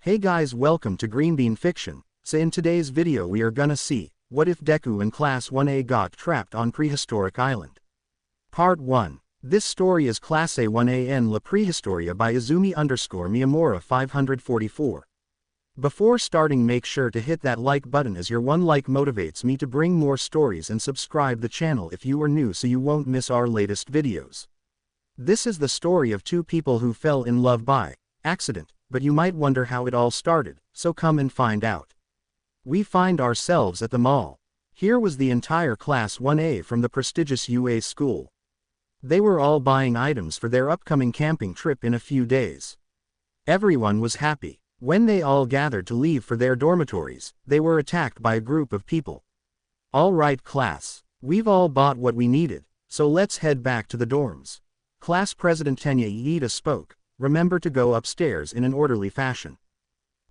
Hey guys, welcome to Green Bean Fiction. So in today's video we are gonna see, what if Deku and Class 1A got trapped on Prehistoric Island? Part 1. This story is Clase 1A en la Prehistoria by Izumi_Miyamura 544. Before starting, make sure to hit that like button, as your one like motivates me to bring more stories, and subscribe the channel if you are new so you won't miss our latest videos. This is the story of two people who fell in love by accident, but you might wonder how it all started, so come and find out. We find ourselves at the mall. Here was the entire Class 1A from the prestigious UA school. They were all buying items for their upcoming camping trip in a few days. Everyone was happy. When they all gathered to leave for their dormitories, they were attacked by a group of people. All right class, we've all bought what we needed, so let's head back to the dorms. Class President Tenya Iida spoke. Remember to go upstairs in an orderly fashion.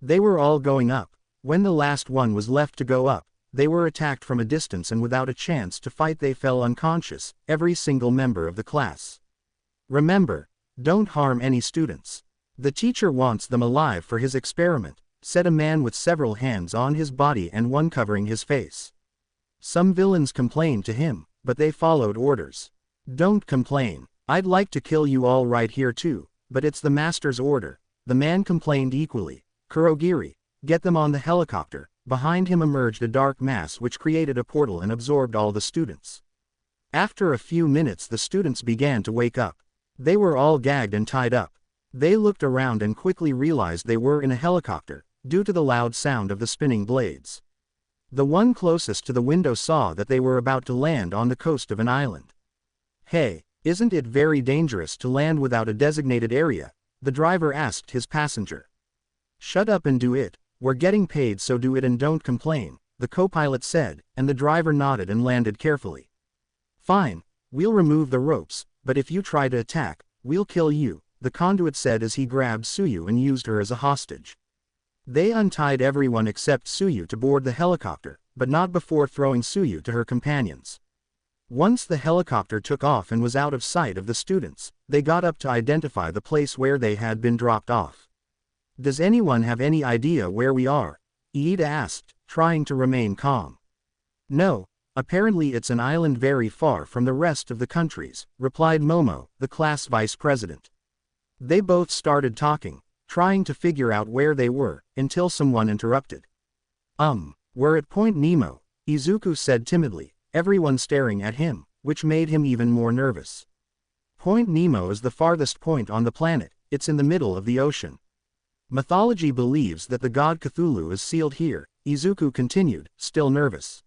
They were all going up. When the last one was left to go up, they were attacked from a distance, and without a chance to fight they fell unconscious, every single member of the class. Remember, don't harm any students. The teacher wants them alive for his experiment, said a man with several hands on his body and one covering his face. Some villains complained to him, but they followed orders. Don't complain. I'd like to kill you all right here too, but it's the master's order, the man complained equally. Kurogiri, get them on the helicopter. Behind him emerged a dark mass which created a portal and absorbed all the students. After a few minutes the students began to wake up. They were all gagged and tied up. They looked around and quickly realized they were in a helicopter, due to the loud sound of the spinning blades. The one closest to the window saw that they were about to land on the coast of an island. Hey, isn't it very dangerous to land without a designated area? The driver asked his passenger. Shut up and do it, we're getting paid, so do it and don't complain, the co-pilot said, and the driver nodded and landed carefully. Fine, we'll remove the ropes, but if you try to attack, we'll kill you, the conduit said as he grabbed Suyu and used her as a hostage. They untied everyone except Suyu to board the helicopter, but not before throwing Suyu to her companions. Once the helicopter took off and was out of sight of the students, they got up to identify the place where they had been dropped off. Does anyone have any idea where we are? Iida asked, trying to remain calm. No, apparently it's an island very far from the rest of the countries, replied Momo, the class vice president. They both started talking, trying to figure out where they were, until someone interrupted. We're at Point Nemo, Izuku said timidly, everyone staring at him, which made him even more nervous. Point Nemo is the farthest point on the planet, it's in the middle of the ocean. Mythology believes that the god Cthulhu is sealed here, Izuku continued, still nervous.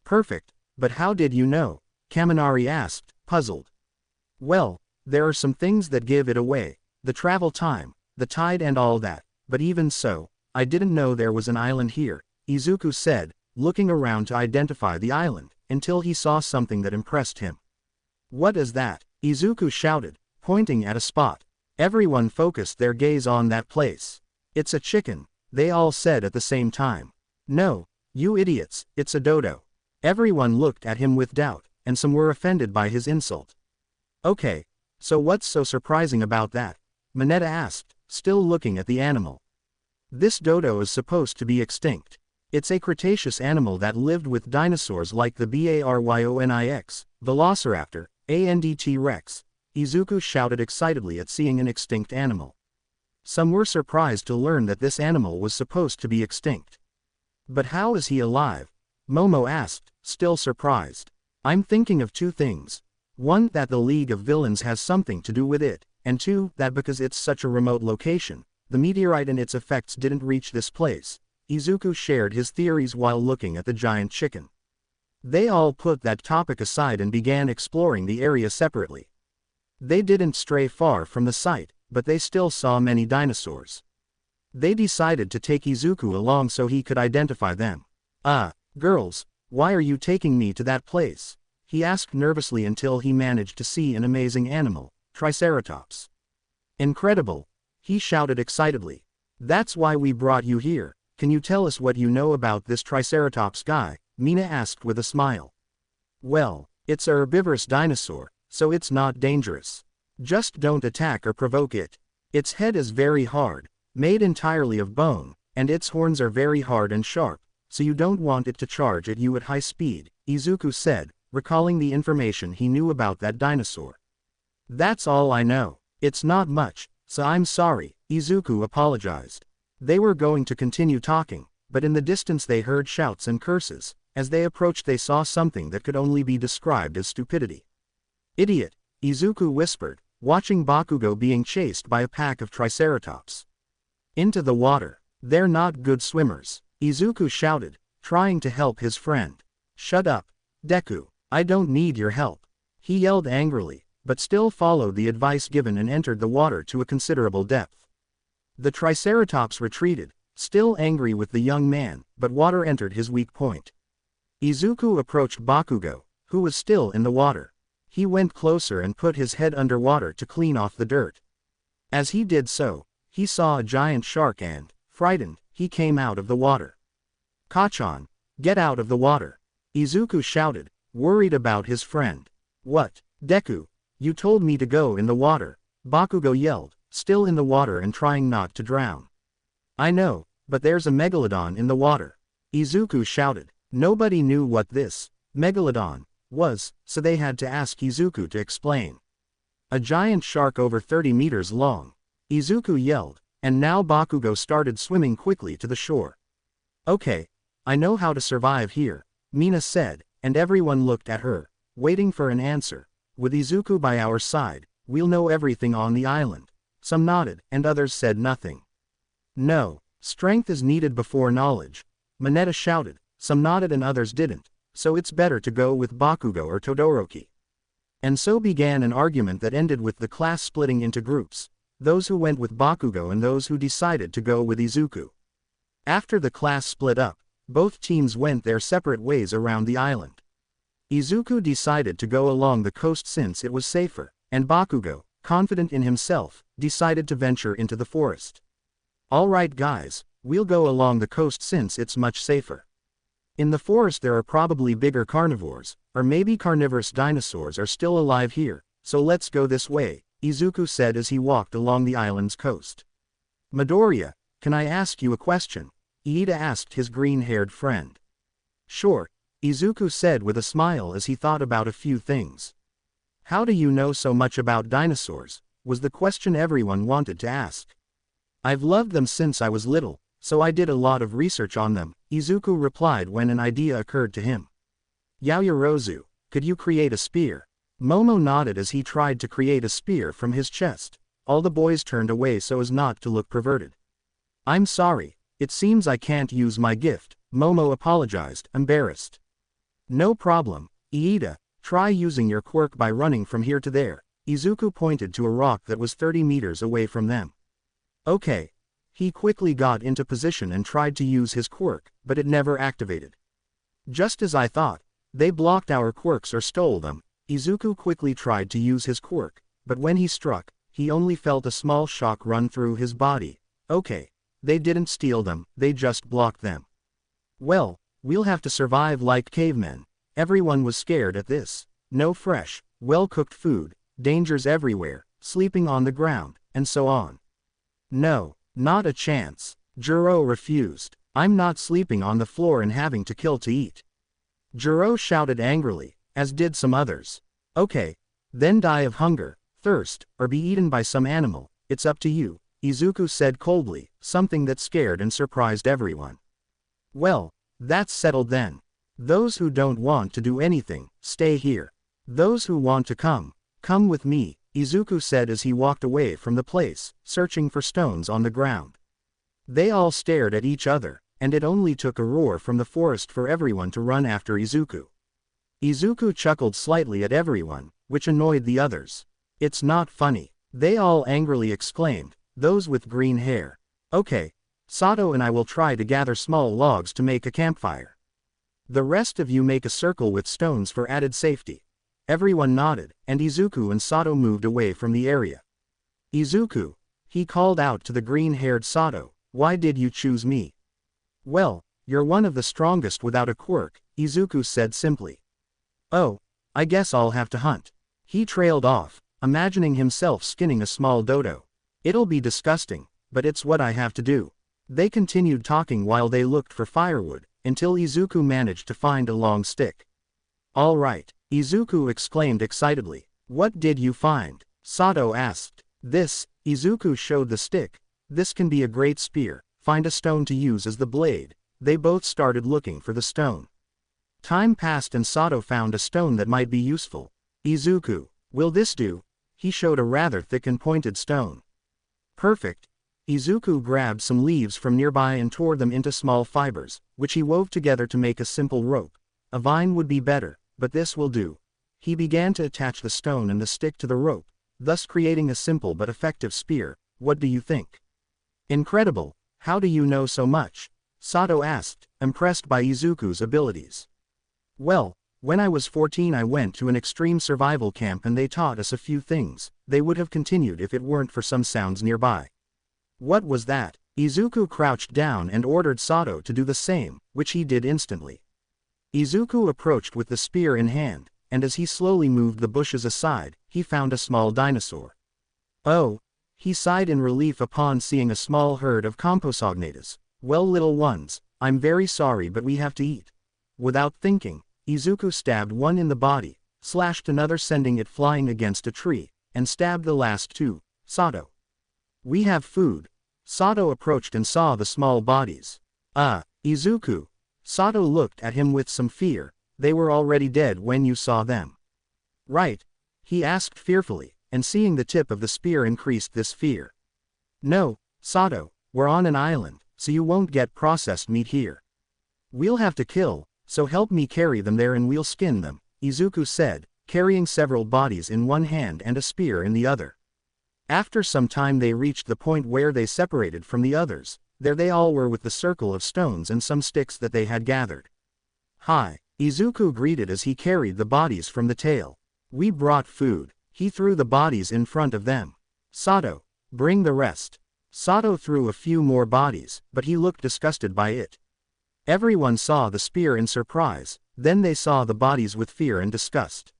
Perfect, but how did you know? Kaminari asked, puzzled. Well, there are some things that give it away, the travel time, the tide and all that, but even so, I didn't know there was an island here, Izuku said, looking around to identify the island, until he saw something that impressed him. What is that? Izuku shouted, pointing at a spot. Everyone focused their gaze on that place. It's a chicken, they all said at the same time. No, you idiots, it's a dodo. Everyone looked at him with doubt, and some were offended by his insult. Okay, so what's so surprising about that? Mineta asked, still looking at the animal. This dodo is supposed to be extinct. It's a Cretaceous animal that lived with dinosaurs like the Baryonyx, Velociraptor, and T-Rex. Izuku shouted excitedly at seeing an extinct animal. Some were surprised to learn that this animal was supposed to be extinct. But how is he alive? Momo asked, still surprised. I'm thinking of two things. One, that the League of Villains has something to do with it, and two, that because it's such a remote location, the meteorite and its effects didn't reach this place. Izuku shared his theories while looking at the giant chicken. They all put that topic aside and began exploring the area separately. They didn't stray far from the site, but they still saw many dinosaurs. They decided to take Izuku along so he could identify them. Girls, why are you taking me to that place? He asked nervously until he managed to see an amazing animal, Triceratops. Incredible! He shouted excitedly. That's why we brought you here. Can you tell us what you know about this Triceratops guy? Mina asked with a smile. Well, it's a herbivorous dinosaur, so it's not dangerous. Just don't attack or provoke it. Its head is very hard, made entirely of bone, and its horns are very hard and sharp, so you don't want it to charge at you at high speed, Izuku said, recalling the information he knew about that dinosaur. That's all I know. It's not much, so I'm sorry, Izuku apologized. They were going to continue talking, but in the distance they heard shouts and curses. As they approached they saw something that could only be described as stupidity. Idiot, Izuku whispered, watching Bakugo being chased by a pack of triceratops. Into the water. They're not good swimmers, Izuku shouted, trying to help his friend. Shut up, Deku, I don't need your help. He yelled angrily, but still followed the advice given and entered the water to a considerable depth. The triceratops retreated, still angry with the young man, but water entered his weak point. Izuku approached Bakugo, who was still in the water. He went closer and put his head underwater to clean off the dirt. As he did so, he saw a giant shark and, frightened, he came out of the water. Kachan, get out of the water, Izuku shouted, worried about his friend. What, Deku, you told me to go in the water, Bakugo yelled, still in the water and trying not to drown. I know, but there's a megalodon in the water, Izuku shouted. Nobody knew what this megalodon was, so they had to ask Izuku to explain. A giant shark over 30 meters long, Izuku yelled, and now Bakugo started swimming quickly to the shore. Okay, I know how to survive here, Mina said, and everyone looked at her, waiting for an answer. With Izuku by our side, we'll know everything on the island. Some nodded, and others said nothing. No, strength is needed before knowledge, Mineta shouted. Some nodded and others didn't, so it's better to go with Bakugo or Todoroki. And so began an argument that ended with the class splitting into groups, those who went with Bakugo and those who decided to go with Izuku. After the class split up, both teams went their separate ways around the island. Izuku decided to go along the coast since it was safer, and Bakugo, confident in himself, decided to venture into the forest. Alright guys, we'll go along the coast since it's much safer. In the forest there are probably bigger carnivores, or maybe carnivorous dinosaurs are still alive here, so let's go this way, Izuku said as he walked along the island's coast. Midoriya, can I ask you a question? Iida asked his green-haired friend. Sure, Izuku said with a smile as he thought about a few things. How do you know so much about dinosaurs? Was the question everyone wanted to ask. I've loved them since I was little, so I did a lot of research on them, Izuku replied when an idea occurred to him. Yaoyorozu, could you create a spear? Momo nodded as he tried to create a spear from his chest. All the boys turned away so as not to look perverted. I'm sorry, it seems I can't use my gift, Momo apologized, embarrassed. No problem, Iida, try using your quirk by running from here to there, Izuku pointed to a rock that was 30 meters away from them. Okay. He quickly got into position and tried to use his quirk, but it never activated. Just as I thought, they blocked our quirks or stole them. Izuku quickly tried to use his quirk, but when he struck, he only felt a small shock run through his body. Okay, they didn't steal them, they just blocked them. Well, we'll have to survive like cavemen. Everyone was scared at this. No fresh, well-cooked food, dangers everywhere, sleeping on the ground, and so on. No. Not a chance. Juro refused. I'm not sleeping on the floor and having to kill to eat. Juro shouted angrily, as did some others. Okay. Then die of hunger, thirst, or be eaten by some animal, it's up to you, Izuku said coldly, something that scared and surprised everyone. Well, that's settled then. Those who don't want to do anything, stay here. Those who want to come with me, Izuku said as he walked away from the place, searching for stones on the ground. They all stared at each other, and it only took a roar from the forest for everyone to run after Izuku. Izuku chuckled slightly at everyone, which annoyed the others. It's not funny, they all angrily exclaimed, those with green hair. Okay, Sato and I will try to gather small logs to make a campfire. The rest of you make a circle with stones for added safety. Everyone nodded, and Izuku and Sato moved away from the area. Izuku, he called out to the green-haired Sato, why did you choose me? Well, you're one of the strongest without a quirk, Izuku said simply. Oh, I guess I'll have to hunt. He trailed off, imagining himself skinning a small dodo. It'll be disgusting, but it's what I have to do. They continued talking while they looked for firewood, until Izuku managed to find a long stick. All right, Izuku exclaimed excitedly. What did you find? Sato asked. This, Izuku showed the stick. This can be a great spear, find a stone to use as the blade. They both started looking for the stone. Time passed and Sato found a stone that might be useful. Izuku, will this do? He showed a rather thick and pointed stone. Perfect. Izuku grabbed some leaves from nearby and tore them into small fibers, which he wove together to make a simple rope. A vine would be better, but this will do. He began to attach the stone and the stick to the rope, thus creating a simple but effective spear. What do you think? Incredible, how do you know so much? Sato asked, impressed by Izuku's abilities. Well, when I was 14 I went to an extreme survival camp and they taught us a few things. They would have continued if it weren't for some sounds nearby. What was that? Izuku crouched down and ordered Sato to do the same, which he did instantly. Izuku approached with the spear in hand, and as he slowly moved the bushes aside, he found a small dinosaur. Oh! He sighed in relief upon seeing a small herd of Compsognathus. Well, little ones, I'm very sorry but we have to eat. Without thinking, Izuku stabbed one in the body, slashed another sending it flying against a tree, and stabbed the last two. Sato. We have food. Sato approached and saw the small bodies. Izuku. Sato looked at him with some fear. They were already dead when you saw them. Right? He asked fearfully, and seeing the tip of the spear increased this fear. No, Sato, we're on an island, so you won't get processed meat here. We'll have to kill, so help me carry them there and we'll skin them, Izuku said, carrying several bodies in one hand and a spear in the other. After some time they reached the point where they separated from the others. There they all were with the circle of stones and some sticks that they had gathered. Hi, Izuku greeted as he carried the bodies from the tail. We brought food. He threw the bodies in front of them. Sato, bring the rest. Sato threw a few more bodies, but he looked disgusted by it. Everyone saw the spear in surprise, then they saw the bodies with fear and disgust.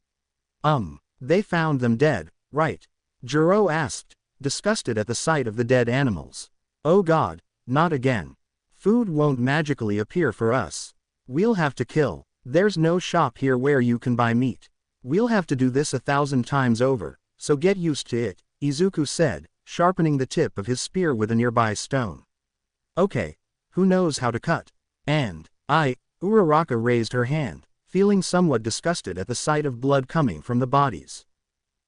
They found them dead, right? Jiro asked, disgusted at the sight of the dead animals. Oh God, not again. Food won't magically appear for us. We'll have to kill. There's no shop here where you can buy meat. We'll have to do this 1,000 times over, so get used to it, Izuku said, sharpening the tip of his spear with a nearby stone. Okay, who knows how to cut? And, Uraraka raised her hand, feeling somewhat disgusted at the sight of blood coming from the bodies.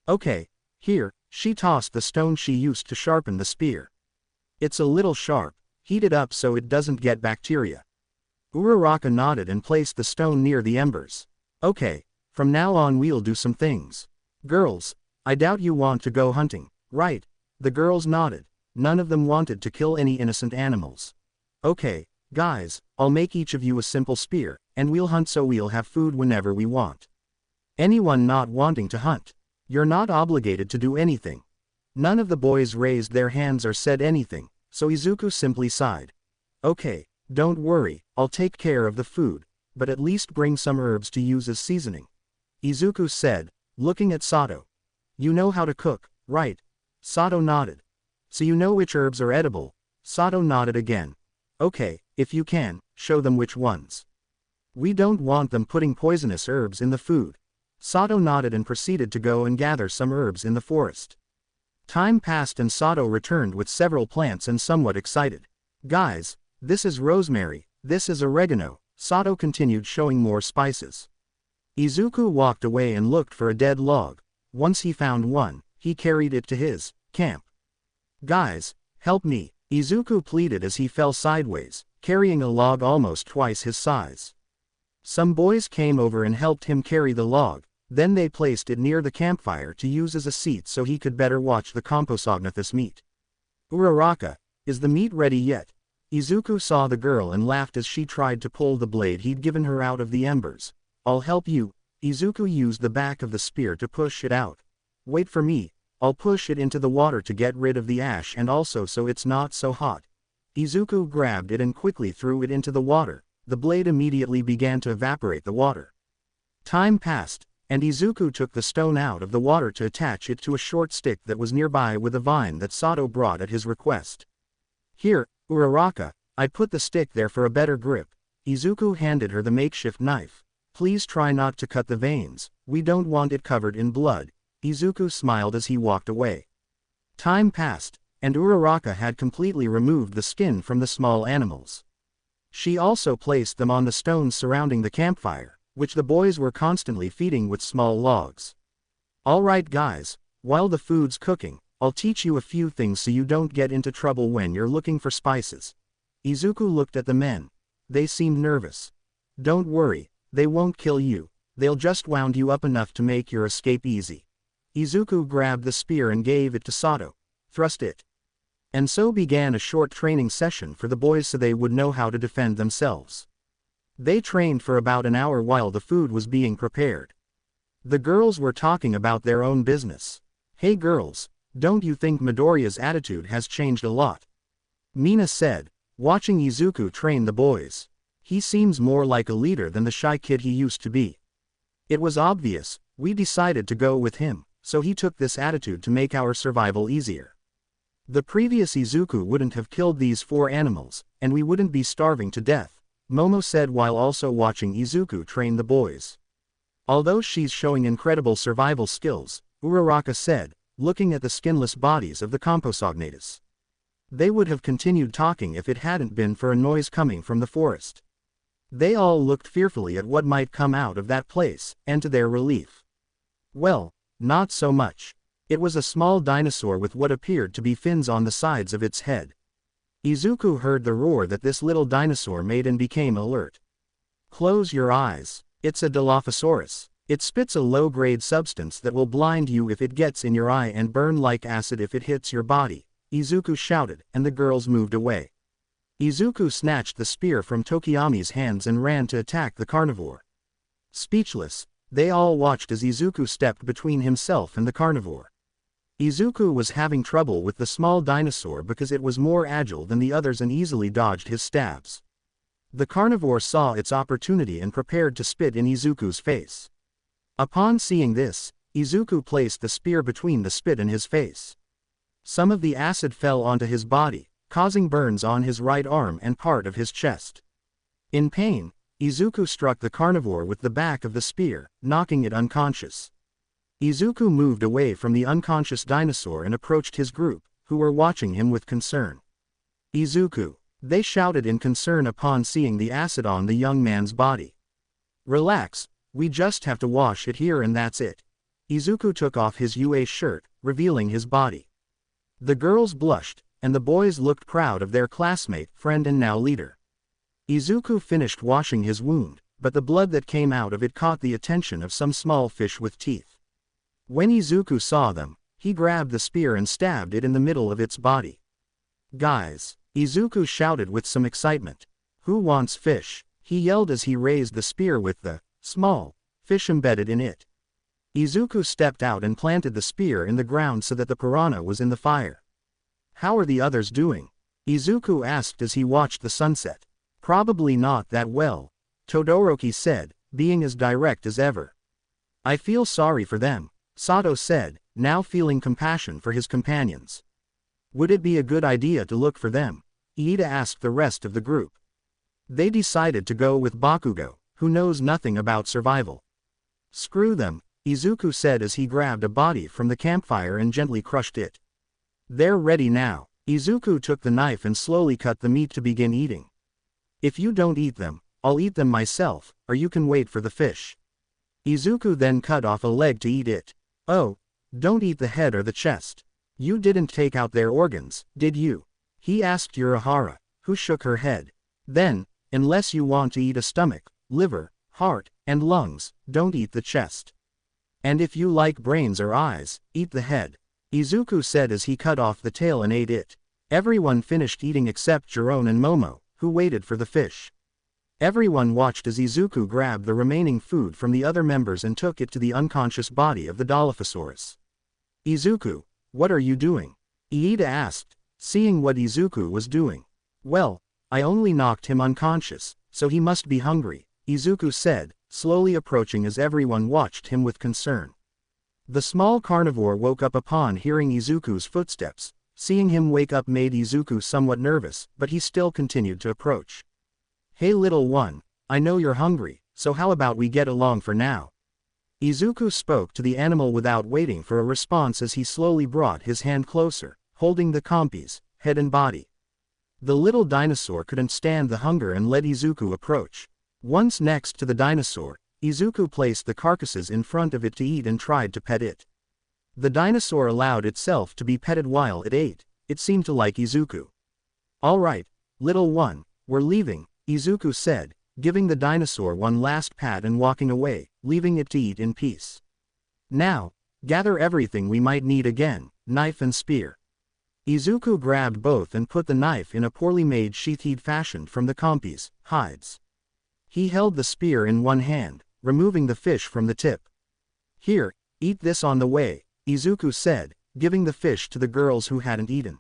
Okay, here, she tossed the stone she used to sharpen the spear. It's a little sharp, heat it up so it doesn't get bacteria. Uraraka nodded and placed the stone near the embers. Okay, from now on we'll do some things. Girls, I doubt you want to go hunting, right? The girls nodded. None of them wanted to kill any innocent animals. Okay, guys, I'll make each of you a simple spear, and we'll hunt so we'll have food whenever we want. Anyone not wanting to hunt? You're not obligated to do anything. None of the boys raised their hands or said anything, so Izuku simply sighed. Okay, don't worry, I'll take care of the food, but at least bring some herbs to use as seasoning. Izuku said, looking at Sato. You know how to cook, right? Sato nodded. So you know which herbs are edible? Sato nodded again. Okay, if you can, show them which ones. We don't want them putting poisonous herbs in the food. Sato nodded and proceeded to go and gather some herbs in the forest. Time passed and Sato returned with several plants and somewhat excited. Guys, this is rosemary, this is oregano, Sato continued showing more spices. Izuku walked away and looked for a dead log. Once he found one, he carried it to his camp. Guys, help me, Izuku pleaded as he fell sideways, carrying a log almost twice his size. Some boys came over and helped him carry the log, then they placed it near the campfire to use as a seat so he could better watch the Compsognathus meat. Uraraka, is the meat ready yet? Izuku saw the girl and laughed as she tried to pull the blade he'd given her out of the embers. I'll help you. Izuku used the back of the spear to push it out. Wait for me, I'll push it into the water to get rid of the ash and also so it's not so hot. Izuku grabbed it and quickly threw it into the water. The blade immediately began to evaporate the water. Time passed, and Izuku took the stone out of the water to attach it to a short stick that was nearby with a vine that Sato brought at his request. Here, Uraraka, I put the stick there for a better grip. Izuku handed her the makeshift knife. Please try not to cut the veins, we don't want it covered in blood. Izuku smiled as he walked away. Time passed, and Uraraka had completely removed the skin from the small animals. She also placed them on the stones surrounding the campfire, which the boys were constantly feeding with small logs. Alright guys, while the food's cooking, I'll teach you a few things so you don't get into trouble when you're looking for spices. Izuku looked at the men. They seemed nervous. Don't worry, they won't kill you, they'll just wound you up enough to make your escape easy. Izuku grabbed the spear and gave it to Sato. Thrust it. And so began a short training session for the boys so they would know how to defend themselves. They trained for about an hour while the food was being prepared. The girls were talking about their own business. Hey girls, don't you think Midoriya's attitude has changed a lot? Mina said, watching Izuku train the boys. He seems more like a leader than the shy kid he used to be. It was obvious, we decided to go with him, so he took this attitude to make our survival easier. The previous Izuku wouldn't have killed these 4 animals, and we wouldn't be starving to death, Momo said while also watching Izuku train the boys. Although she's showing incredible survival skills, Uraraka said, looking at the skinless bodies of the Composognatus. They would have continued talking if it hadn't been for a noise coming from the forest. They all looked fearfully at what might come out of that place, and to their relief. Well, not so much. It was a small dinosaur with what appeared to be fins on the sides of its head. Izuku heard the roar that this little dinosaur made and became alert. Close your eyes. It's a Dilophosaurus. It spits a low-grade substance that will blind you if it gets in your eye and burn like acid if it hits your body, Izuku shouted, and the girls moved away. Izuku snatched the spear from Tokiyami's hands and ran to attack the carnivore. Speechless, they all watched as Izuku stepped between himself and the carnivore. Izuku was having trouble with the small dinosaur because it was more agile than the others and easily dodged his stabs. The carnivore saw its opportunity and prepared to spit in Izuku's face. Upon seeing this, Izuku placed the spear between the spit and his face. Some of the acid fell onto his body, causing burns on his right arm and part of his chest. In pain, Izuku struck the carnivore with the back of the spear, knocking it unconscious. Izuku moved away from the unconscious dinosaur and approached his group, who were watching him with concern. Izuku, they shouted in concern upon seeing the acid on the young man's body. Relax, we just have to wash it here and that's it. Izuku took off his UA shirt, revealing his body. The girls blushed, and the boys looked proud of their classmate, friend and now leader. Izuku finished washing his wound, but the blood that came out of it caught the attention of some small fish with teeth. When Izuku saw them, he grabbed the spear and stabbed it in the middle of its body. Guys, Izuku shouted with some excitement. Who wants fish? He yelled as he raised the spear with the small fish embedded in it. Izuku stepped out and planted the spear in the ground so that the piranha was in the fire. How are the others doing? Izuku asked as he watched the sunset. Probably not that well, Todoroki said, being as direct as ever. I feel sorry for them, Sato said, now feeling compassion for his companions. Would it be a good idea to look for them? Iida asked the rest of the group. They decided to go with Bakugo, who knows nothing about survival. Screw them, Izuku said as he grabbed a body from the campfire and gently crushed it. They're ready now. Izuku took the knife and slowly cut the meat to begin eating. If you don't eat them, I'll eat them myself, or you can wait for the fish. Izuku then cut off a leg to eat it. Oh, don't eat the head or the chest. You didn't take out their organs, did you? He asked Urahara, who shook her head. Then, unless you want to eat a stomach, liver, heart, and lungs, don't eat the chest. And if you like brains or eyes, eat the head. Izuku said as he cut off the tail and ate it. Everyone finished eating except Jiron and Momo, who waited for the fish. Everyone watched as Izuku grabbed the remaining food from the other members and took it to the unconscious body of the Dilophosaurus. Izuku, what are you doing? Iida asked, seeing what Izuku was doing. Well, I only knocked him unconscious, so he must be hungry, Izuku said, slowly approaching as everyone watched him with concern. The small carnivore woke up upon hearing Izuku's footsteps, Seeing him wake up made Izuku somewhat nervous, but he still continued to approach. "Hey little one, I know you're hungry, so how about we get along for now?" Izuku spoke to the animal without waiting for a response as he slowly brought his hand closer, holding the compy's head and body. The little dinosaur couldn't stand the hunger and let Izuku approach. Once next to the dinosaur, Izuku placed the carcasses in front of it to eat and tried to pet it. The dinosaur allowed itself to be petted while it ate. It seemed to like Izuku. "All right, little one, we're leaving," Izuku said, giving the dinosaur one last pat and walking away, leaving it to eat in peace. "Now, gather everything we might need again, knife and spear." Izuku grabbed both and put the knife in a poorly made sheath he'd fashioned from the compy's hides. He held the spear in one hand, removing the fish from the tip. "Here, eat this on the way," Izuku said, giving the fish to the girls who hadn't eaten.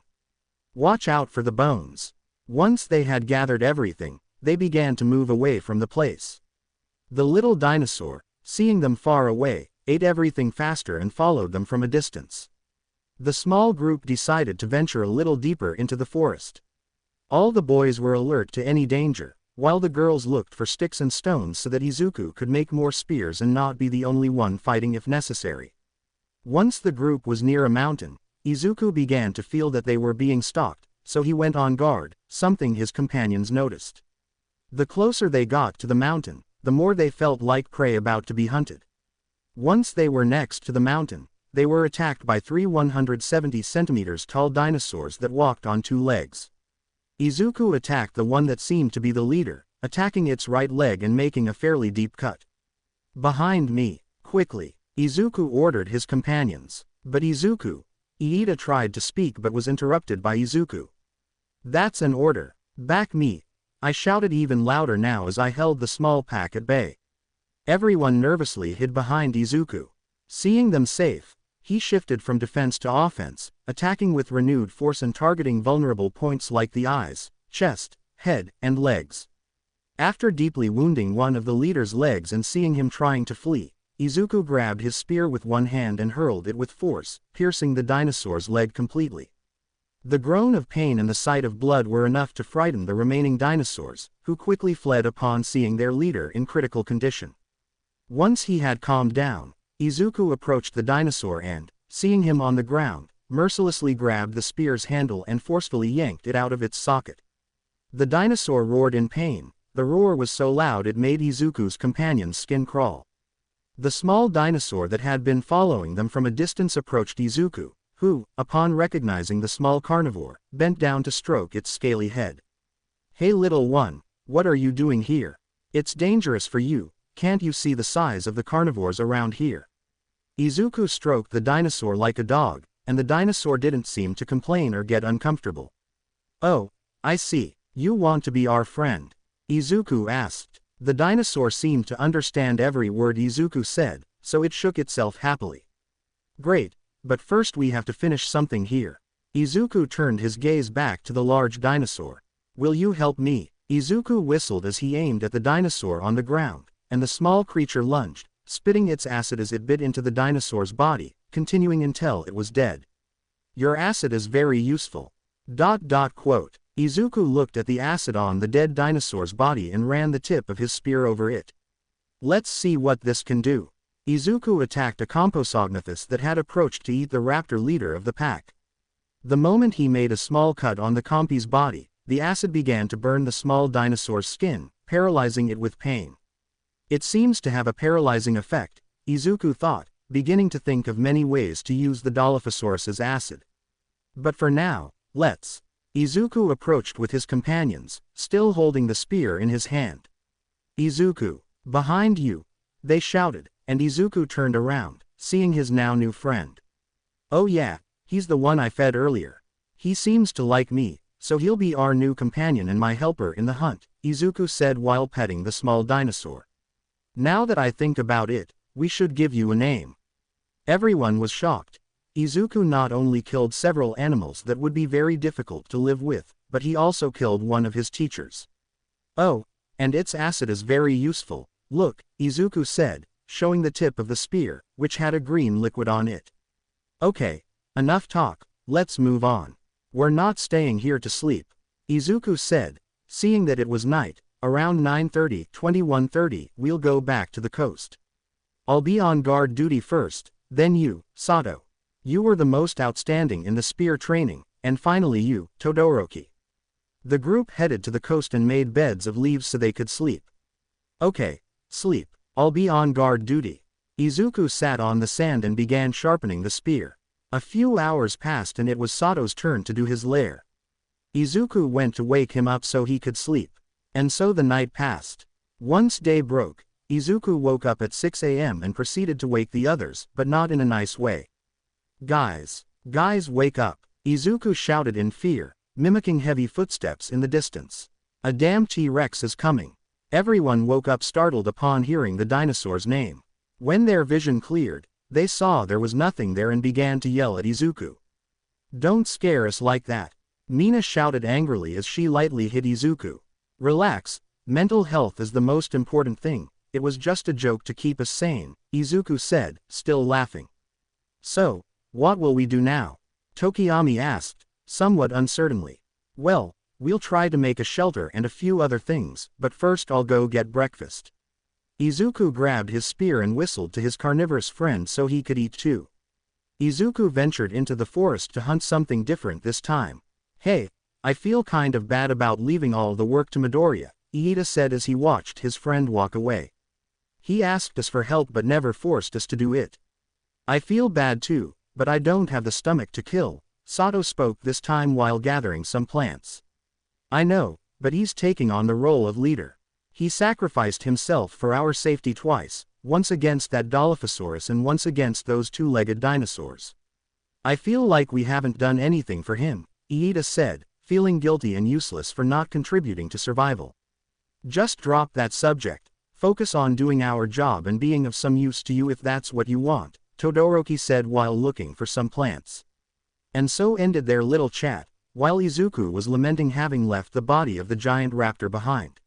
"Watch out for the bones." Once they had gathered everything, they began to move away from the place. The little dinosaur, seeing them far away, ate everything faster and followed them from a distance. The small group decided to venture a little deeper into the forest. All the boys were alert to any danger, while the girls looked for sticks and stones so that Izuku could make more spears and not be the only one fighting if necessary. Once the group was near a mountain, Izuku began to feel that they were being stalked, so he went on guard, something his companions noticed. The closer they got to the mountain, the more they felt like prey about to be hunted. Once they were next to the mountain, they were attacked by three 170 centimeters tall dinosaurs that walked on two legs. Izuku attacked the one that seemed to be the leader, attacking its right leg and making a fairly deep cut. "Behind me, quickly," Izuku ordered his companions. But Iida tried to speak but was interrupted by Izuku. "That's an order. Back me," I shouted even louder now as I held the small pack at bay. Everyone nervously hid behind Izuku. Seeing them safe, he shifted from defense to offense, attacking with renewed force and targeting vulnerable points like the eyes, chest, head, and legs. After deeply wounding one of the leader's legs and seeing him trying to flee, Izuku grabbed his spear with one hand and hurled it with force, piercing the dinosaur's leg completely. The groan of pain and the sight of blood were enough to frighten the remaining dinosaurs, who quickly fled upon seeing their leader in critical condition. Once he had calmed down, Izuku approached the dinosaur and, seeing him on the ground, mercilessly grabbed the spear's handle and forcefully yanked it out of its socket. The dinosaur roared in pain. The roar was so loud it made Izuku's companion's skin crawl. The small dinosaur that had been following them from a distance approached Izuku, who, upon recognizing the small carnivore, bent down to stroke its scaly head. "Hey little one, what are you doing here? It's dangerous for you, can't you see the size of the carnivores around here?" Izuku stroked the dinosaur like a dog, and the dinosaur didn't seem to complain or get uncomfortable. "Oh, I see, you want to be our friend?" Izuku asked. The dinosaur seemed to understand every word Izuku said, so it shook itself happily. "Great, but first we have to finish something here." Izuku turned his gaze back to the large dinosaur. "Will you help me?" Izuku whistled as he aimed at the dinosaur on the ground, and the small creature lunged, spitting its acid as it bit into the dinosaur's body, continuing until it was dead. "Your acid is very useful." Quote. Izuku looked at the acid on the dead dinosaur's body and ran the tip of his spear over it. "Let's see what this can do." Izuku attacked a Compsognathus that had approached to eat the raptor leader of the pack. The moment he made a small cut on the compy's body, the acid began to burn the small dinosaur's skin, paralyzing it with pain. "It seems to have a paralyzing effect," Izuku thought, beginning to think of many ways to use the Dilophosaurus's acid. "But for now, let's." Izuku approached with his companions, still holding the spear in his hand. "Izuku, behind you!" they shouted, and Izuku turned around, seeing his now new friend. "Oh yeah, he's the one I fed earlier. He seems to like me, so he'll be our new companion and my helper in the hunt," Izuku said while petting the small dinosaur. "Now that I think about it, we should give you a name." Everyone was shocked. Izuku not only killed several animals that would be very difficult to live with, but he also killed one of his teachers. "Oh, and its acid is very useful, look," Izuku said, showing the tip of the spear, which had a green liquid on it. "Okay, enough talk, let's move on." We're not staying here to sleep, Izuku said, seeing that it was night. Around 9:30, 21:30, we'll go back to the coast. I'll be on guard duty first, then you, Sato. You were the most outstanding in the spear training, and finally you, Todoroki. The group headed to the coast and made beds of leaves so they could sleep. Okay, sleep. I'll be on guard duty. Izuku sat on the sand and began sharpening the spear. A few hours passed and it was Sato's turn to do his lair. Izuku went to wake him up so he could sleep. And so the night passed. Once day broke, Izuku woke up at 6 a.m. and proceeded to wake the others, but not in a nice way. Guys, wake up, Izuku shouted in fear, mimicking heavy footsteps in the distance. A damn T-Rex is coming. Everyone woke up startled upon hearing the dinosaur's name. When their vision cleared, they saw there was nothing there and began to yell at Izuku. Don't scare us like that, Mina shouted angrily as she lightly hit Izuku. Relax, mental health is the most important thing, it was just a joke to keep us sane, Izuku said, still laughing. So, what will we do now? Tokiyami asked, somewhat uncertainly. Well, we'll try to make a shelter and a few other things, but first I'll go get breakfast. Izuku grabbed his spear and whistled to his carnivorous friend so he could eat too. Izuku ventured into the forest to hunt something different this time. Hey, I feel kind of bad about leaving all the work to Midoriya, Iida said as he watched his friend walk away. He asked us for help but never forced us to do it. I feel bad too, but I don't have the stomach to kill, Sato spoke this time while gathering some plants. I know, but he's taking on the role of leader. He sacrificed himself for our safety twice, once against that Dilophosaurus and once against those two-legged dinosaurs. I feel like we haven't done anything for him, Iida said, feeling guilty and useless for not contributing to survival. Just drop that subject, focus on doing our job and being of some use to you if that's what you want, Todoroki said while looking for some plants. And so ended their little chat, while Izuku was lamenting having left the body of the giant raptor behind.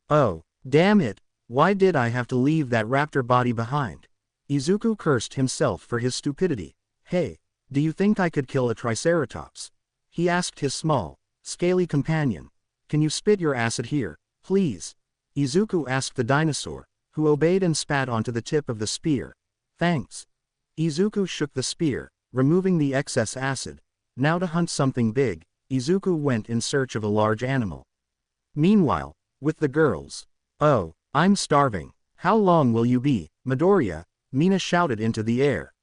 Oh, damn it, why did I have to leave that raptor body behind? Izuku cursed himself for his stupidity. Hey, do you think I could kill a triceratops? He asked his small, scaly companion. Can you spit your acid here, please? Izuku asked the dinosaur, who obeyed and spat onto the tip of the spear. Thanks. Izuku shook the spear, removing the excess acid. Now to hunt something big, Izuku went in search of a large animal. Meanwhile, with the girls. Oh, I'm starving. How long will you be, Midoriya? Mina shouted into the air.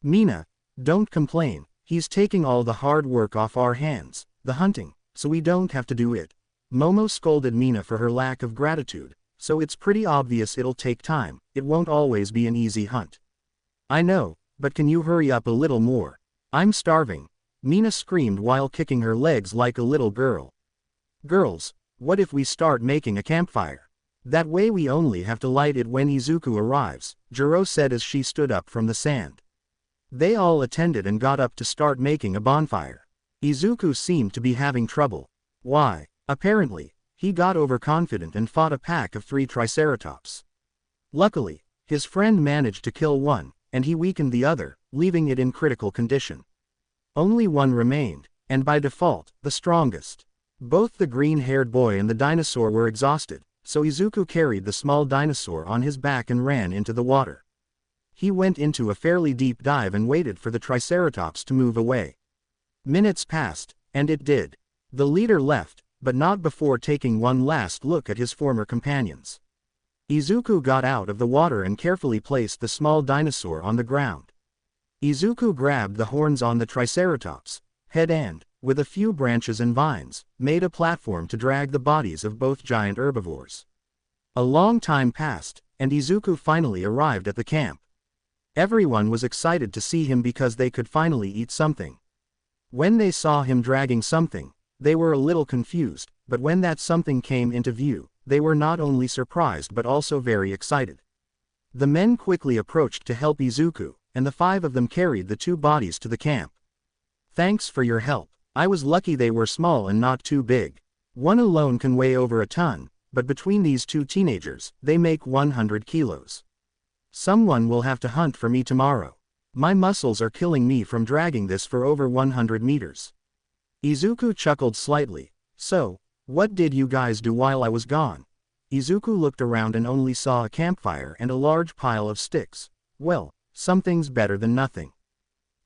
Mina, don't complain, he's taking all the hard work off our hands, the hunting, so we don't have to do it. Momo scolded Mina for her lack of gratitude, so it's pretty obvious it'll take time, it won't always be an easy hunt. I know, but can you hurry up a little more? I'm starving, Mina screamed while kicking her legs like a little girl. Girls, what if we start making a campfire? That way we only have to light it when Izuku arrives, Jiro said as she stood up from the sand. They all attended and got up to start making a bonfire. Izuku seemed to be having trouble. Why? Apparently, he got overconfident and fought a pack of 3 triceratops. Luckily, his friend managed to kill one, and he weakened the other, leaving it in critical condition. Only one remained, and by default, the strongest. Both the green-haired boy and the dinosaur were exhausted, so Izuku carried the small dinosaur on his back and ran into the water. He went into a fairly deep dive and waited for the triceratops to move away. Minutes passed, and it did. The leader left, but not before taking one last look at his former companions. Izuku got out of the water and carefully placed the small dinosaur on the ground. Izuku grabbed the horns on the triceratops' head and, with a few branches and vines, made a platform to drag the bodies of both giant herbivores. A long time passed, and Izuku finally arrived at the camp. Everyone was excited to see him because they could finally eat something. When they saw him dragging something, they were a little confused, but when that something came into view, they were not only surprised but also very excited. The men quickly approached to help Izuku, and the 5 of them carried the 2 bodies to the camp. Thanks for your help. I was lucky they were small and not too big. One alone can weigh over a ton, but between these 2 teenagers, they make 100 kilos. Someone will have to hunt for me tomorrow. My muscles are killing me from dragging this for over 100 meters. Izuku chuckled slightly. So, what did you guys do while I was gone? Izuku looked around and only saw a campfire and a large pile of sticks. Well, something's better than nothing.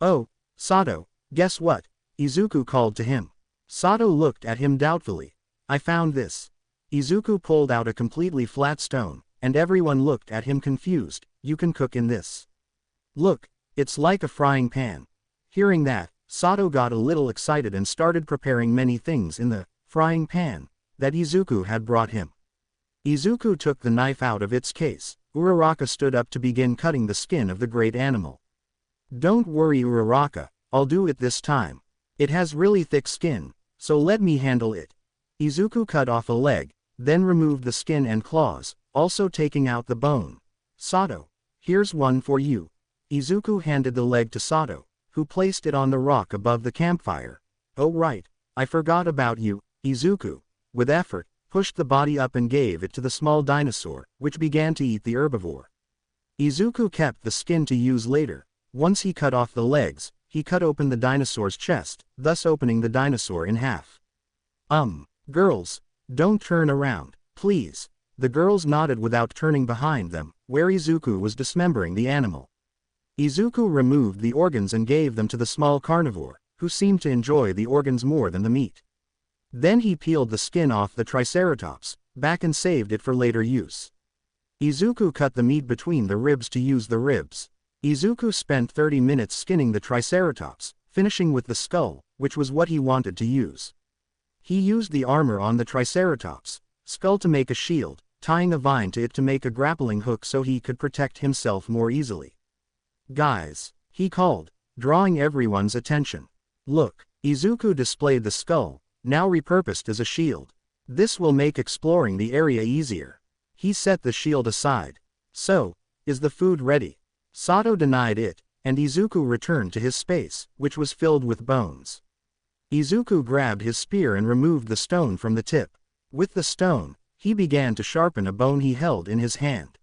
Oh, Sato, guess what? Izuku called to him. Sato looked at him doubtfully. I found this. Izuku pulled out a completely flat stone, and everyone looked at him confused. You can cook in this. Look, it's like a frying pan. Hearing that, Sato got a little excited and started preparing many things in the frying pan that Izuku had brought him. Izuku took the knife out of its case. Uraraka stood up to begin cutting the skin of the great animal. Don't worry Uraraka, I'll do it this time. It has really thick skin, so let me handle it. Izuku cut off a leg, then removed the skin and claws, also taking out the bone. Sato, here's one for you. Izuku handed the leg to Sato, who placed it on the rock above the campfire. Oh right, I forgot about you. Izuku, with effort, pushed the body up and gave it to the small dinosaur, which began to eat the herbivore. Izuku kept the skin to use later. Once he cut off the legs, he cut open the dinosaur's chest, thus opening the dinosaur in half. Girls, don't turn around, please. The girls nodded without turning behind them, where Izuku was dismembering the animal. Izuku removed the organs and gave them to the small carnivore, who seemed to enjoy the organs more than the meat. Then he peeled the skin off the Triceratops back and saved it for later use. Izuku cut the meat between the ribs to use the ribs. Izuku spent 30 minutes skinning the Triceratops, finishing with the skull, which was what he wanted to use. He used the armor on the Triceratops skull to make a shield, tying a vine to it to make a grappling hook so he could protect himself more easily. Guys, he called, drawing everyone's attention. Look, Izuku displayed the skull, now repurposed as a shield. This will make exploring the area easier. He set the shield aside. So, is the food ready? Sato denied it, and Izuku returned to his space, which was filled with bones. Izuku grabbed his spear and removed the stone from the tip. With the stone, he began to sharpen a bone he held in his hand.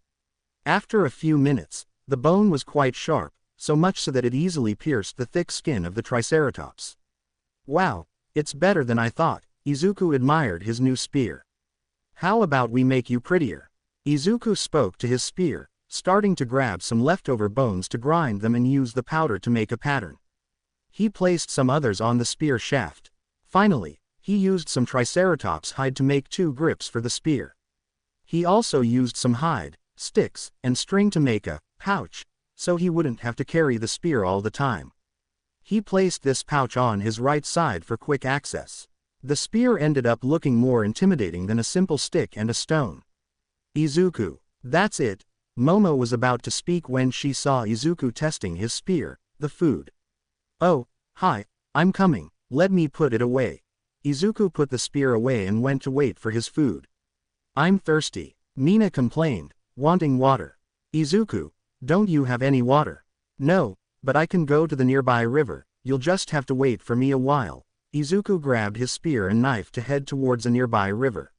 After a few minutes, the bone was quite sharp, so much so that it easily pierced the thick skin of the Triceratops. Wow, it's better than I thought. Izuku admired his new spear. How about we make you prettier? Izuku spoke to his spear, starting to grab some leftover bones to grind them and use the powder to make a pattern. He placed some others on the spear shaft. Finally, he used some Triceratops hide to make 2 grips for the spear. He also used some hide, sticks, and string to make a pouch, so he wouldn't have to carry the spear all the time. He placed this pouch on his right side for quick access. The spear ended up looking more intimidating than a simple stick and a stone. Izuku, that's it. Momo was about to speak when she saw Izuku testing his spear, the food. Oh, hi, I'm coming, let me put it away. Izuku put the spear away and went to wait for his food. I'm thirsty, Mina complained, wanting water. Izuku, don't you have any water? No, but I can go to the nearby river, you'll just have to wait for me a while. Izuku grabbed his spear and knife to head towards a nearby river.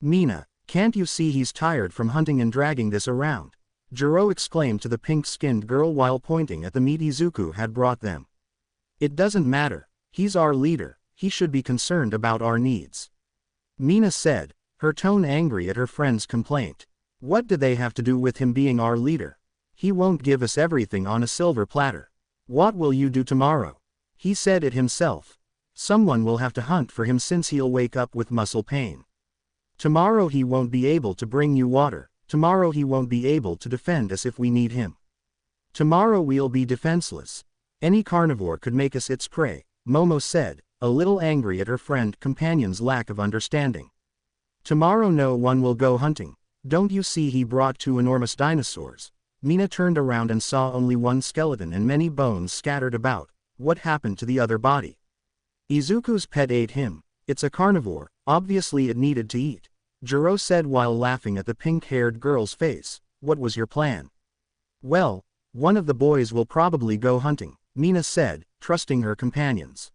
Mina, can't you see he's tired from hunting and dragging this around? Jiro exclaimed to the pink-skinned girl while pointing at the meat Izuku had brought them. It doesn't matter, he's our leader, he should be concerned about our needs. Mina said, her tone angry at her friend's complaint. What do they have to do with him being our leader? He won't give us everything on a silver platter. What will you do tomorrow? He said it himself. Someone will have to hunt for him since he'll wake up with muscle pain. Tomorrow he won't be able to bring you water, tomorrow he won't be able to defend us if we need him. Tomorrow we'll be defenseless. Any carnivore could make us its prey, Momo said, a little angry at her companion's lack of understanding. Tomorrow no one will go hunting. Don't you see he brought 2 enormous dinosaurs? Mina turned around and saw only one skeleton and many bones scattered about. What happened to the other body? Izuku's pet ate him. It's a carnivore, obviously it needed to eat. Jiro said while laughing at the pink-haired girl's face. What was your plan? Well, one of the boys will probably go hunting, Mina said, trusting her companions.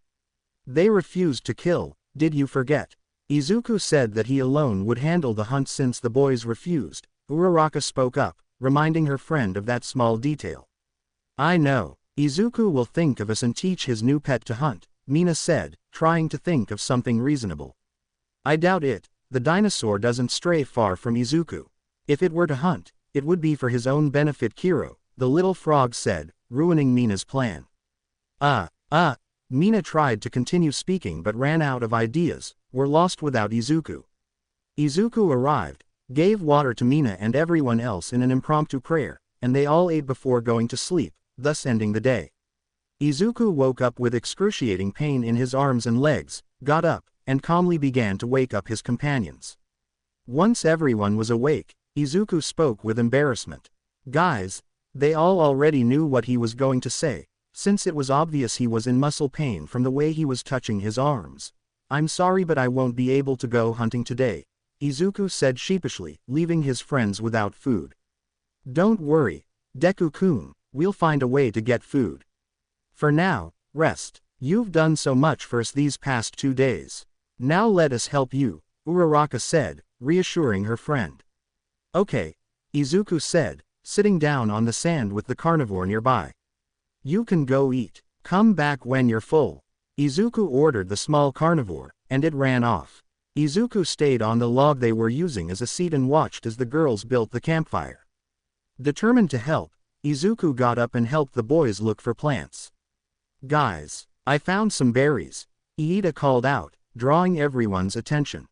They refused to kill, did you forget? Izuku said that he alone would handle the hunt since the boys refused. Uraraka spoke up, reminding her friend of that small detail. I know, Izuku will think of us and teach his new pet to hunt, Mina said, trying to think of something reasonable. I doubt it. The dinosaur doesn't stray far from Izuku. If it were to hunt, it would be for his own benefit. Kiro, the little frog said, ruining Mina's plan. Mina tried to continue speaking but ran out of ideas. We're lost without Izuku. Izuku arrived, gave water to Mina and everyone else in an impromptu prayer, and they all ate before going to sleep, thus ending the day. Izuku woke up with excruciating pain in his arms and legs, got up, and calmly began to wake up his companions. Once everyone was awake, Izuku spoke with embarrassment. Guys, they all already knew what he was going to say, since it was obvious he was in muscle pain from the way he was touching his arms. I'm sorry but I won't be able to go hunting today, Izuku said sheepishly, leaving his friends without food. Don't worry, Deku-kun, we'll find a way to get food. For now, rest. You've done so much for us these past 2 days. Now let us help you, Uraraka said, reassuring her friend. Okay, Izuku said, sitting down on the sand with the carnivore nearby. You can go eat. Come back when you're full. Izuku ordered the small carnivore, and it ran off. Izuku stayed on the log they were using as a seat and watched as the girls built the campfire. Determined to help, Izuku got up and helped the boys look for plants. Guys, I found some berries, Iida called out, drawing everyone's attention.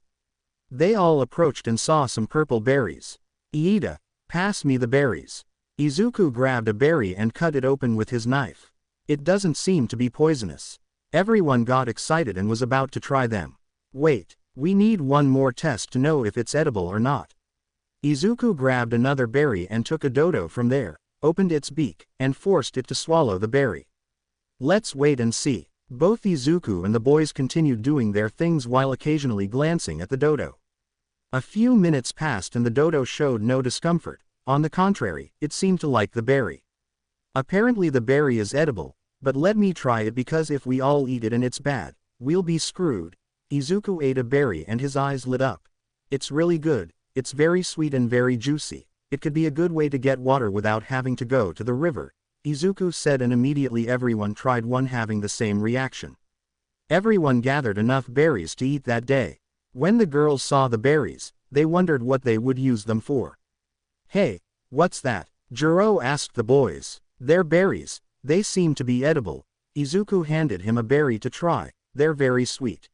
They all approached and saw some purple berries. Iida, pass me the berries. Izuku grabbed a berry and cut it open with his knife. It doesn't seem to be poisonous. Everyone got excited and was about to try them. Wait, we need one more test to know if it's edible or not. Izuku grabbed another berry and took a dodo from there, opened its beak, and forced it to swallow the berry. Let's wait and see. Both Izuku and the boys continued doing their things while occasionally glancing at the dodo. A few minutes passed and the dodo showed no discomfort. On the contrary, it seemed to like the berry. Apparently the berry is edible, but let me try it because if we all eat it and it's bad, we'll be screwed. Izuku ate a berry and his eyes lit up. It's really good, it's very sweet and very juicy. It could be a good way to get water without having to go to the river, Izuku said, and immediately everyone tried one, having the same reaction. Everyone gathered enough berries to eat that day. When the girls saw the berries, they wondered what they would use them for. Hey, what's that? Jiro asked the boys. They're berries, they seem to be edible. Izuku handed him a berry to try. They're very sweet.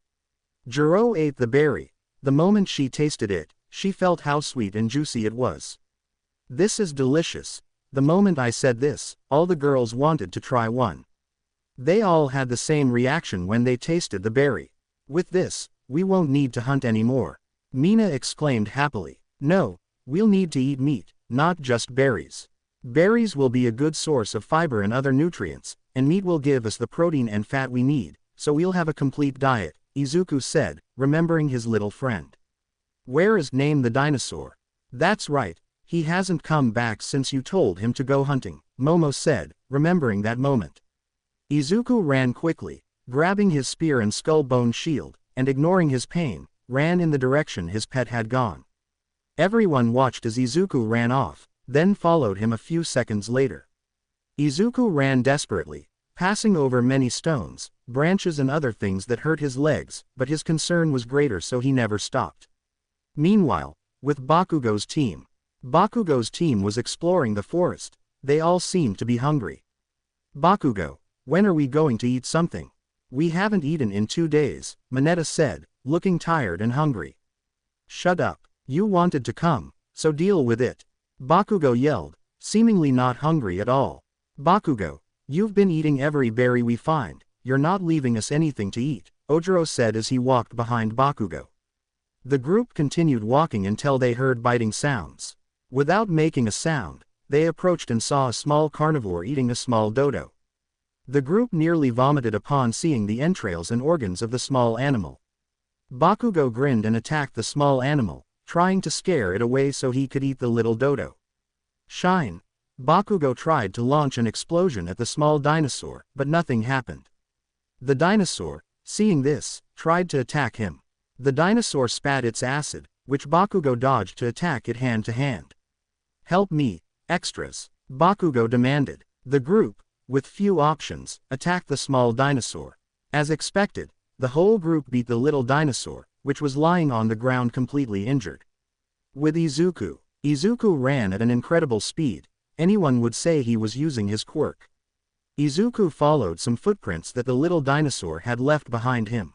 Jiro ate the berry. The moment she tasted it, she felt how sweet and juicy it was. This is delicious. The moment I said this, all the girls wanted to try one. They all had the same reaction when they tasted the berry. With this, we won't need to hunt anymore. Mina exclaimed happily. No, we'll need to eat meat, not just berries. Berries will be a good source of fiber and other nutrients, and meat will give us the protein and fat we need, so we'll have a complete diet, Izuku said, remembering his little friend. Where is Name the dinosaur? That's right, he hasn't come back since you told him to go hunting, Momo said, remembering that moment. Izuku ran quickly, grabbing his spear and skull bone shield, and ignoring his pain, ran in the direction his pet had gone. Everyone watched as Izuku ran off, then followed him a few seconds later. Izuku ran desperately, passing over many stones, branches and other things that hurt his legs, but his concern was greater, so he never stopped. Meanwhile, with Bakugo's team was exploring the forest. They all seemed to be hungry. Bakugo, when are we going to eat something? We haven't eaten in 2 days, Mineta said, looking tired and hungry. Shut up, you wanted to come, so deal with it. Bakugo yelled, seemingly not hungry at all. Bakugo, you've been eating every berry we find, you're not leaving us anything to eat, Ojiro said as he walked behind Bakugo. The group continued walking until they heard biting sounds. Without making a sound, they approached and saw a small carnivore eating a small dodo. The group nearly vomited upon seeing the entrails and organs of the small animal. Bakugo grinned and attacked the small animal, trying to scare it away so he could eat the little dodo. Shine! Bakugo tried to launch an explosion at the small dinosaur, but nothing happened. The dinosaur, seeing this, tried to attack him. The dinosaur spat its acid, which Bakugo dodged to attack it hand to hand. Help me, extras, Bakugo demanded. The group, with few options, attacked the small dinosaur. As expected, the whole group beat the little dinosaur, which was lying on the ground completely injured. With Izuku, Izuku ran at an incredible speed. Anyone would say he was using his quirk. Izuku followed some footprints that the little dinosaur had left behind him.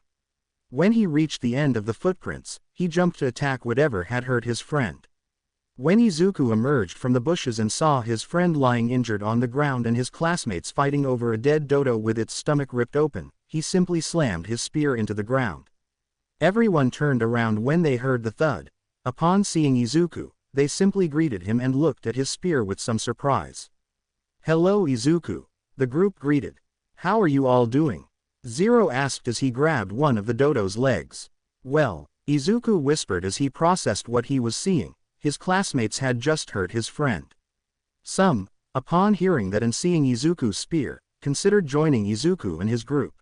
When he reached the end of the footprints, he jumped to attack whatever had hurt his friend. When Izuku emerged from the bushes and saw his friend lying injured on the ground and his classmates fighting over a dead dodo with its stomach ripped open, he simply slammed his spear into the ground. Everyone turned around when they heard the thud. Upon seeing Izuku, they simply greeted him and looked at his spear with some surprise. "Hello Izuku," the group greeted. "How are you all doing?" Zero asked as he grabbed one of the dodo's legs. "Well," Izuku whispered as he processed what he was seeing, his classmates had just hurt his friend. Some, upon hearing that and seeing Izuku's spear, considered joining Izuku and his group.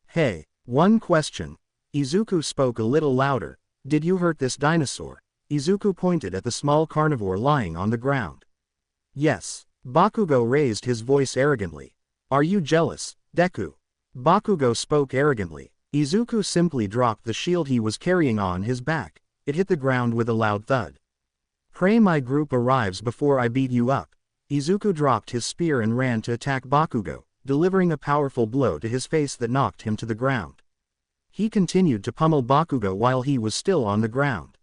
"Hey, one question." Izuku spoke a little louder. "Did you hurt this dinosaur?" Izuku pointed at the small carnivore lying on the ground. "Yes." Bakugo raised his voice arrogantly. "Are you jealous, Deku?" Bakugo spoke arrogantly. Izuku simply dropped the shield he was carrying on his back. It hit the ground with a loud thud. "Pray my group arrives before I beat you up." Izuku dropped his spear and ran to attack Bakugo, delivering a powerful blow to his face that knocked him to the ground. He continued to pummel Bakugo while he was still on the ground.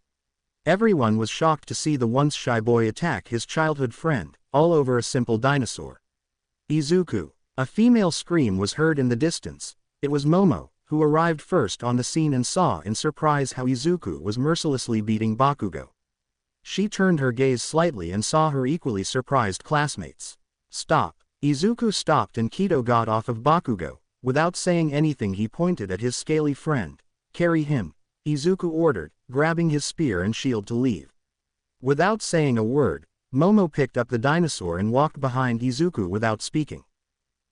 Everyone was shocked to see the once shy boy attack his childhood friend, all over a simple dinosaur. "Izuku!" A female scream was heard in the distance. It was Momo, who arrived first on the scene and saw in surprise how Izuku was mercilessly beating Bakugo. She turned her gaze slightly and saw her equally surprised classmates. "Stop!" Izuku stopped and Kido got off of Bakugo. Without saying anything he pointed at his scaly friend. "Carry him," Izuku ordered, grabbing his spear and shield to leave. Without saying a word, Momo picked up the dinosaur and walked behind Izuku without speaking.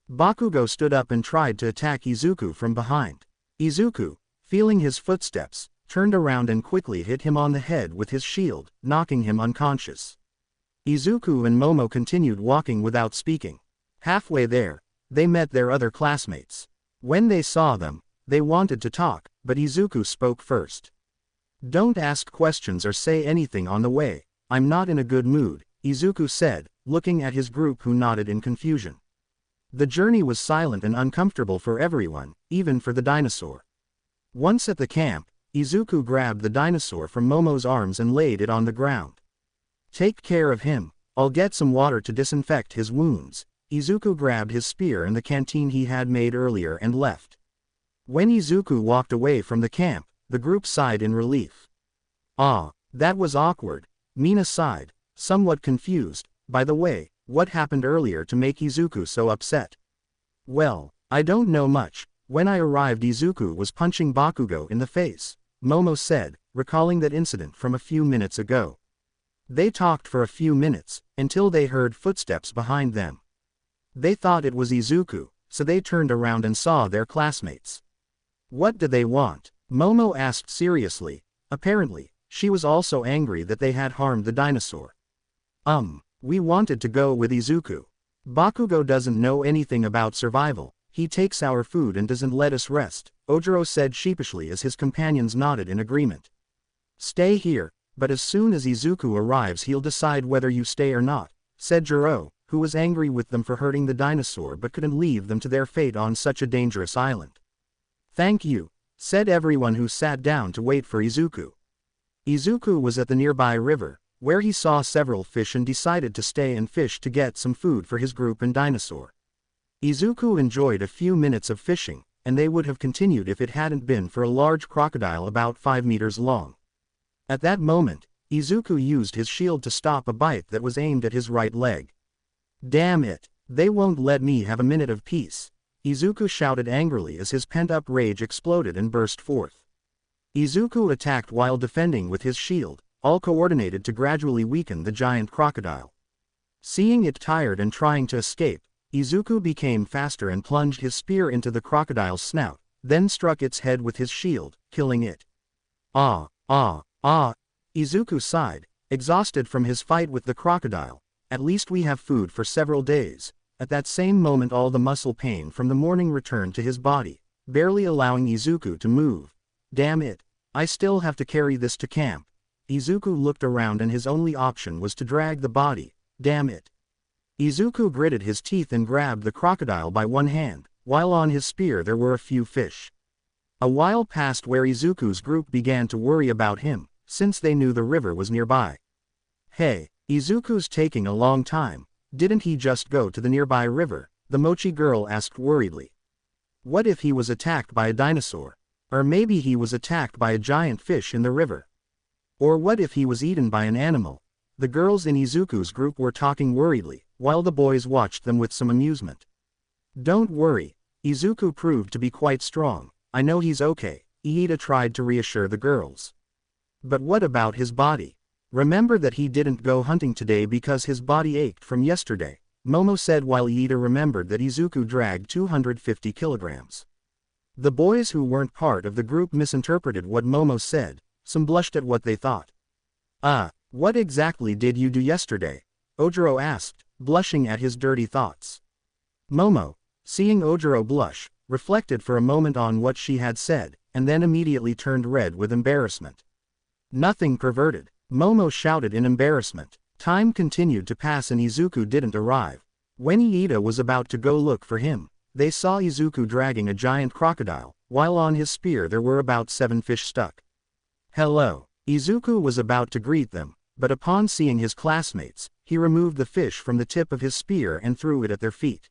Bakugo stood up and tried to attack Izuku from behind. Izuku, feeling his footsteps, turned around and quickly hit him on the head with his shield, knocking him unconscious. Izuku and Momo continued walking without speaking. Halfway there, they met their other classmates. When they saw them, they wanted to talk, but Izuku spoke first. "Don't ask questions or say anything on the way, I'm not in a good mood," Izuku said, looking at his group who nodded in confusion. The journey was silent and uncomfortable for everyone, even for the dinosaur. Once at the camp, Izuku grabbed the dinosaur from Momo's arms and laid it on the ground. "Take care of him, I'll get some water to disinfect his wounds." Izuku grabbed his spear and the canteen he had made earlier and left. When Izuku walked away from the camp, the group sighed in relief. "Ah, that was awkward," Mina sighed, somewhat confused. "By the way, what happened earlier to make Izuku so upset?" "Well, I don't know much. When I arrived Izuku was punching Bakugo in the face," Momo said, recalling that incident from a few minutes ago. They talked for a few minutes, until they heard footsteps behind them. They thought it was Izuku, so they turned around and saw their classmates. "What do they want?" Momo asked seriously. Apparently, she was also angry that they had harmed the dinosaur. We wanted to go with Izuku. Bakugo doesn't know anything about survival, he takes our food and doesn't let us rest," Ojiro said sheepishly as his companions nodded in agreement. "Stay here, but as soon as Izuku arrives he'll decide whether you stay or not," said Jiro, who was angry with them for hurting the dinosaur but couldn't leave them to their fate on such a dangerous island. "Thank you," said everyone who sat down to wait for Izuku. Izuku was at the nearby river, where he saw several fish and decided to stay and fish to get some food for his group and dinosaur. Izuku enjoyed a few minutes of fishing, and they would have continued if it hadn't been for a large crocodile about 5 meters long. At that moment, Izuku used his shield to stop a bite that was aimed at his right leg. "Damn it, they won't let me have a minute of peace," Izuku shouted angrily as his pent-up rage exploded and burst forth. Izuku attacked while defending with his shield, all coordinated to gradually weaken the giant crocodile. Seeing it tired and trying to escape, Izuku became faster and plunged his spear into the crocodile's snout, then struck its head with his shield, killing it. "Ah, ah, ah," Izuku sighed, exhausted from his fight with the crocodile. "At least we have food for several days." At that same moment all the muscle pain from the morning returned to his body. barely allowing Izuku to move. Damn it. I still have to carry this to camp. Izuku looked around and his only option was to drag the body. Damn it. Izuku gritted his teeth and grabbed the crocodile by one hand, while on his spear there were a few fish. A while passed where Izuku's group began to worry about him, since they knew the river was nearby. Hey, Izuku's taking a long time. Didn't he just go to the nearby river? The mochi girl asked worriedly. What if he was attacked by a dinosaur? Or maybe he was attacked by a giant fish in the river? Or what if he was eaten by an animal? The girls in Izuku's group were talking worriedly, while the boys watched them with some amusement. Don't worry. Izuku proved to be quite strong. I know he's okay, Iida tried to reassure the girls. But what about his body? Remember that he didn't go hunting today because his body ached from yesterday, Momo said while Iida remembered that Izuku dragged 250 kilograms. The boys who weren't part of the group misinterpreted what Momo said, some blushed at what they thought. What exactly did you do yesterday? Ojiro asked, blushing at his dirty thoughts. Momo, seeing Ojiro blush, reflected for a moment on what she had said, and then immediately turned red with embarrassment. Nothing perverted, Momo shouted in embarrassment. Time continued to pass and Izuku didn't arrive. When Iida was about to go look for him, they saw Izuku dragging a giant crocodile, while on his spear there were about 7 fish stuck. Hello. Izuku was about to greet them, but upon seeing his classmates, he removed the fish from the tip of his spear and threw it at their feet.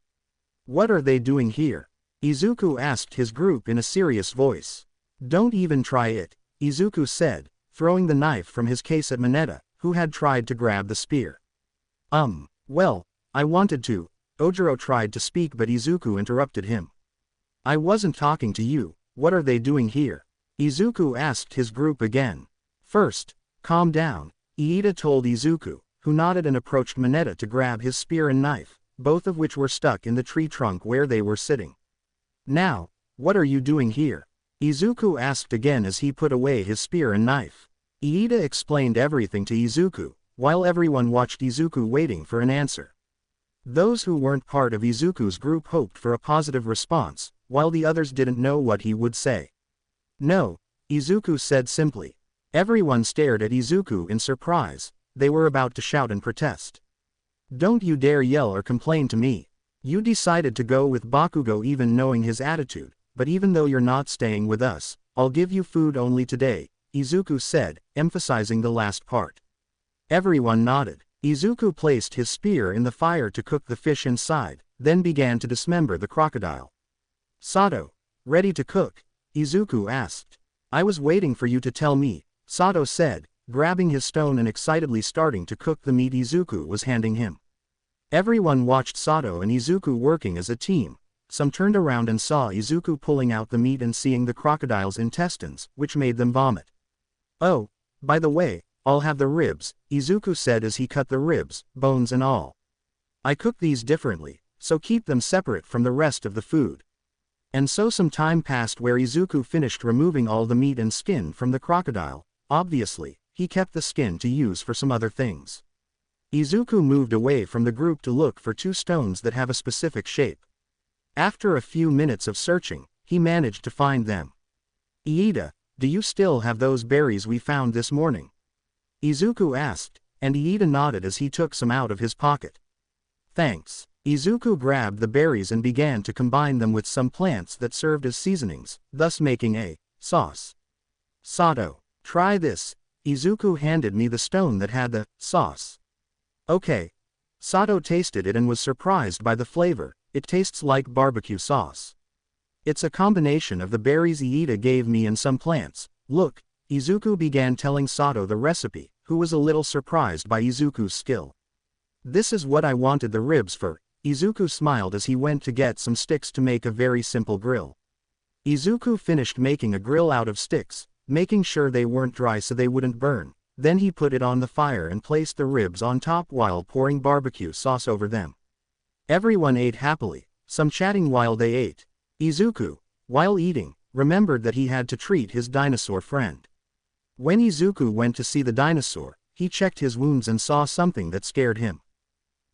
What are they doing here? Izuku asked his group in a serious voice. Don't even try it, Izuku said, throwing the knife from his case at Mineta, who had tried to grab the spear. Well, I wanted to. Ojiro tried to speak but Izuku interrupted him. I wasn't talking to you, what are they doing here? Izuku asked his group again. First, calm down, Iida told Izuku, who nodded and approached Mineta to grab his spear and knife, both of which were stuck in the tree trunk where they were sitting. Now, what are you doing here? Izuku asked again as he put away his spear and knife. Iida explained everything to Izuku, while everyone watched Izuku waiting for an answer. Those who weren't part of Izuku's group hoped for a positive response, while the others didn't know what he would say. No, Izuku said simply. Everyone stared at Izuku in surprise, they were about to shout and protest. Don't you dare yell or complain to me. You decided to go with Bakugo even knowing his attitude, but even though you're not staying with us, I'll give you food only today, Izuku said, emphasizing the last part. Everyone nodded. Izuku placed his spear in the fire to cook the fish inside, then began to dismember the crocodile. Sato, ready to cook? Izuku asked. I was waiting for you to tell me, Sato said, grabbing his stone and excitedly starting to cook the meat Izuku was handing him. Everyone watched Sato and Izuku working as a team. Some turned around and saw Izuku pulling out the meat and seeing the crocodile's intestines, which made them vomit. Oh, by the way, I'll have the ribs, Izuku said as he cut the ribs, bones and all. I cook these differently, so keep them separate from the rest of the food. And so some time passed where Izuku finished removing all the meat and skin from the crocodile. Obviously, he kept the skin to use for some other things. Izuku moved away from the group to look for 2 stones that have a specific shape. After a few minutes of searching, he managed to find them. Iida, do you still have those berries we found this morning? Izuku asked, and Iida nodded as he took some out of his pocket. Thanks. Izuku grabbed the berries and began to combine them with some plants that served as seasonings, thus making a sauce. Sato, try this. Izuku handed me the stone that had the sauce. Okay. Sato tasted it and was surprised by the flavor. It tastes like barbecue sauce. It's a combination of the berries Iida gave me and some plants. Look, Izuku began telling Sato the recipe, who was a little surprised by Izuku's skill. This is what I wanted the ribs for. Izuku smiled as he went to get some sticks to make a very simple grill. Izuku finished making a grill out of sticks, making sure they weren't dry so they wouldn't burn. Then he put it on the fire and placed the ribs on top while pouring barbecue sauce over them. Everyone ate happily, some chatting while they ate. Izuku, while eating, remembered that he had to treat his dinosaur friend. When Izuku went to see the dinosaur, he checked his wounds and saw something that scared him.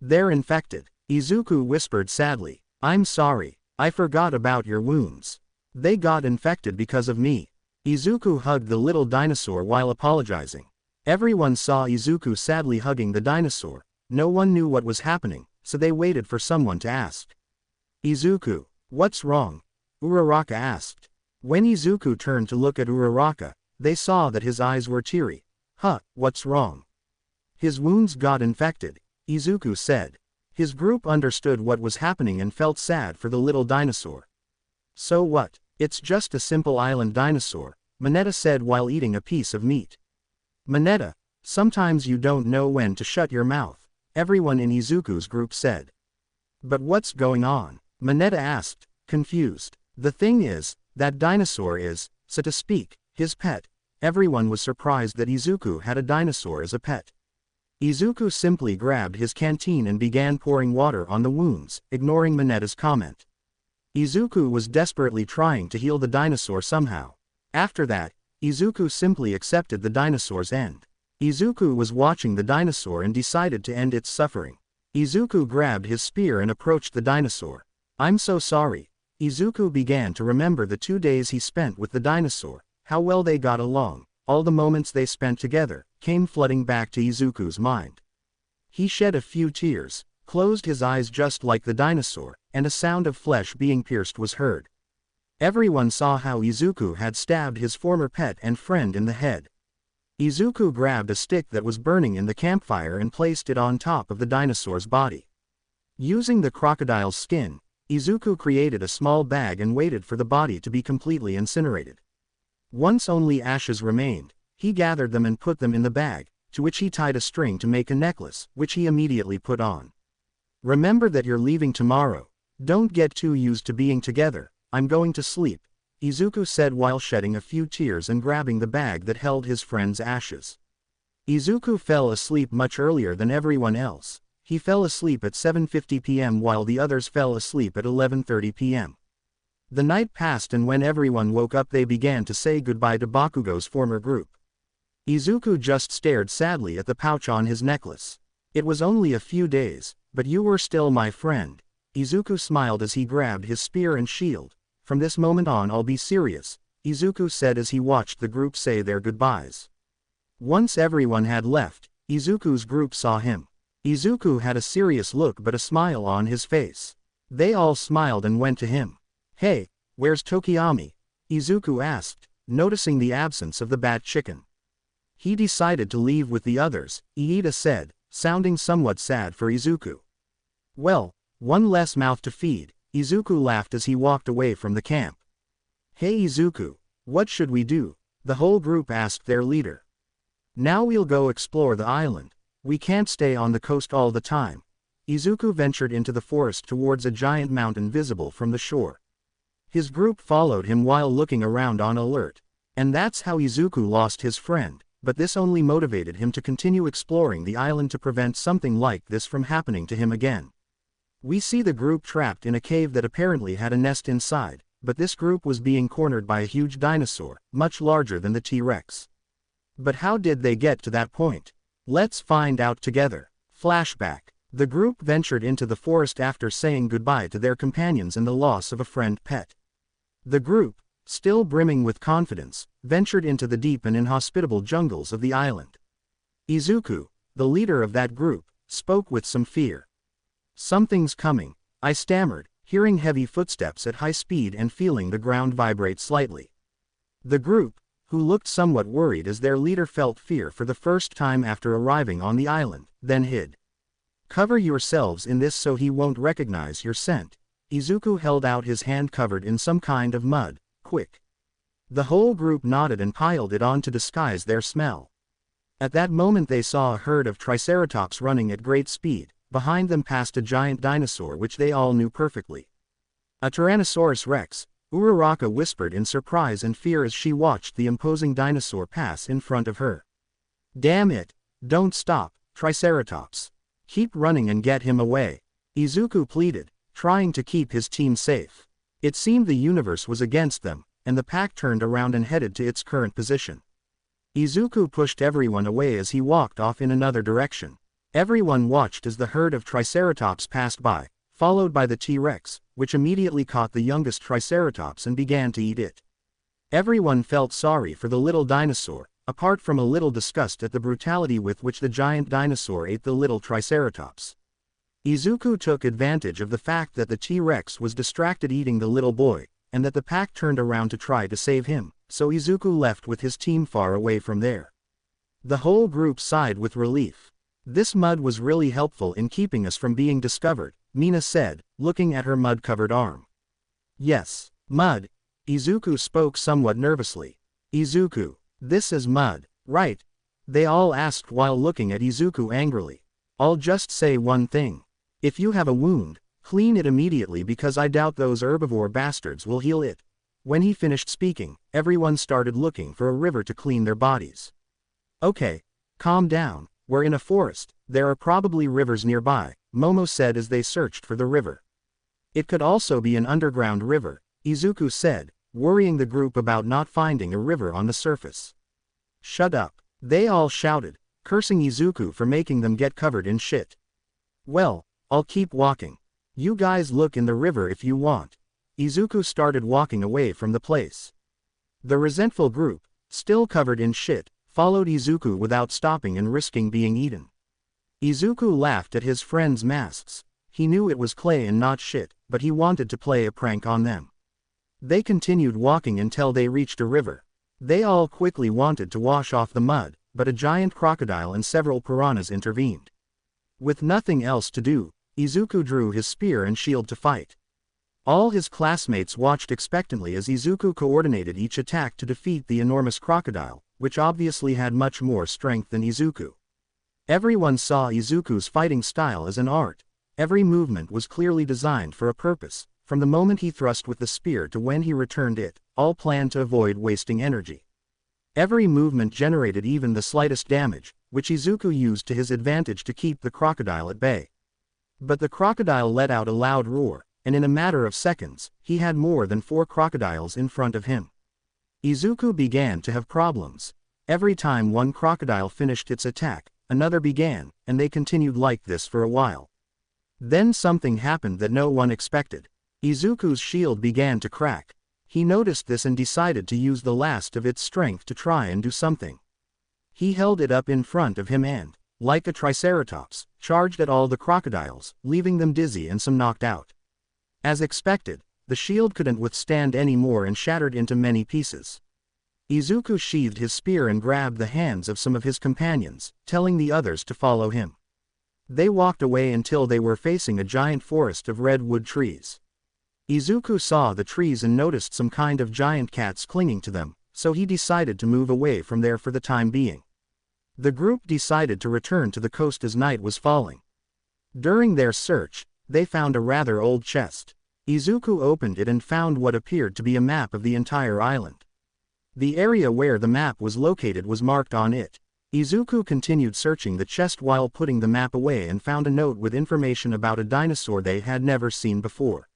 They're infected, Izuku whispered sadly. I'm sorry, I forgot about your wounds. They got infected because of me. Izuku hugged the little dinosaur while apologizing. Everyone saw Izuku sadly hugging the dinosaur. No one knew what was happening, so they waited for someone to ask. Izuku, what's wrong? Uraraka asked. When Izuku turned to look at Uraraka, they saw that his eyes were teary. Huh, what's wrong? His wounds got infected, Izuku said. His group understood what was happening and felt sad for the little dinosaur. So what? It's just a simple island dinosaur, Mineta said while eating a piece of meat. Mineta, sometimes you don't know when to shut your mouth, everyone in Izuku's group said. But what's going on? Mineta asked, confused. The thing is, that dinosaur is, so to speak, his pet. Everyone was surprised that Izuku had a dinosaur as a pet. Izuku simply grabbed his canteen and began pouring water on the wounds, ignoring Mineta's comment. Izuku was desperately trying to heal the dinosaur somehow. After that, Izuku simply accepted the dinosaur's end. Izuku was watching the dinosaur and decided to end its suffering. Izuku grabbed his spear and approached the dinosaur. I'm so sorry. Izuku began to remember the 2 days he spent with the dinosaur, how well they got along, all the moments they spent together, came flooding back to Izuku's mind. He shed a few tears, closed his eyes just like the dinosaur, and a sound of flesh being pierced was heard. Everyone saw how Izuku had stabbed his former pet and friend in the head. Izuku grabbed a stick that was burning in the campfire and placed it on top of the dinosaur's body. Using the crocodile's skin, Izuku created a small bag and waited for the body to be completely incinerated. Once only ashes remained, he gathered them and put them in the bag, to which he tied a string to make a necklace, which he immediately put on. Remember that you're leaving tomorrow. Don't get too used to being together. I'm going to sleep, Izuku said while shedding a few tears and grabbing the bag that held his friend's ashes. Izuku fell asleep much earlier than everyone else. He fell asleep at 7:50 p.m. while the others fell asleep at 11:30 p.m. The night passed and when everyone woke up they began to say goodbye to Bakugo's former group. Izuku just stared sadly at the pouch on his necklace. It was only a few days, but you were still my friend. Izuku smiled as he grabbed his spear and shield. From this moment on I'll be serious, Izuku said as he watched the group say their goodbyes. Once everyone had left, Izuku's group saw him. Izuku had a serious look but a smile on his face. They all smiled and went to him. Hey, where's Tokiyami? Izuku asked, noticing the absence of the bat chicken. He decided to leave with the others, Iida said, sounding somewhat sad for Izuku. Well, one less mouth to feed, Izuku laughed as he walked away from the camp. Hey Izuku, what should we do? The whole group asked their leader. Now we'll go explore the island. We can't stay on the coast all the time. Izuku ventured into the forest towards a giant mountain visible from the shore. His group followed him while looking around on alert. And that's how Izuku lost his friend, but this only motivated him to continue exploring the island to prevent something like this from happening to him again. We see the group trapped in a cave that apparently had a nest inside, but this group was being cornered by a huge dinosaur, much larger than the T-Rex. But how did they get to that point? Let's find out together. Flashback. The group ventured into the forest after saying goodbye to their companions and the loss of a friend pet. The group, still brimming with confidence, ventured into the deep and inhospitable jungles of the island. Izuku, the leader of that group, spoke with some fear. Something's coming, I stammered, hearing heavy footsteps at high speed and feeling the ground vibrate slightly. The group, who looked somewhat worried as their leader felt fear for the first time after arriving on the island, then hid. Cover yourselves in this so he won't recognize your scent. Izuku held out his hand covered in some kind of mud. Quick. The whole group nodded and piled it on to disguise their smell. At that moment they saw a herd of triceratops running at great speed. Behind them passed a giant dinosaur which they all knew perfectly. A Tyrannosaurus Rex, Uraraka whispered in surprise and fear as she watched the imposing dinosaur pass in front of her. Damn it! Don't stop, Triceratops. Keep running and get him away. Izuku pleaded, trying to keep his team safe. It seemed the universe was against them, and the pack turned around and headed to its current position. Izuku pushed everyone away as he walked off in another direction. Everyone watched as the herd of Triceratops passed by, followed by the T-Rex, which immediately caught the youngest Triceratops and began to eat it. Everyone felt sorry for the little dinosaur, apart from a little disgust at the brutality with which the giant dinosaur ate the little Triceratops. Izuku took advantage of the fact that the T-Rex was distracted eating the little boy, and that the pack turned around to try to save him, so Izuku left with his team far away from there. The whole group sighed with relief. This mud was really helpful in keeping us from being discovered, Mina said, looking at her mud-covered arm. Yes, mud. Izuku spoke somewhat nervously. Izuku, this is mud, right? They all asked while looking at Izuku angrily. I'll just say one thing. If you have a wound, clean it immediately because I doubt those herbivore bastards will heal it. When he finished speaking, everyone started looking for a river to clean their bodies. Okay, calm down, we're in a forest, there are probably rivers nearby, Momo said as they searched for the river. It could also be an underground river, Izuku said, worrying the group about not finding a river on the surface. Shut up, they all shouted, cursing Izuku for making them get covered in shit. Well, I'll keep walking. You guys look in the river if you want. Izuku started walking away from the place. The resentful group, still covered in shit, followed Izuku without stopping and risking being eaten. Izuku laughed at his friends' masks. He knew it was clay and not shit, but he wanted to play a prank on them. They continued walking until they reached a river. They all quickly wanted to wash off the mud, but a giant crocodile and several piranhas intervened. With nothing else to do, Izuku drew his spear and shield to fight. All his classmates watched expectantly as Izuku coordinated each attack to defeat the enormous crocodile, which obviously had much more strength than Izuku. Everyone saw Izuku's fighting style as an art. Every movement was clearly designed for a purpose, from the moment he thrust with the spear to when he returned it, all planned to avoid wasting energy. Every movement generated even the slightest damage, which Izuku used to his advantage to keep the crocodile at bay. But the crocodile let out a loud roar, and in a matter of seconds, he had more than 4 crocodiles in front of him. Izuku began to have problems. Every time one crocodile finished its attack, another began, and they continued like this for a while. Then something happened that no one expected. Izuku's shield began to crack. He noticed this and decided to use the last of its strength to try and do something. He held it up in front of him and, like a triceratops, charged at all the crocodiles, leaving them dizzy and some knocked out. As expected, the shield couldn't withstand any more and shattered into many pieces. Izuku sheathed his spear and grabbed the hands of some of his companions, telling the others to follow him. They walked away until they were facing a giant forest of redwood trees. Izuku saw the trees and noticed some kind of giant cats clinging to them, so he decided to move away from there for the time being. The group decided to return to the coast as night was falling. During their search, they found a rather old chest. Izuku opened it and found what appeared to be a map of the entire island. The area where the map was located was marked on it. Izuku continued searching the chest while putting the map away and found a note with information about a dinosaur they had never seen before.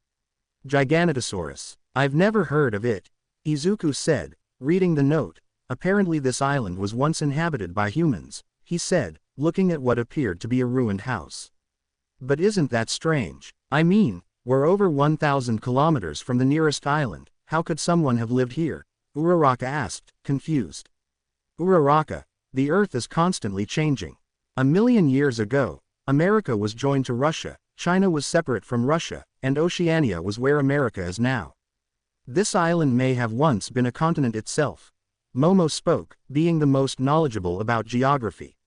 Giganotosaurus. I've never heard of it, Izuku said, reading the note. Apparently this island was once inhabited by humans, he said, looking at what appeared to be a ruined house. But isn't that strange? I mean, we're over 1,000 kilometers from the nearest island, how could someone have lived here? Uraraka asked, confused. Uraraka, the Earth is constantly changing. 1,000,000 years ago, America was joined to Russia, China was separate from Russia, and Oceania was where America is now. This island may have once been a continent itself. Momo spoke, being the most knowledgeable about geography.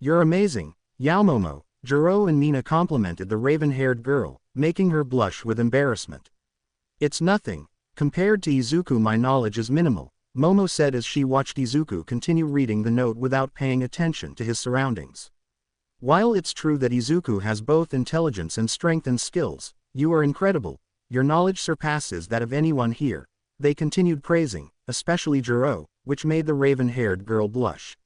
You're amazing, Yaomomo. Jiro and Mina complimented the raven-haired girl, making her blush with embarrassment. It's nothing. Compared to Izuku, my knowledge is minimal, Momo said as she watched Izuku continue reading the note without paying attention to his surroundings. While it's true that Izuku has both intelligence and strength and skills, you are incredible, your knowledge surpasses that of anyone here, they continued praising, especially Jiro, which made the raven-haired girl blush.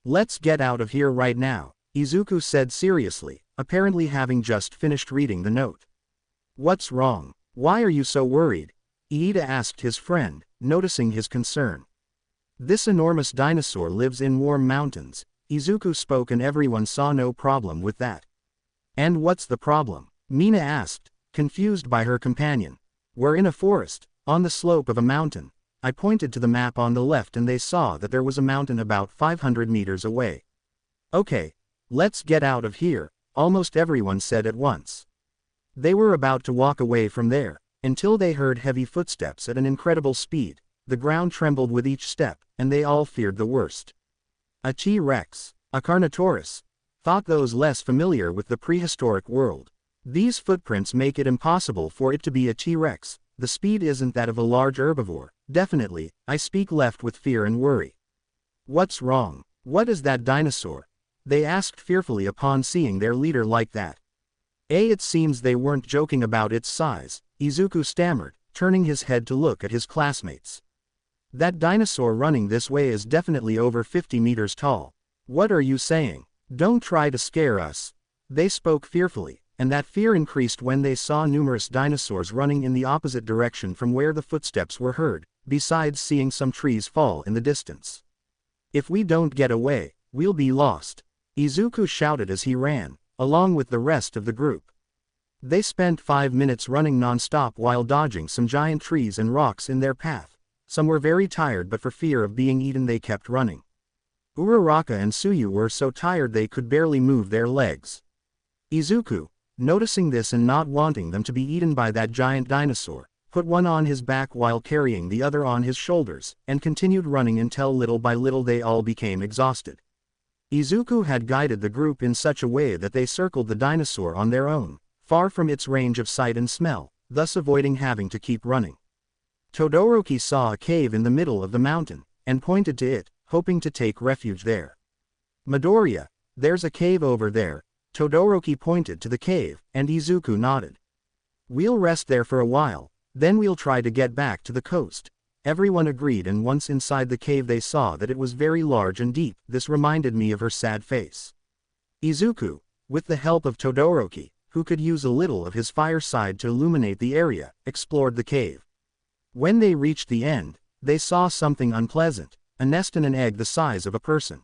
Let's get out of here right now, Izuku said seriously, apparently having just finished reading the note. What's wrong? Why are you so worried? Iida asked his friend, noticing his concern. This enormous dinosaur lives in warm mountains, Izuku spoke and everyone saw no problem with that. And what's the problem? Mina asked, confused by her companion. We're in a forest, on the slope of a mountain. I pointed to the map on the left and they saw that there was a mountain about 500 meters away. Okay, let's get out of here, almost everyone said at once. They were about to walk away from there, until they heard heavy footsteps at an incredible speed. The ground trembled with each step, and they all feared the worst. A T-Rex, a Carnotaurus, thought those less familiar with the prehistoric world. These footprints make it impossible for it to be a T-Rex. The speed isn't that of a large herbivore. Definitely, I speak left with fear and worry. What's wrong? What is that dinosaur? They asked fearfully upon seeing their leader like that. It seems they weren't joking about its size, Izuku stammered, turning his head to look at his classmates. That dinosaur running this way is definitely over 50 meters tall. What are you saying? Don't try to scare us. They spoke fearfully, and that fear increased when they saw numerous dinosaurs running in the opposite direction from where the footsteps were heard, besides seeing some trees fall in the distance. If we don't get away, we'll be lost, Izuku shouted as he ran, along with the rest of the group. They spent 5 minutes running non-stop while dodging some giant trees and rocks in their path. Some were very tired, but for fear of being eaten they kept running. Uraraka and Tsuyu were so tired they could barely move their legs. Izuku, noticing this and not wanting them to be eaten by that giant dinosaur, put one on his back while carrying the other on his shoulders, and continued running until little by little they all became exhausted. Izuku had guided the group in such a way that they circled the dinosaur on their own, far from its range of sight and smell, thus avoiding having to keep running. Todoroki saw a cave in the middle of the mountain, and pointed to it, hoping to take refuge there. Midoriya, there's a cave over there. Todoroki pointed to the cave, and Izuku nodded. We'll rest there for a while, then we'll try to get back to the coast. Everyone agreed, and once inside the cave they saw that it was very large and deep. This reminded me of her sad face. Izuku, with the help of Todoroki, who could use a little of his fireside to illuminate the area, explored the cave. When they reached the end, they saw something unpleasant, a nest and an egg the size of a person.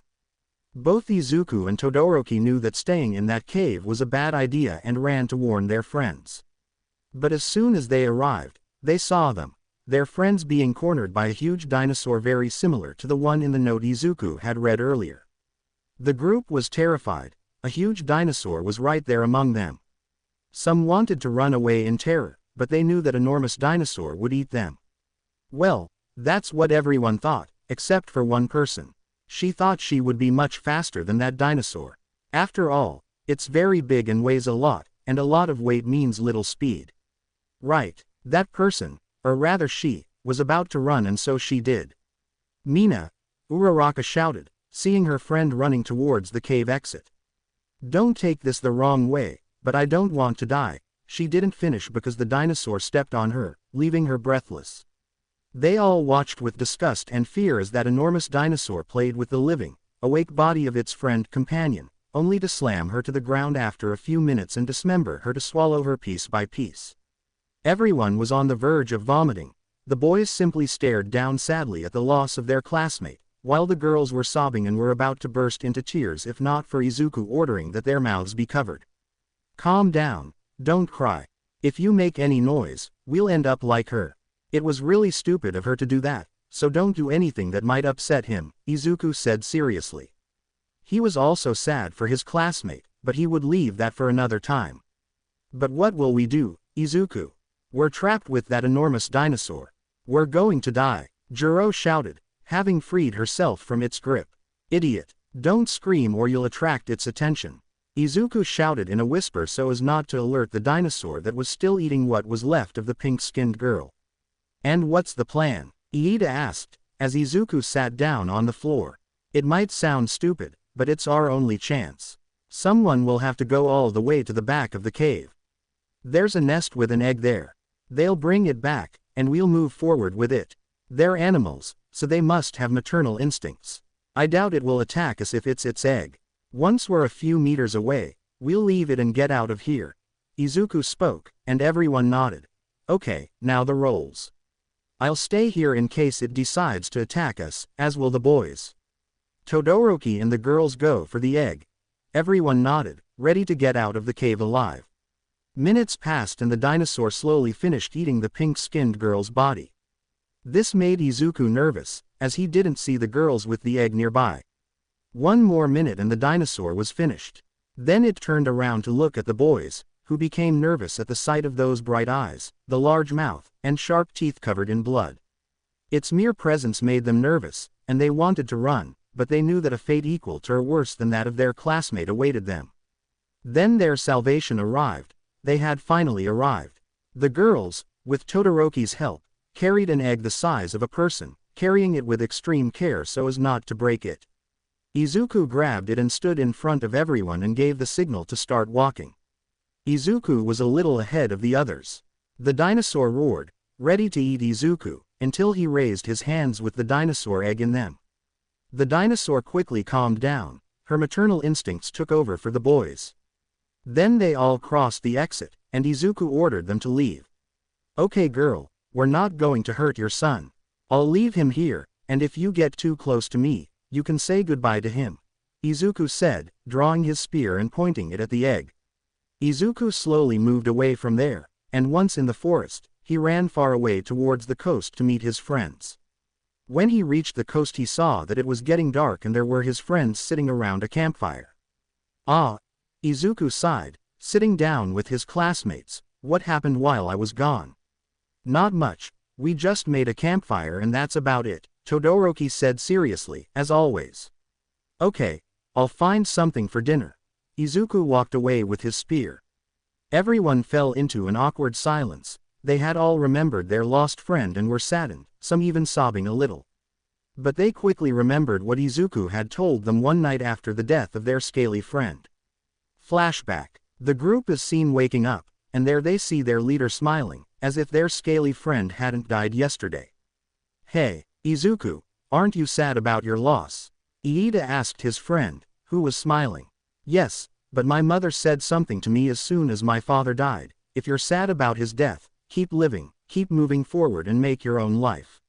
Both Izuku and Todoroki knew that staying in that cave was a bad idea and ran to warn their friends. But as soon as they arrived, they saw them, their friends being cornered by a huge dinosaur very similar to the one in the note Izuku had read earlier. The group was terrified. A huge dinosaur was right there among them. Some wanted to run away in terror, but they knew that enormous dinosaur would eat them. Well, that's what everyone thought, except for one person. She thought she would be much faster than that dinosaur. After all, it's very big and weighs a lot of weight means little speed. Right, that person, or rather she, was about to run, and so she did. Mina, Uraraka shouted, seeing her friend running towards the cave exit. Don't take this the wrong way, but I don't want to die. She didn't finish because the dinosaur stepped on her, leaving her breathless. They all watched with disgust and fear as that enormous dinosaur played with the living, awake body of its friend companion, only to slam her to the ground after a few minutes and dismember her to swallow her piece by piece. Everyone was on the verge of vomiting. The boys simply stared down sadly at the loss of their classmate, while the girls were sobbing and were about to burst into tears if not for Izuku ordering that their mouths be covered. Calm down, don't cry. If you make any noise, we'll end up like her. It was really stupid of her to do that, so don't do anything that might upset him, Izuku said seriously. He was also sad for his classmate, but he would leave that for another time. But what will we do, Izuku? We're trapped with that enormous dinosaur. We're going to die, Juro shouted, having freed herself from its grip. Idiot, don't scream or you'll attract its attention. Izuku shouted in a whisper so as not to alert the dinosaur that was still eating what was left of the pink-skinned girl. And what's the plan? Iida asked, as Izuku sat down on the floor. It might sound stupid, but it's our only chance. Someone will have to go all the way to the back of the cave. There's a nest with an egg there. They'll bring it back, and we'll move forward with it. They're animals, so they must have maternal instincts. I doubt it will attack us if it's its egg. Once we're a few meters away, we'll leave it and get out of here. Izuku spoke, and everyone nodded. Okay, now the roles. I'll stay here in case it decides to attack us, as will the boys. Todoroki and the girls go for the egg. Everyone nodded, ready to get out of the cave alive. Minutes passed and the dinosaur slowly finished eating the pink-skinned girl's body. This made Izuku nervous, as he didn't see the girls with the egg nearby. One more minute and the dinosaur was finished. Then it turned around to look at the boys, who became nervous at the sight of those bright eyes, the large mouth, and sharp teeth covered in blood. Its mere presence made them nervous, and they wanted to run, but they knew that a fate equal to or worse than that of their classmate awaited them. Then their salvation arrived. They had finally arrived. The girls, with Todoroki's help, carried an egg the size of a person, carrying it with extreme care so as not to break it. Izuku grabbed it and stood in front of everyone and gave the signal to start walking. Izuku was a little ahead of the others. The dinosaur roared, ready to eat Izuku, until he raised his hands with the dinosaur egg in them. The dinosaur quickly calmed down. Her maternal instincts took over for the boys. Then they all crossed the exit, and Izuku ordered them to leave. "Okay girl, we're not going to hurt your son. I'll leave him here, and if you get too close to me, you can say goodbye to him," Izuku said, drawing his spear and pointing it at the egg. Izuku slowly moved away from there, and once in the forest, he ran far away towards the coast to meet his friends. When he reached the coast he saw that it was getting dark and there were his friends sitting around a campfire. "Ah," Izuku sighed, sitting down with his classmates. "What happened while I was gone?" "Not much, we just made a campfire and that's about it," Todoroki said seriously, as always. "Okay, I'll find something for dinner." Izuku walked away with his spear. Everyone fell into an awkward silence. They had all remembered their lost friend and were saddened, some even sobbing a little. But they quickly remembered what Izuku had told them one night after the death of their scaly friend. Flashback. The group is seen waking up, and there they see their leader smiling, as if their scaly friend hadn't died yesterday. "Hey, Izuku, aren't you sad about your loss?" Iida asked his friend, who was smiling. "Yes, but my mother said something to me as soon as my father died. If you're sad about his death, keep living, keep moving forward and make your own life.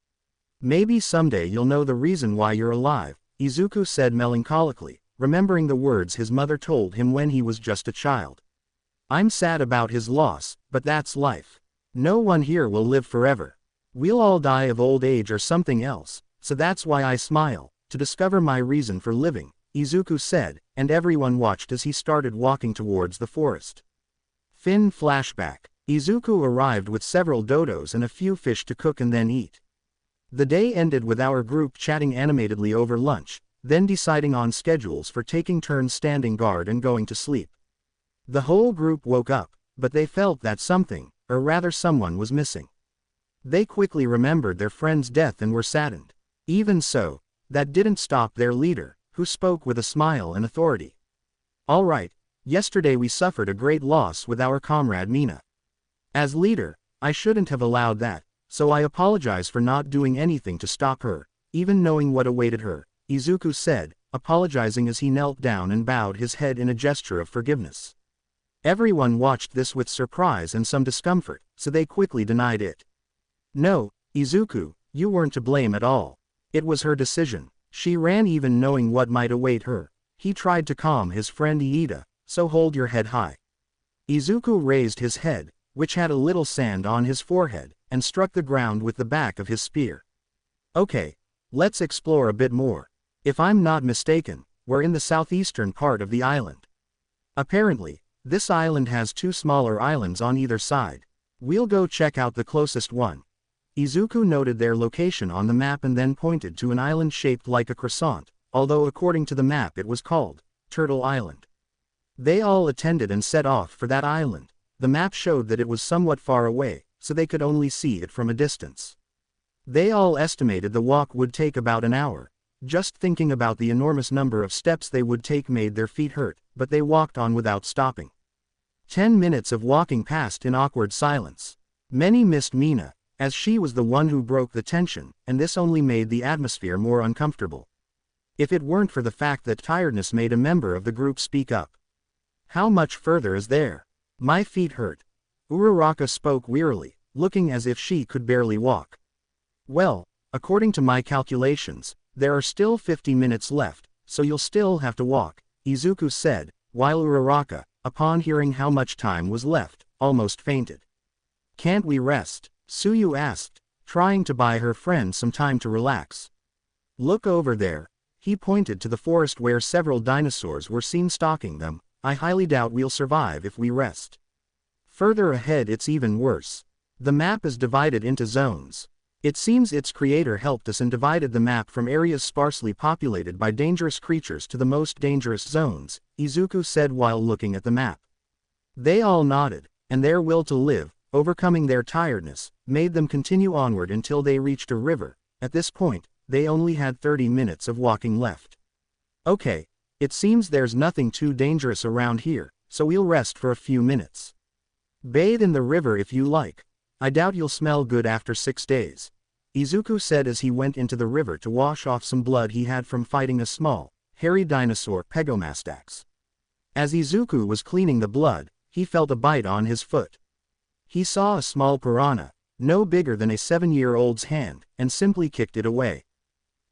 Maybe someday you'll know the reason why you're alive," Izuku said melancholically, remembering the words his mother told him when he was just a child. "I'm sad about his loss, but that's life. No one here will live forever. We'll all die of old age or something else, so that's why I smile, to discover my reason for living," Izuku said, and everyone watched as he started walking towards the forest. Fin flashback. Izuku arrived with several dodos and a few fish to cook and then eat. The day ended with our group chatting animatedly over lunch, then deciding on schedules for taking turns standing guard and going to sleep. The whole group woke up, but they felt that something, or rather someone was missing. They quickly remembered their friend's death and were saddened. Even so, that didn't stop their leader, who spoke with a smile and authority. "All right, yesterday we suffered a great loss with our comrade Mina. As leader, I shouldn't have allowed that, so I apologize for not doing anything to stop her, even knowing what awaited her," Izuku said, apologizing as he knelt down and bowed his head in a gesture of forgiveness. Everyone watched this with surprise and some discomfort, so they quickly denied it. "No, Izuku, you weren't to blame at all. It was her decision. She ran even knowing what might await her." He tried to calm his friend Iida, "So hold your head high." Izuku raised his head, which had a little sand on his forehead, and struck the ground with the back of his spear. "Okay, let's explore a bit more. If I'm not mistaken, we're in the southeastern part of the island. Apparently, this island has two smaller islands on either side. We'll go check out the closest one." Izuku noted their location on the map and then pointed to an island shaped like a croissant, although according to the map it was called Turtle Island. They all attended and set off for that island. The map showed that it was somewhat far away, so they could only see it from a distance. They all estimated the walk would take about an hour. Just thinking about the enormous number of steps they would take made their feet hurt, but they walked on without stopping. 10 minutes of walking passed in awkward silence. Many missed Mina, as she was the one who broke the tension, and this only made the atmosphere more uncomfortable. If it weren't for the fact that tiredness made a member of the group speak up. "How much further is there? My feet hurt." Uraraka spoke wearily, looking as if she could barely walk. "Well, according to my calculations, there are still 50 minutes left, so you'll still have to walk," Izuku said, while Uraraka, upon hearing how much time was left, almost fainted. Can't we rest? Suyu asked, trying to buy her friend some time to relax. Look over there. He pointed to the forest where several dinosaurs were seen stalking them. I highly doubt we'll survive if we rest. Further ahead it's even worse. The map is divided into zones. It seems its creator helped us and divided the map from areas sparsely populated by dangerous creatures to the most dangerous zones, Izuku said while looking at the map. They all nodded, and their will to live, overcoming their tiredness, made them continue onward until they reached a river. At this point, they only had 30 minutes of walking left. Okay, it seems there's nothing too dangerous around here, so we'll rest for a few minutes. Bathe in the river if you like. I doubt you'll smell good after 6 days. Izuku said as he went into the river to wash off some blood he had from fighting a small, hairy dinosaur Pegomastax. As Izuku was cleaning the blood, he felt a bite on his foot. He saw a small piranha, no bigger than a 7-year-old's hand, and simply kicked it away.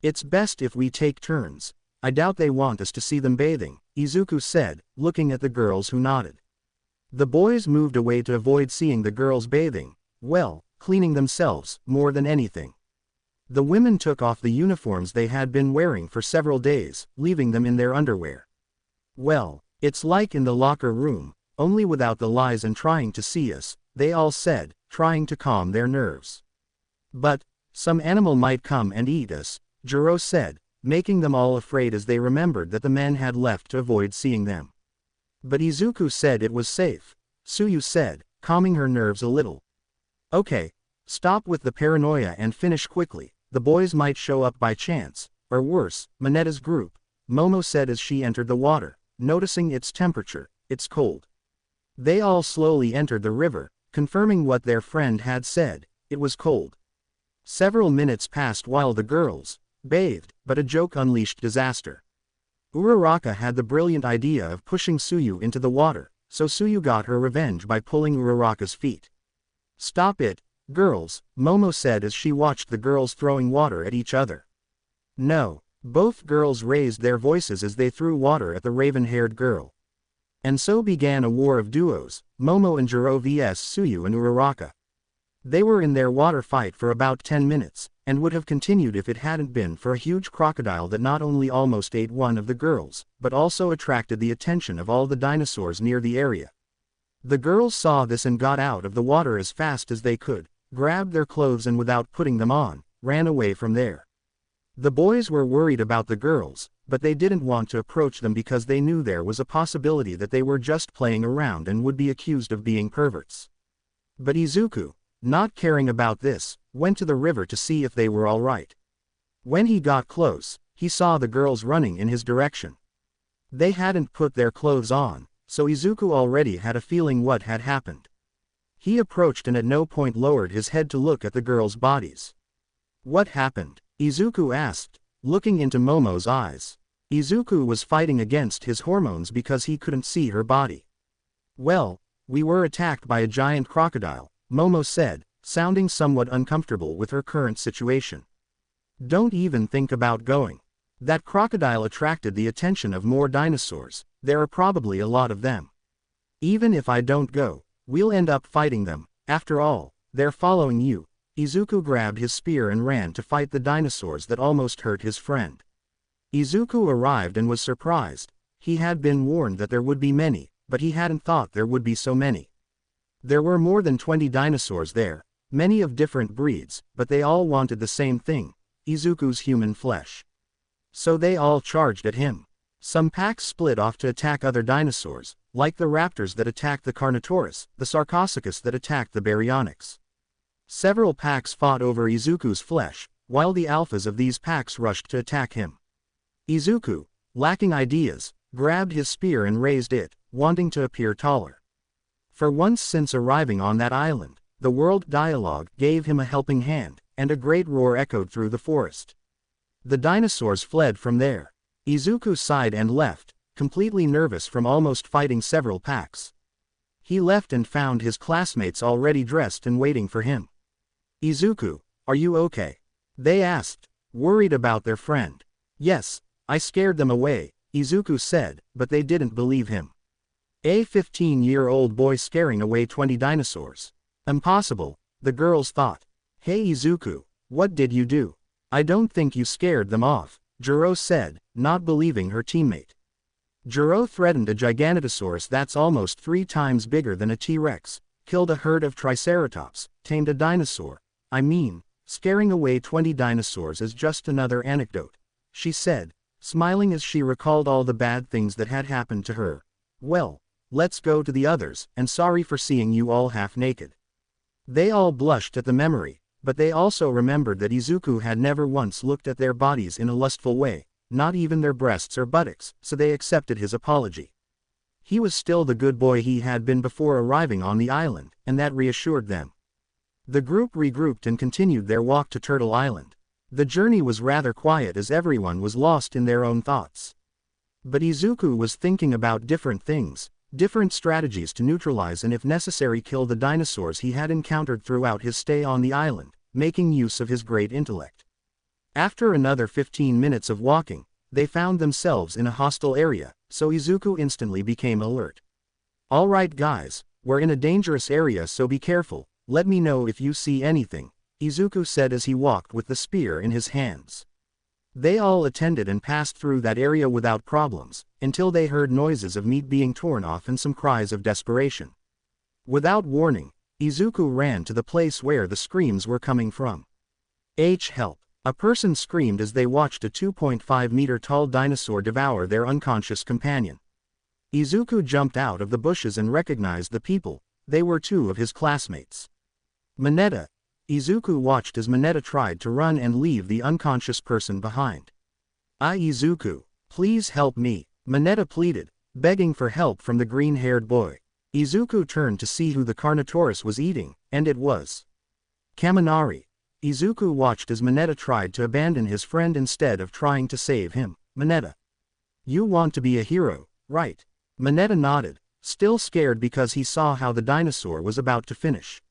It's best if we take turns. I doubt they want us to see them bathing, Izuku said, looking at the girls who nodded. The boys moved away to avoid seeing the girls bathing, well, cleaning themselves, more than anything. The women took off the uniforms they had been wearing for several days, leaving them in their underwear. Well, it's like in the locker room, only without the lies and trying to see us, they all said, trying to calm their nerves. But, some animal might come and eat us, Jiro said, making them all afraid as they remembered that the men had left to avoid seeing them. But Izuku said it was safe, Suyu said, calming her nerves a little. Okay, stop with the paranoia and finish quickly, the boys might show up by chance, or worse, Mineta's group, Momo said as she entered the water, noticing its temperature, it's cold. They all slowly entered the river, confirming what their friend had said, it was cold. Several minutes passed while the girls bathed, but a joke unleashed disaster. Uraraka had the brilliant idea of pushing Suyu into the water, so Suyu got her revenge by pulling Uraraka's feet. Stop it, girls, Momo said as she watched the girls throwing water at each other. No, both girls raised their voices as they threw water at the raven-haired girl. And so began a war of duos, Momo and Jiro vs Suyu and Uraraka. They were in their water fight for about 10 minutes, and would have continued if it hadn't been for a huge crocodile that not only almost ate one of the girls, but also attracted the attention of all the dinosaurs near the area. The girls saw this and got out of the water as fast as they could, grabbed their clothes and without putting them on, ran away from there. The boys were worried about the girls, but they didn't want to approach them because they knew there was a possibility that they were just playing around and would be accused of being perverts. But Izuku, not caring about this, went to the river to see if they were all right. When he got close, he saw the girls running in his direction. They hadn't put their clothes on, so Izuku already had a feeling what had happened. He approached and at no point lowered his head to look at the girls' bodies. What happened? Izuku asked, looking into Momo's eyes. Izuku was fighting against his hormones because he couldn't see her body. Well, we were attacked by a giant crocodile, Momo said, sounding somewhat uncomfortable with her current situation. Don't even think about going. That crocodile attracted the attention of more dinosaurs, there are probably a lot of them. Even if I don't go, we'll end up fighting them, after all, they're following you. Izuku grabbed his spear and ran to fight the dinosaurs that almost hurt his friend. Izuku arrived and was surprised. He had been warned that there would be many, but he hadn't thought there would be so many. There were more than 20 dinosaurs there, many of different breeds, but they all wanted the same thing, Izuku's human flesh. So they all charged at him. Some packs split off to attack other dinosaurs, like the raptors that attacked the Carnotaurus, the Sarcosuchus that attacked the Baryonyx. Several packs fought over Izuku's flesh, while the alphas of these packs rushed to attack him. Izuku, lacking ideas, grabbed his spear and raised it, wanting to appear taller. For once since arriving on that island, the world dialogue gave him a helping hand, and a great roar echoed through the forest. The dinosaurs fled from there. Izuku sighed and left, completely nervous from almost fighting several packs. He left and found his classmates already dressed and waiting for him. Izuku, are you okay? They asked, worried about their friend. Yes, I scared them away, Izuku said, but they didn't believe him. A 15-year-old boy scaring away 20 dinosaurs. Impossible, the girls thought. Hey Izuku, what did you do? I don't think you scared them off, Jiro said, not believing her teammate. Jiro threatened a Giganotosaurus that's almost 3 times bigger than a T-Rex, killed a herd of Triceratops, tamed a dinosaur. I mean, scaring away 20 dinosaurs is just another anecdote, she said, smiling as she recalled all the bad things that had happened to her. Well, let's go to the others, and sorry for seeing you all half naked. They all blushed at the memory, but they also remembered that Izuku had never once looked at their bodies in a lustful way, not even their breasts or buttocks, so they accepted his apology. He was still the good boy he had been before arriving on the island, and that reassured them. The group regrouped and continued their walk to Turtle Island. The journey was rather quiet as everyone was lost in their own thoughts. But Izuku was thinking about different things, different strategies to neutralize and if necessary kill the dinosaurs he had encountered throughout his stay on the island, making use of his great intellect. After another 15 minutes of walking, they found themselves in a hostile area, so Izuku instantly became alert. Alright guys, we're in a dangerous area so be careful, let me know if you see anything, Izuku said as he walked with the spear in his hands. They all attended and passed through that area without problems, until they heard noises of meat being torn off and some cries of desperation. Without warning, Izuku ran to the place where the screams were coming from. Help! A person screamed as they watched a 2.5-meter-tall dinosaur devour their unconscious companion. Izuku jumped out of the bushes and recognized the people. They were 2 of his classmates. Mineta. Izuku watched as Mineta tried to run and leave the unconscious person behind. Izuku, please help me, Mineta pleaded, begging for help from the green-haired boy. Izuku turned to see who the Carnotaurus was eating, and it was Kaminari. Izuku watched as Mineta tried to abandon his friend instead of trying to save him. Mineta. You want to be a hero, right? Mineta nodded, still scared because he saw how the dinosaur was about to finish.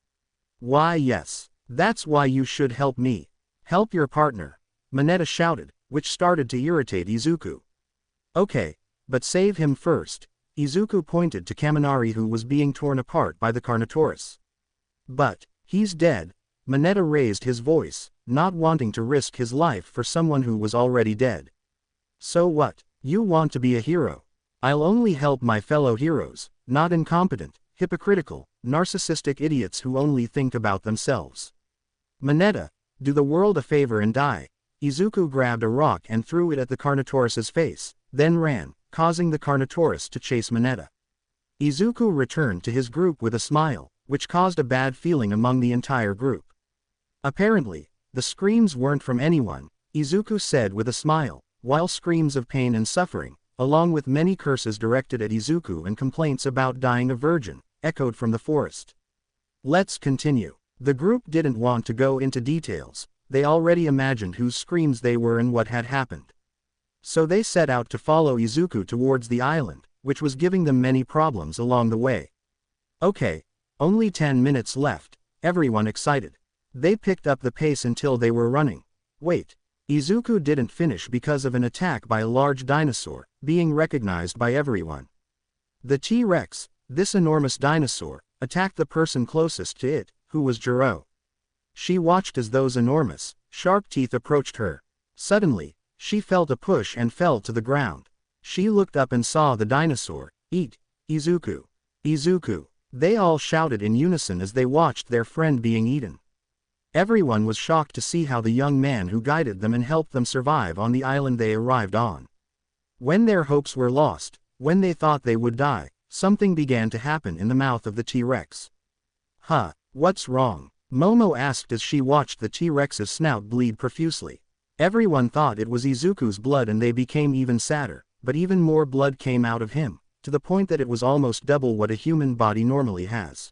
Why yes. That's why you should help me. Help your partner. Mineta shouted, which started to irritate Izuku. Okay, but save him first. Izuku pointed to Kaminari who was being torn apart by the Carnotaurus. But, he's dead. Mineta raised his voice, not wanting to risk his life for someone who was already dead. So what? You want to be a hero? I'll only help my fellow heroes, not incompetent, hypocritical, narcissistic idiots who only think about themselves. Mineta, do the world a favor and die. Izuku grabbed a rock and threw it at the Carnotaurus's face, then ran, causing the Carnotaurus to chase Mineta. Izuku returned to his group with a smile, which caused a bad feeling among the entire group. Apparently, the screams weren't from anyone, Izuku said with a smile, while screams of pain and suffering, along with many curses directed at Izuku and complaints about dying a virgin, echoed from the forest. Let's continue. The group didn't want to go into details, they already imagined whose screams they were and what had happened. So they set out to follow Izuku towards the island, which was giving them many problems along the way. Okay, only 10 minutes left, everyone excited. They picked up the pace until they were running. Wait, Izuku didn't finish because of an attack by a large dinosaur, being recognized by everyone. The T-Rex, this enormous dinosaur, attacked the person closest to it, who was Jiro. She watched as those enormous, sharp teeth approached her. Suddenly, she felt a push and fell to the ground. She looked up and saw the dinosaur. Eat, Izuku. Izuku. They all shouted in unison as they watched their friend being eaten. Everyone was shocked to see how the young man who guided them and helped them survive on the island they arrived on. When their hopes were lost, when they thought they would die, something began to happen in the mouth of the T-Rex. Huh, what's wrong? Momo asked as she watched the T-Rex's snout bleed profusely. Everyone thought it was Izuku's blood and they became even sadder, but even more blood came out of him, to the point that it was almost double what a human body normally has.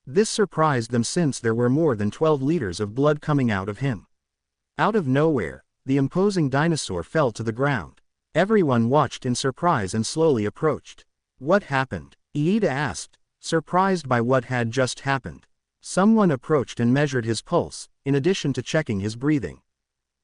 This surprised them since there were more than 12 liters of blood coming out of him. Out of nowhere, the imposing dinosaur fell to the ground. Everyone watched in surprise and slowly approached. What happened? Iida asked, surprised by what had just happened. Someone approached and measured his pulse, in addition to checking his breathing.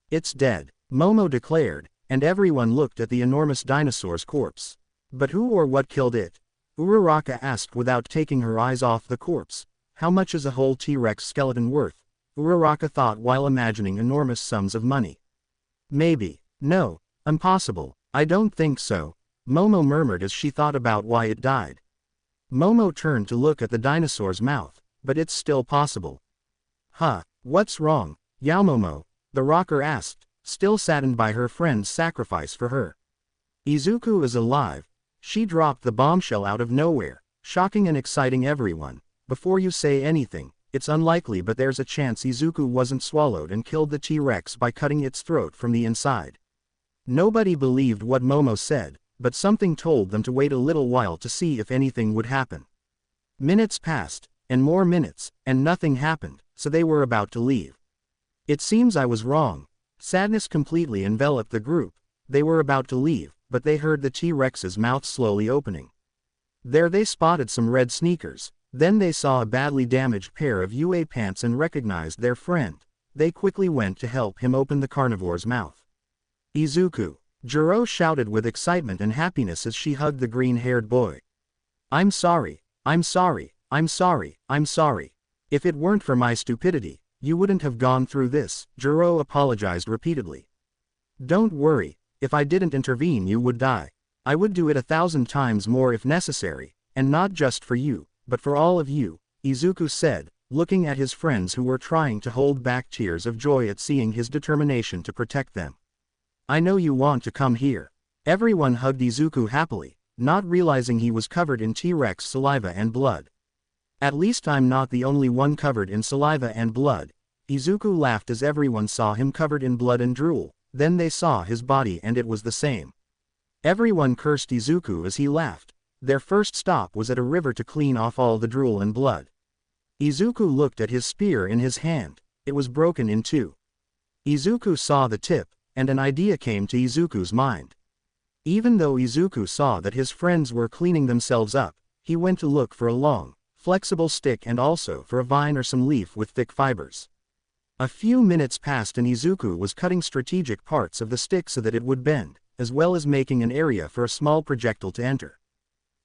It's dead, Momo declared, and everyone looked at the enormous dinosaur's corpse. But who or what killed it? Uraraka asked without taking her eyes off the corpse. How much is a whole T-Rex skeleton worth? Uraraka thought while imagining enormous sums of money. Maybe. No. Impossible. I don't think so. Momo murmured as she thought about why it died. Momo turned to look at the dinosaur's mouth, but it's still possible. Huh, what's wrong, Yaomomo? The rocker asked, still saddened by her friend's sacrifice for her. Izuku is alive. She dropped the bombshell out of nowhere, shocking and exciting everyone. Before you say anything, it's unlikely but there's a chance Izuku wasn't swallowed and killed the T-Rex by cutting its throat from the inside. Nobody believed what Momo said, but something told them to wait a little while to see if anything would happen. Minutes passed, and more minutes, and nothing happened, so they were about to leave. It seems I was wrong. Sadness completely enveloped the group. They were about to leave, but they heard the T-Rex's mouth slowly opening. There they spotted some red sneakers. Then they saw a badly damaged pair of UA pants and recognized their friend. They quickly went to help him open the carnivore's mouth. Izuku! Jiro shouted with excitement and happiness as she hugged the green-haired boy. I'm sorry, I'm sorry, I'm sorry, I'm sorry. If it weren't for my stupidity, you wouldn't have gone through this, Jiro apologized repeatedly. Don't worry, if I didn't intervene you would die. I would do it 1,000 times more if necessary, and not just for you, but for all of you, Izuku said, looking at his friends who were trying to hold back tears of joy at seeing his determination to protect them. I know you want to come here. Everyone hugged Izuku happily, not realizing he was covered in T-Rex saliva and blood. At least I'm not the only one covered in saliva and blood. Izuku laughed as everyone saw him covered in blood and drool, then they saw his body and it was the same. Everyone cursed Izuku as he laughed. Their first stop was at a river to clean off all the drool and blood. Izuku looked at his spear in his hand. It was broken in two. Izuku saw the tip, and an idea came to Izuku's mind. Even though Izuku saw that his friends were cleaning themselves up, he went to look for a long, flexible stick and also for a vine or some leaf with thick fibers. A few minutes passed and Izuku was cutting strategic parts of the stick so that it would bend, as well as making an area for a small projectile to enter.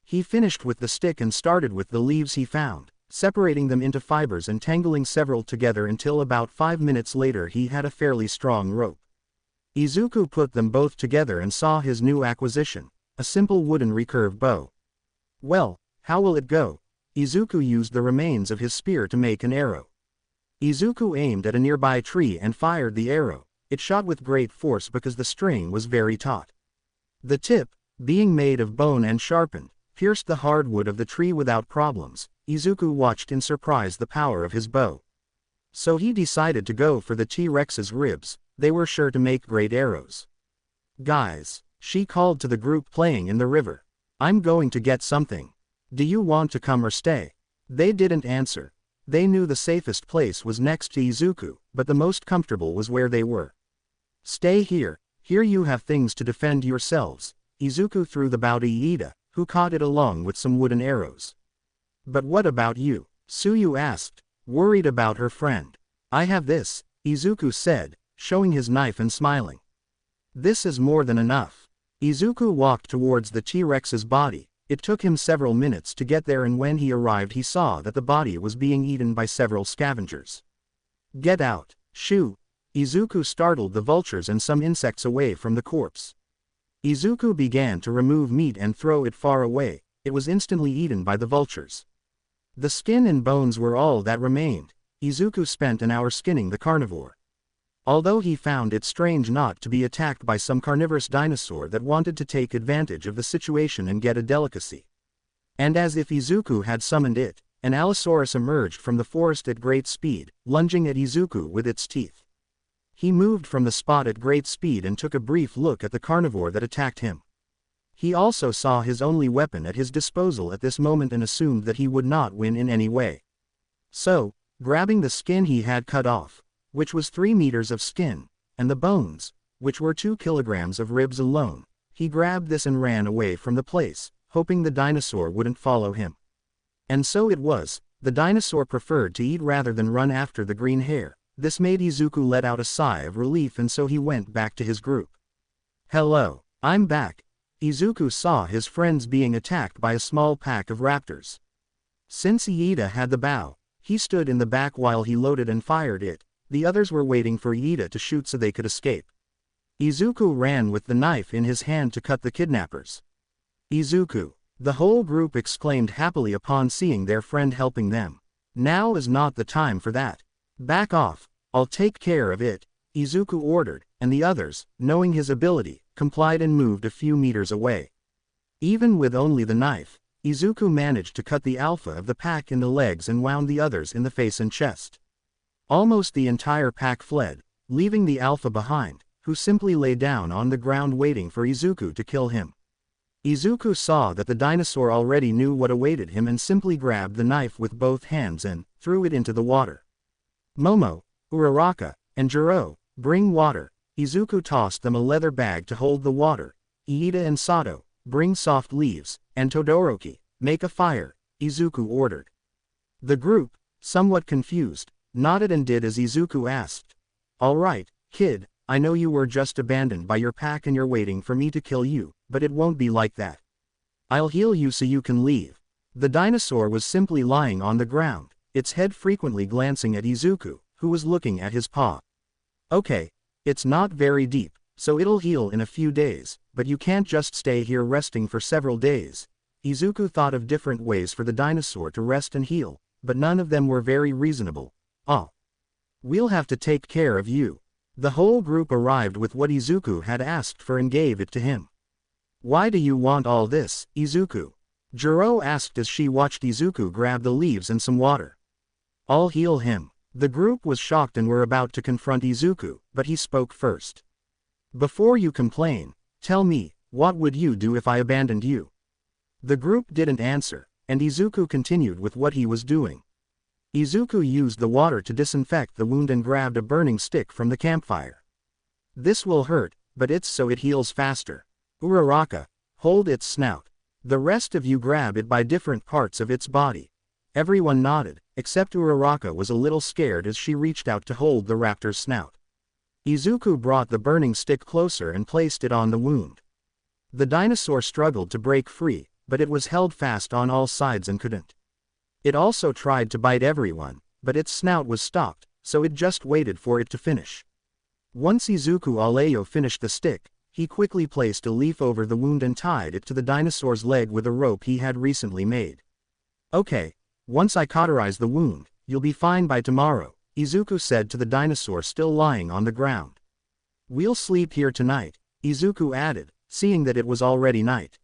He finished with the stick and started with the leaves he found, separating them into fibers and tangling several together until about 5 minutes later he had a fairly strong rope. Izuku put them both together and saw his new acquisition, a simple wooden recurve bow. Well, how will it go? Izuku used the remains of his spear to make an arrow. Izuku aimed at a nearby tree and fired the arrow. It shot with great force because the string was very taut. The tip, being made of bone and sharpened, pierced the hardwood of the tree without problems. Izuku watched in surprise the power of his bow. So he decided to go for the T-Rex's ribs. They were sure to make great arrows. Guys, she called to the group playing in the river. I'm going to get something. Do you want to come or stay? They didn't answer. They knew the safest place was next to Izuku, but the most comfortable was where they were. Stay here. Here you have things to defend yourselves. Izuku threw the bow to Iida, who caught it along with some wooden arrows. But what about you? Tsuyu asked, worried about her friend. I have this, Izuku said, showing his knife and smiling. This is more than enough. Izuku walked towards the T-Rex's body. It took him several minutes to get there and when he arrived he saw that the body was being eaten by several scavengers. Get out, shoo! Izuku startled the vultures and some insects away from the corpse. Izuku began to remove meat and throw it far away. It was instantly eaten by the vultures. The skin and bones were all that remained. Izuku spent an hour skinning the carnivore. Although he found it strange not to be attacked by some carnivorous dinosaur that wanted to take advantage of the situation and get a delicacy. And as if Izuku had summoned it, an Allosaurus emerged from the forest at great speed, lunging at Izuku with its teeth. He moved from the spot at great speed and took a brief look at the carnivore that attacked him. He also saw his only weapon at his disposal at this moment and assumed that he would not win in any way. So, grabbing the skin he had cut off, which was 3 meters of skin, and the bones, which were 2 kilograms of ribs alone, he grabbed this and ran away from the place, hoping the dinosaur wouldn't follow him. And so it was, the dinosaur preferred to eat rather than run after the green hair. This made Izuku let out a sigh of relief and so he went back to his group. Hello, I'm back. Izuku saw his friends being attacked by a small pack of raptors. Since Iida had the bow, he stood in the back while he loaded and fired it. The others were waiting for Iida to shoot so they could escape. Izuku ran with the knife in his hand to cut the kidnappers. Izuku! The whole group exclaimed happily upon seeing their friend helping them. Now is not the time for that. Back off, I'll take care of it, Izuku ordered, and the others, knowing his ability, complied and moved a few meters away. Even with only the knife, Izuku managed to cut the alpha of the pack in the legs and wound the others in the face and chest. Almost the entire pack fled, leaving the alpha behind, who simply lay down on the ground waiting for Izuku to kill him. Izuku saw that the dinosaur already knew what awaited him and simply grabbed the knife with both hands and threw it into the water. Momo, Uraraka, and Jiro, bring water. Izuku tossed them a leather bag to hold the water. Iida and Sato, bring soft leaves, and Todoroki, make a fire, Izuku ordered. The group, somewhat confused, nodded and did as Izuku asked. All right, kid, I know you were just abandoned by your pack and you're waiting for me to kill you, but it won't be like that. I'll heal you so you can leave. The dinosaur was simply lying on the ground, its head frequently glancing at Izuku, who was looking at his paw. Okay. It's not very deep, so it'll heal in a few days, but you can't just stay here resting for several days. Izuku thought of different ways for the dinosaur to rest and heal, but none of them were very reasonable. We'll have to take care of you. The whole group arrived with what Izuku had asked for and gave it to him. Why do you want all this, Izuku? Jiro asked as she watched Izuku grab the leaves and some water. I'll heal him. The group was shocked and were about to confront Izuku, but he spoke first. Before you complain, tell me, what would you do if I abandoned you? The group didn't answer, and Izuku continued with what he was doing. Izuku used the water to disinfect the wound and grabbed a burning stick from the campfire. This will hurt, but it's so it heals faster. Uraraka, hold its snout. The rest of you grab it by different parts of its body. Everyone nodded, except Uraraka was a little scared as she reached out to hold the raptor's snout. Izuku brought the burning stick closer and placed it on the wound. The dinosaur struggled to break free, but it was held fast on all sides and couldn't. It also tried to bite everyone, but its snout was stopped, so it just waited for it to finish. Once Izuku Aleyo finished the stick, he quickly placed a leaf over the wound and tied it to the dinosaur's leg with a rope he had recently made. Okay. Once I cauterize the wound, you'll be fine by tomorrow, Izuku said to the dinosaur still lying on the ground. We'll sleep here tonight, Izuku added, seeing that it was already night.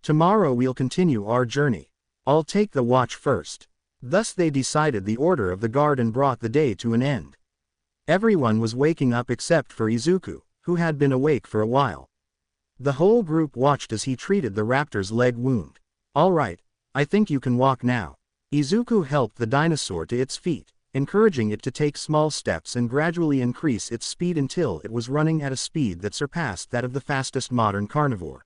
Tomorrow we'll continue our journey. I'll take the watch first. Thus they decided the order of the guard and brought the day to an end. Everyone was waking up except for Izuku, who had been awake for a while. The whole group watched as he treated the raptor's leg wound. All right, I think you can walk now. Izuku helped the dinosaur to its feet, encouraging it to take small steps and gradually increase its speed until it was running at a speed that surpassed that of the fastest modern carnivore.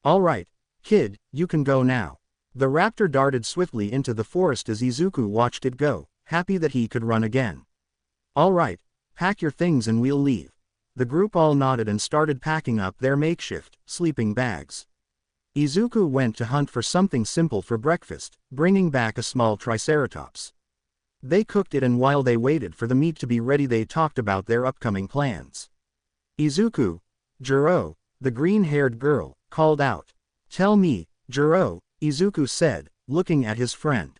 All right, kid, you can go now. The raptor darted swiftly into the forest as Izuku watched it go, happy that he could run again. All right, pack your things and we'll leave. The group all nodded and started packing up their makeshift sleeping bags. Izuku went to hunt for something simple for breakfast, bringing back a small triceratops. They cooked it and while they waited for the meat to be ready they talked about their upcoming plans. Izuku, Jiro, the green-haired girl, called out. Tell me, Jiro, Izuku said, looking at his friend.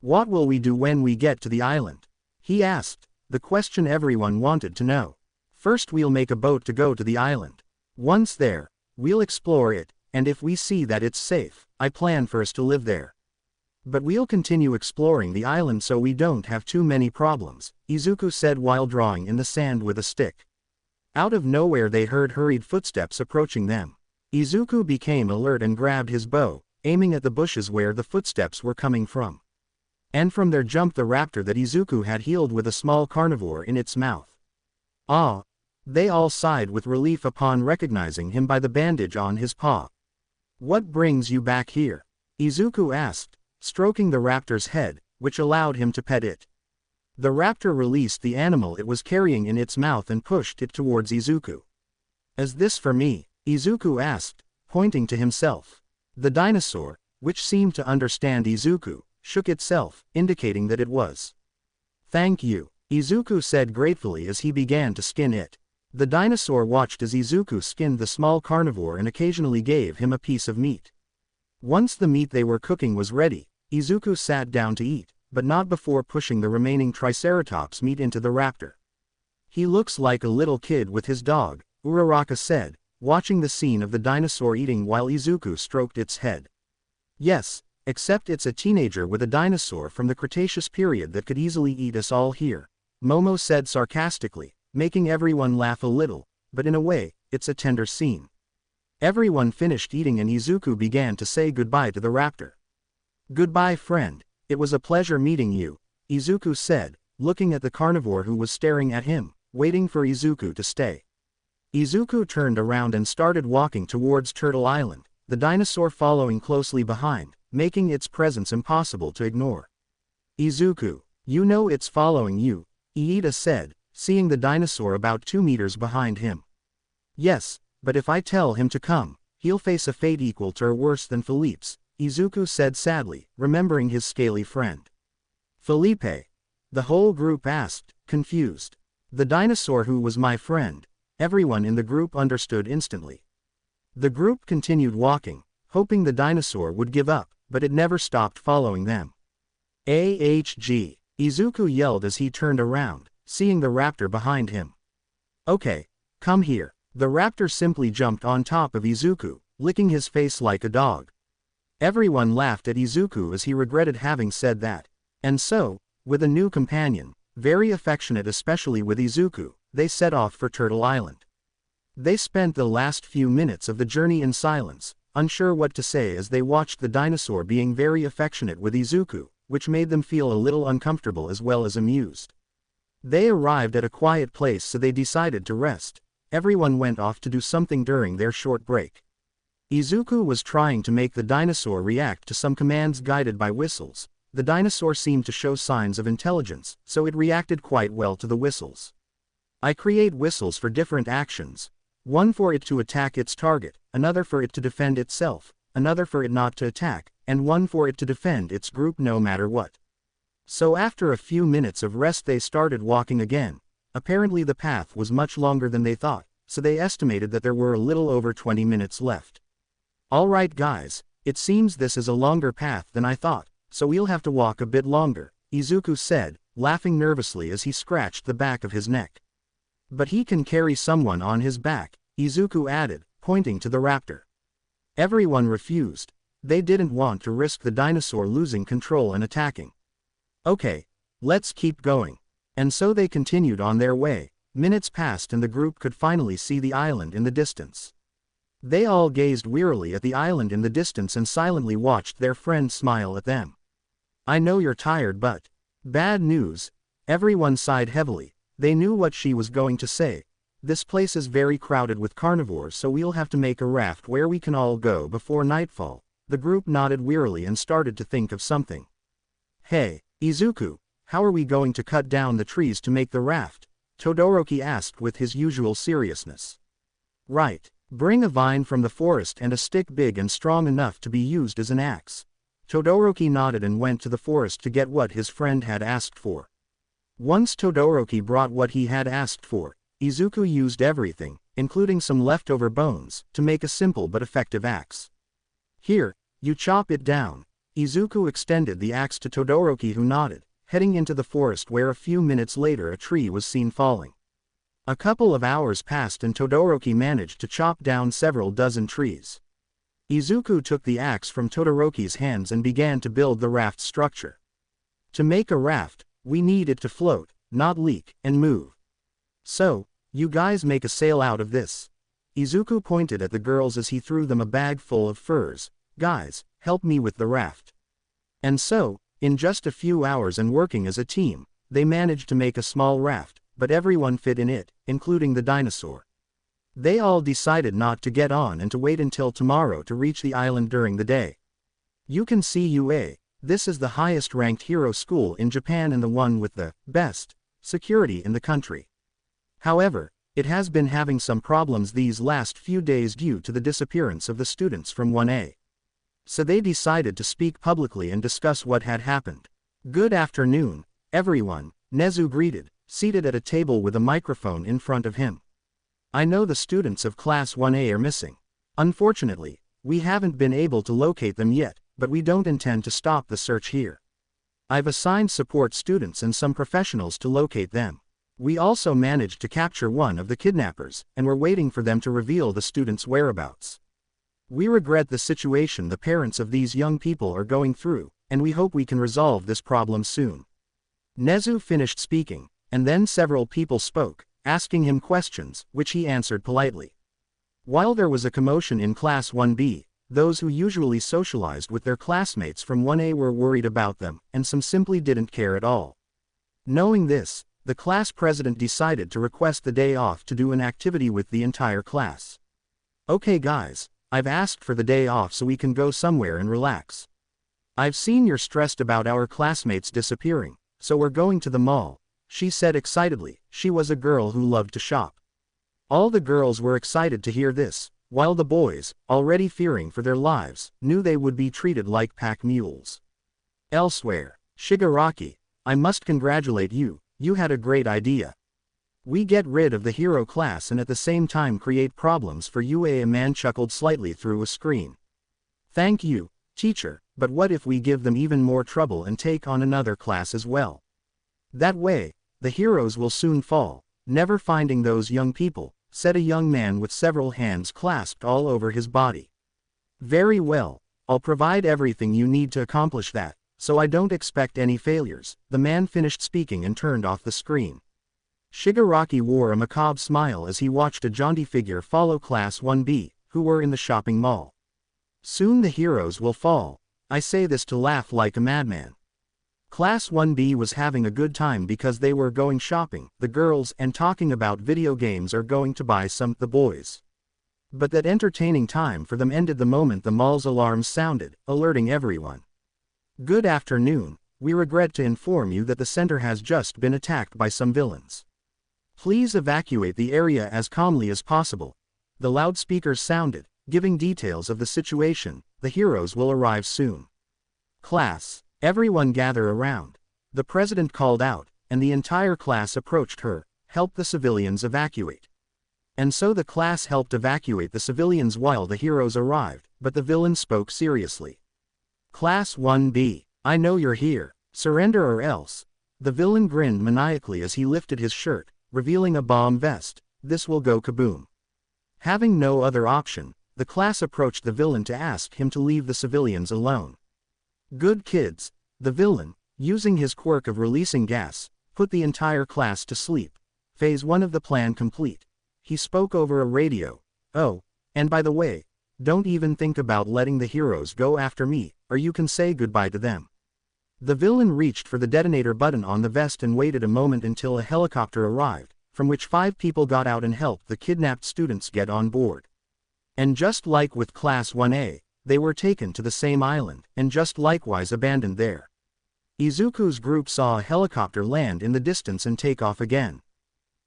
What will we do when we get to the island? He asked, the question everyone wanted to know. First we'll make a boat to go to the island. Once there, we'll explore it. And if we see that it's safe, I plan for us to live there. But we'll continue exploring the island so we don't have too many problems, Izuku said while drawing in the sand with a stick. Out of nowhere they heard hurried footsteps approaching them. Izuku became alert and grabbed his bow, aiming at the bushes where the footsteps were coming from. And from there jumped the raptor that Izuku had healed with a small carnivore in its mouth. Ah! They all sighed with relief upon recognizing him by the bandage on his paw. What brings you back here? Izuku asked, stroking the raptor's head, which allowed him to pet it. The raptor released the animal it was carrying in its mouth and pushed it towards Izuku. Is this for me? Izuku asked, pointing to himself. The dinosaur, which seemed to understand Izuku, shook itself, indicating that it was. "Thank you," Izuku said gratefully as he began to skin it. The dinosaur watched as Izuku skinned the small carnivore and occasionally gave him a piece of meat. Once the meat they were cooking was ready, Izuku sat down to eat, but not before pushing the remaining Triceratops meat into the raptor. "He looks like a little kid with his dog," Uraraka said, watching the scene of the dinosaur eating while Izuku stroked its head. "Yes, except it's a teenager with a dinosaur from the Cretaceous period that could easily eat us all here," Momo said sarcastically, making everyone laugh a little, but in a way, it's a tender scene. Everyone finished eating and Izuku began to say goodbye to the raptor. "Goodbye, friend. It was a pleasure meeting you," Izuku said, looking at the carnivore who was staring at him, waiting for Izuku to stay. Izuku turned around and started walking towards Turtle Island, the dinosaur following closely behind, making its presence impossible to ignore. "Izuku, you know it's following you," Iida said, seeing the dinosaur about 2 meters behind him. "Yes, but if I tell him to come, he'll face a fate equal to or worse than Philippe's," Izuku said sadly, remembering his scaly friend. "Felipe?" the whole group asked, confused. "The dinosaur who was my friend." Everyone in the group understood instantly. The group continued walking, hoping the dinosaur would give up, but it never stopped following them. "AHG," Izuku yelled as he turned around, seeing the raptor behind him. "Okay, come here." The raptor simply jumped on top of Izuku, licking his face like a dog. Everyone laughed at Izuku as he regretted having said that. And so, with a new companion, very affectionate especially with Izuku, they set off for Turtle Island. They spent the last few minutes of the journey in silence, unsure what to say as they watched the dinosaur being very affectionate with Izuku, which made them feel a little uncomfortable as well as amused. They arrived at a quiet place so they decided to rest. Everyone went off to do something during their short break. Izuku was trying to make the dinosaur react to some commands guided by whistles. The dinosaur seemed to show signs of intelligence, so it reacted quite well to the whistles. "I create whistles for different actions. One for it to attack its target, another for it to defend itself, another for it not to attack, and one for it to defend its group no matter what." So after a few minutes of rest they started walking again. Apparently the path was much longer than they thought, so they estimated that there were a little over 20 minutes left. "Alright guys, it seems this is a longer path than I thought, so we'll have to walk a bit longer," Izuku said, laughing nervously as he scratched the back of his neck. "But he can carry someone on his back," Izuku added, pointing to the raptor. Everyone refused. They didn't want to risk the dinosaur losing control and attacking. "Okay, let's keep going." And so they continued on their way. Minutes passed and the group could finally see the island in the distance. They all gazed wearily at the island in the distance and silently watched their friend smile at them. "I know you're tired but..." "Bad news." Everyone sighed heavily. They knew what she was going to say. "This place is very crowded with carnivores so we'll have to make a raft where we can all go before nightfall." The group nodded wearily and started to think of something. "Hey, Izuku, how are we going to cut down the trees to make the raft?" Todoroki asked with his usual seriousness. "Right. Bring a vine from the forest and a stick big and strong enough to be used as an axe." Todoroki nodded and went to the forest to get what his friend had asked for. Once Todoroki brought what he had asked for, Izuku used everything, including some leftover bones, to make a simple but effective axe. "Here, you chop it down." Izuku extended the axe to Todoroki who nodded, heading into the forest where a few minutes later a tree was seen falling. A couple of hours passed and Todoroki managed to chop down several dozen trees. Izuku took the axe from Todoroki's hands and began to build the raft structure. "To make a raft, we need it to float, not leak, and move. So, you guys make a sail out of this." Izuku pointed at the girls as he threw them a bag full of furs. "Guys, help me with the raft." And so, in just a few hours and working as a team, they managed to make a small raft, but everyone fit in it, including the dinosaur. They all decided not to get on and to wait until tomorrow to reach the island during the day. You can see UA, this is the highest ranked hero school in Japan and the one with the best security in the country. However, It has been having some problems these last few days due to the disappearance of the students from 1A. So they decided to speak publicly and discuss what had happened. Good afternoon, everyone, Nezu greeted, seated at a table with a microphone in front of him. I know the students of Class 1A are missing. Unfortunately, we haven't been able to locate them yet, but we don't intend to stop the search here. I've assigned support students and some professionals to locate them. We also managed to capture one of the kidnappers, and we're waiting for them to reveal the students' whereabouts. We regret the situation the parents of these young people are going through, and we hope we can resolve this problem soon. Nezu finished speaking, and then several people spoke, asking him questions, which he answered politely. While there was a commotion in Class 1B, those who usually socialized with their classmates from 1A were worried about them, and some simply didn't care at all. Knowing this, the class president decided to request the day off to do an activity with the entire class. Okay guys, I've asked for the day off so we can go somewhere and relax. I've seen you're stressed about our classmates disappearing, so we're going to the mall, she said excitedly. She was a girl who loved to shop. All the girls were excited to hear this, while the boys, already fearing for their lives, knew they would be treated like pack mules. Elsewhere, Shigaraki, I must congratulate you, you had a great idea. We get rid of the hero class and at the same time create problems for UA. A man chuckled slightly through a screen. Thank you, teacher, but what if we give them even more trouble and take on another class as well? That way, the heroes will soon fall, never finding those young people, said a young man with several hands clasped all over his body. Very well, I'll provide everything you need to accomplish that, so I don't expect any failures. The man finished speaking and turned off the screen. Shigaraki wore a macabre smile as he watched a jaunty figure follow Class 1B, who were in the shopping mall. Soon the heroes will fall. I say this to laugh like a madman. Class 1B was having a good time because they were going shopping, the girls, and talking about video games or going to buy some, the boys. But that entertaining time for them ended the moment the mall's alarms sounded, alerting everyone. Good afternoon, we regret to inform you that the center has just been attacked by some villains. Please evacuate the area as calmly as possible. The loudspeakers sounded, giving details of the situation. The heroes will arrive soon. Class, everyone gather around. The president called out, and the entire class approached her, help the civilians evacuate. And so the class helped evacuate the civilians while the heroes arrived, but the villain spoke seriously. Class 1B, I know you're here, surrender or else. The villain grinned maniacally as he lifted his shirt, revealing a bomb vest. This will go kaboom. Having no other option, the class approached the villain to ask him to leave the civilians alone. Good kids, the villain, using his quirk of releasing gas, put the entire class to sleep. Phase 1 of the plan complete. He spoke over a radio. Oh, and by the way, don't even think about letting the heroes go after me, or you can say goodbye to them. The villain reached for the detonator button on the vest and waited a moment until a helicopter arrived, from which 5 people got out and helped the kidnapped students get on board. And just like with Class 1A, they were taken to the same island, and just likewise abandoned there. Izuku's group saw a helicopter land in the distance and take off again.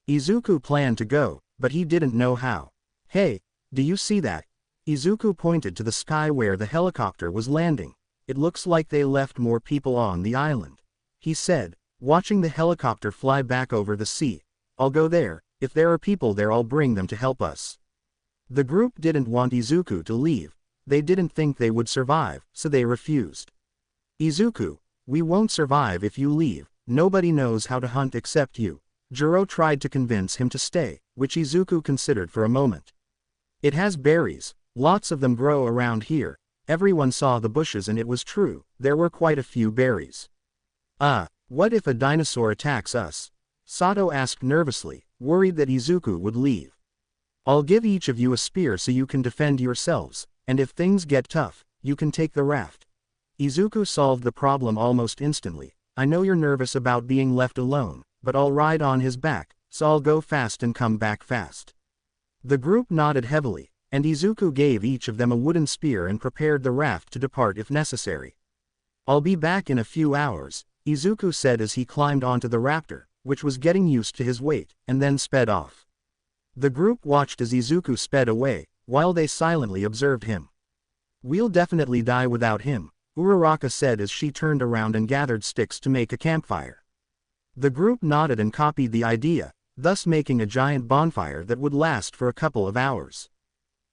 Izuku planned to go, but he didn't know how. Hey, do you see that? Izuku pointed to the sky where the helicopter was landing. It looks like they left more people on the island, he said, watching the helicopter fly back over the sea. I'll go there. If there are people there, I'll bring them to help us. The group didn't want Izuku to leave. They didn't think they would survive, so they refused. Izuku, we won't survive if you leave. Nobody knows how to hunt except you. Juro tried to convince him to stay, which Izuku considered for a moment. It has berries. Lots of them grow around here. Everyone saw the bushes and it was true. There were quite a few berries. What if a dinosaur attacks us? Sato asked nervously, worried that Izuku would leave. I'll give each of you a spear so you can defend yourselves, and if things get tough, you can take the raft. Izuku solved the problem almost instantly. I know you're nervous about being left alone, but I'll ride on his back, so I'll go fast and come back fast. The group nodded heavily, and Izuku gave each of them a wooden spear and prepared the raft to depart if necessary. I'll be back in a few hours, Izuku said as he climbed onto the raptor, which was getting used to his weight, and then sped off. The group watched as Izuku sped away, while they silently observed him. "We'll definitely die without him," Uraraka said as she turned around and gathered sticks to make a campfire. The group nodded and copied the idea, thus making a giant bonfire that would last for a couple of hours.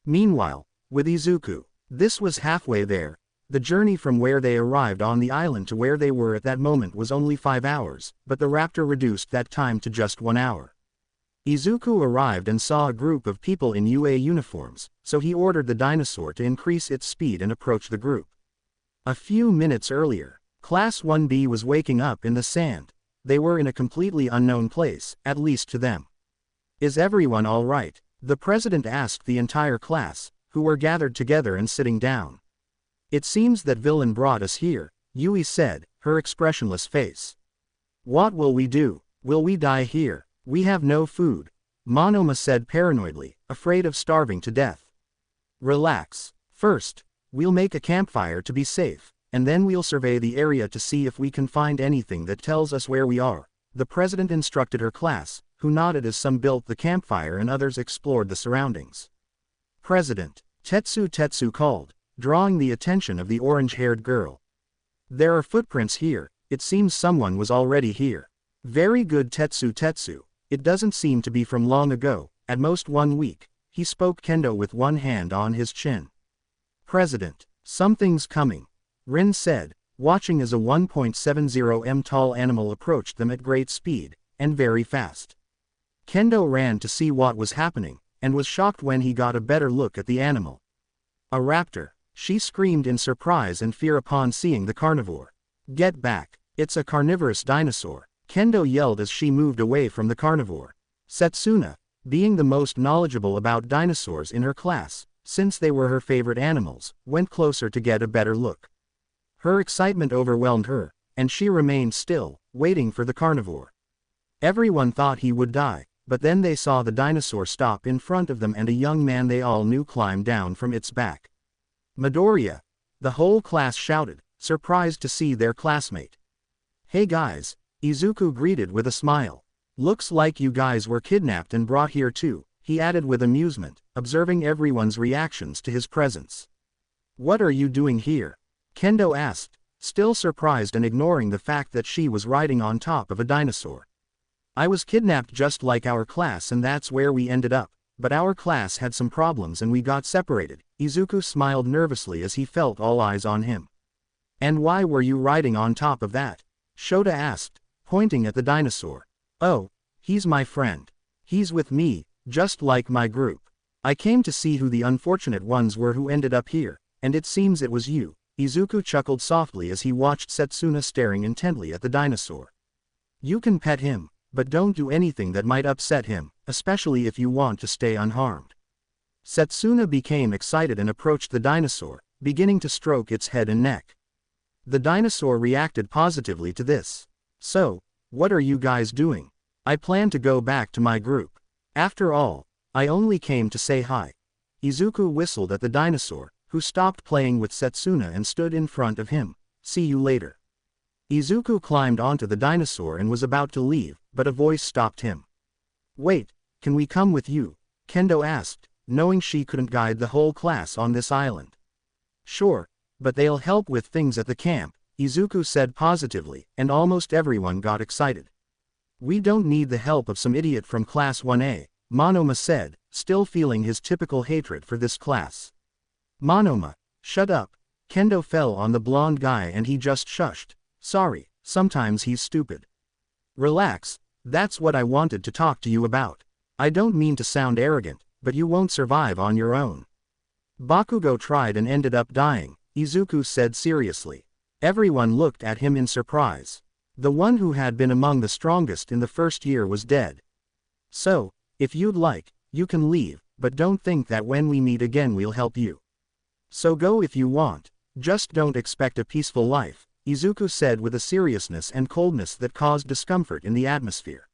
Meanwhile, with Izuku, this was halfway there. The journey from where they arrived on the island to where they were at that moment was only 5 hours, but the raptor reduced that time to just 1 hour. Izuku arrived and saw a group of people in UA uniforms, so he ordered the dinosaur to increase its speed and approach the group. A few minutes earlier, Class 1B was waking up in the sand. They were in a completely unknown place, at least to them. "Is everyone all right?" the president asked the entire class, who were gathered together and sitting down. "It seems that villain brought us here," Yui said, her expressionless face. "What will we do? Will we die here? We have no food," Monoma said paranoidly, afraid of starving to death. "Relax. First, we'll make a campfire to be safe, and then we'll survey the area to see if we can find anything that tells us where we are," the president instructed her class, who nodded as some built the campfire and others explored the surroundings. "President, Tetsu called, drawing the attention of the orange-haired girl. "There are footprints here, it seems someone was already here." "Very good Tetsu. It doesn't seem to be from long ago, at most 1 week, he spoke Kendo with one hand on his chin. "President, something's coming," Rin said, watching as a 1.70 m tall animal approached them at great speed, and very fast. Kendo ran to see what was happening, and was shocked when he got a better look at the animal. "A raptor," she screamed in surprise and fear upon seeing the carnivore. "Get back, it's a carnivorous dinosaur," Kendo yelled as she moved away from the carnivore. Setsuna, being the most knowledgeable about dinosaurs in her class, since they were her favorite animals, went closer to get a better look. Her excitement overwhelmed her, and she remained still, waiting for the carnivore. Everyone thought he would die, but then they saw the dinosaur stop in front of them and a young man they all knew climbed down from its back. "Midoriya!" the whole class shouted, surprised to see their classmate. "Hey guys," Izuku greeted with a smile. "Looks like you guys were kidnapped and brought here too," he added with amusement, observing everyone's reactions to his presence. "What are you doing here?" Kendo asked, still surprised and ignoring the fact that she was riding on top of a dinosaur. "I was kidnapped just like our class and that's where we ended up, but our class had some problems and we got separated." Izuku smiled nervously as he felt all eyes on him. "And why were you riding on top of that?" Shota asked, pointing at the dinosaur. "Oh, he's my friend. He's with me, just like my group. I came to see who the unfortunate ones were who ended up here, and it seems it was you." Izuku chuckled softly as he watched Setsuna staring intently at the dinosaur. "You can pet him, but don't do anything that might upset him, especially if you want to stay unharmed." Setsuna became excited and approached the dinosaur, beginning to stroke its head and neck. The dinosaur reacted positively to this. "So, what are you guys doing?" "I plan to go back to my group. After all, I only came to say hi." Izuku whistled at the dinosaur, who stopped playing with Setsuna and stood in front of him. "See you later." Izuku climbed onto the dinosaur and was about to leave, but a voice stopped him. "Wait, can we come with you?" Kendo asked, knowing she couldn't guide the whole class on this island. "Sure, but they'll help with things at the camp," Izuku said positively, and almost everyone got excited. "We don't need the help of some idiot from Class 1A, Monoma said, still feeling his typical hatred for this class. "Monoma, shut up." Kendo fell on the blonde guy and he just shushed. "Sorry, sometimes he's stupid." "Relax, that's what I wanted to talk to you about. I don't mean to sound arrogant, but you won't survive on your own." "Bakugo tried and ended up dying," Izuku said seriously. Everyone looked at him in surprise. The one who had been among the strongest in the first year was dead. "So, if you'd like, you can leave, but don't think that when we meet again we'll help you. So go if you want, just don't expect a peaceful life," Izuku said with a seriousness and coldness that caused discomfort in the atmosphere.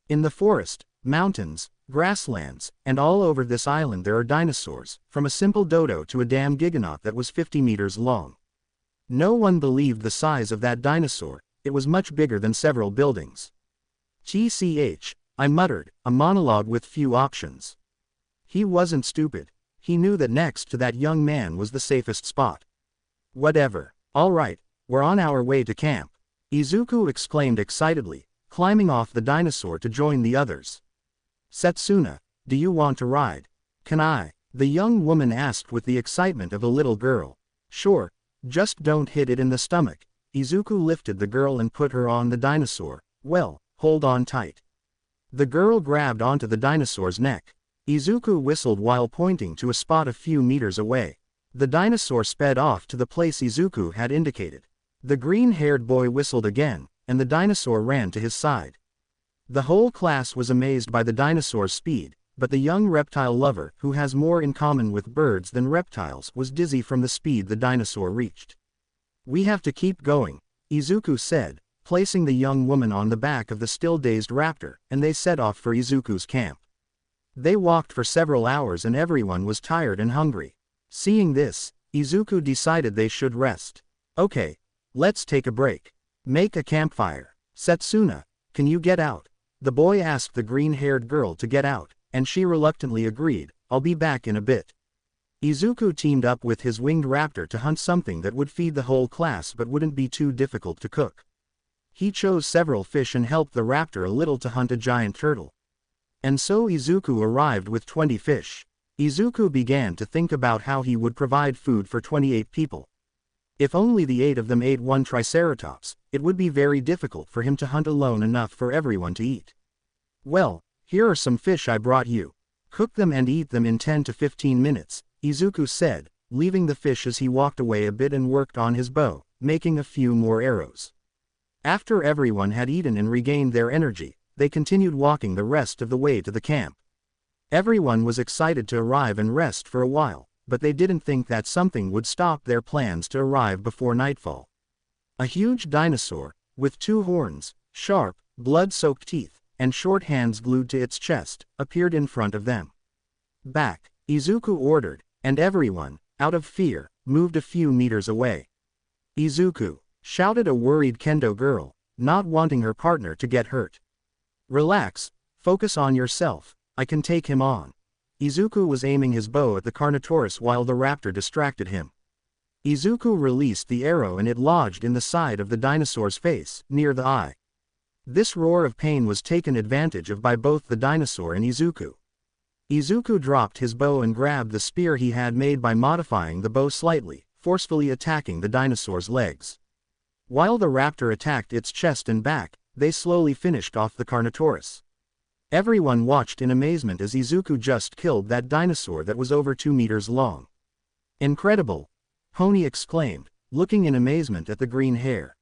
"In the forest, mountains, grasslands, and all over this island there are dinosaurs, from a simple dodo to a damn giganoth that was 50 meters long. No one believed the size of that dinosaur, it was much bigger than several buildings." "Tch, I muttered, a monologue with few options. He wasn't stupid. He knew that next to that young man was the safest spot. Whatever. All right, we're on our way to camp, Izuku exclaimed excitedly, climbing off the dinosaur to join the others. Setsuna, do you want to ride? Can I? The young woman asked with the excitement of a little girl. Sure, just don't hit it in the stomach. Izuku lifted the girl and put her on the dinosaur. Well, hold on tight. The girl grabbed onto the dinosaur's neck. Izuku whistled while pointing to a spot a few meters away. The dinosaur sped off to the place Izuku had indicated. The green-haired boy whistled again, and the dinosaur ran to his side. The whole class was amazed by the dinosaur's speed, but the young reptile lover, who has more in common with birds than reptiles, was dizzy from the speed the dinosaur reached. We have to keep going, Izuku said, placing the young woman on the back of the still-dazed raptor, and they set off for Izuku's camp. They walked for several hours and everyone was tired and hungry. Seeing this, Izuku decided they should rest. Okay, let's take a break. Make a campfire. Setsuna, can you get out? The boy asked the green-haired girl to get out, and she reluctantly agreed. I'll be back in a bit. Izuku teamed up with his winged raptor to hunt something that would feed the whole class but wouldn't be too difficult to cook. He chose several fish and helped the raptor a little to hunt a giant turtle. And so Izuku arrived with 20 fish. Izuku began to think about how he would provide food for 28 people. If only the 8 of them ate one triceratops, it would be very difficult for him to hunt alone enough for everyone to eat. Well, here are some fish I brought you. Cook them and eat them in 10 to 15 minutes, Izuku said, leaving the fish as he walked away a bit and worked on his bow, making a few more arrows. After everyone had eaten and regained their energy, they continued walking the rest of the way to the camp. Everyone was excited to arrive and rest for a while, but they didn't think that something would stop their plans to arrive before nightfall. A huge dinosaur, with 2 horns, sharp, blood-soaked teeth, and short hands glued to its chest, appeared in front of them. Back, Izuku ordered, and everyone, out of fear, moved a few meters away. Izuku, shouted a worried Kendo girl, not wanting her partner to get hurt. Relax, focus on yourself, I can take him on. Izuku was aiming his bow at the Carnotaurus while the raptor distracted him. Izuku released the arrow and it lodged in the side of the dinosaur's face, near the eye. This roar of pain was taken advantage of by both the dinosaur and Izuku. Izuku dropped his bow and grabbed the spear he had made by modifying the bow slightly, forcefully attacking the dinosaur's legs. While the raptor attacked its chest and back, they slowly finished off the Carnotaurus. Everyone watched in amazement as Izuku just killed that dinosaur that was over 2 meters long. Incredible! Pony exclaimed, looking in amazement at the green hair.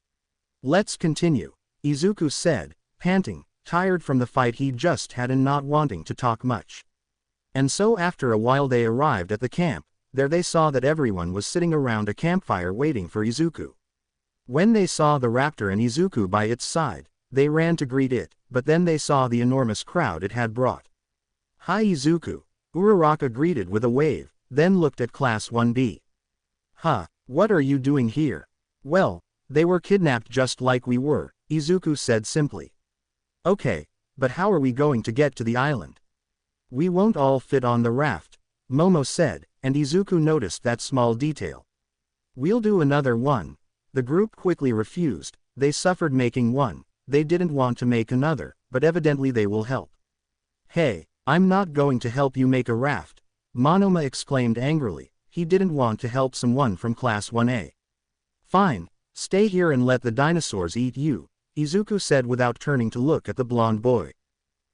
Let's continue, Izuku said, panting, tired from the fight he just had and not wanting to talk much. And so after a while they arrived at the camp. There they saw that everyone was sitting around a campfire waiting for Izuku. When they saw the raptor and Izuku by its side, they ran to greet it, but then they saw the enormous crowd it had brought. Hi Izuku, Uraraka greeted with a wave, then looked at Class 1B. Huh, what are you doing here? Well, they were kidnapped just like we were, Izuku said simply. Okay, but how are we going to get to the island? We won't all fit on the raft, Momo said, and Izuku noticed that small detail. We'll do another one. The group quickly refused. They suffered making one. They didn't want to make another, but evidently they will help. Hey, I'm not going to help you make a raft, Monoma exclaimed angrily. He didn't want to help someone from Class 1A. Fine, stay here and let the dinosaurs eat you, Izuku said without turning to look at the blonde boy.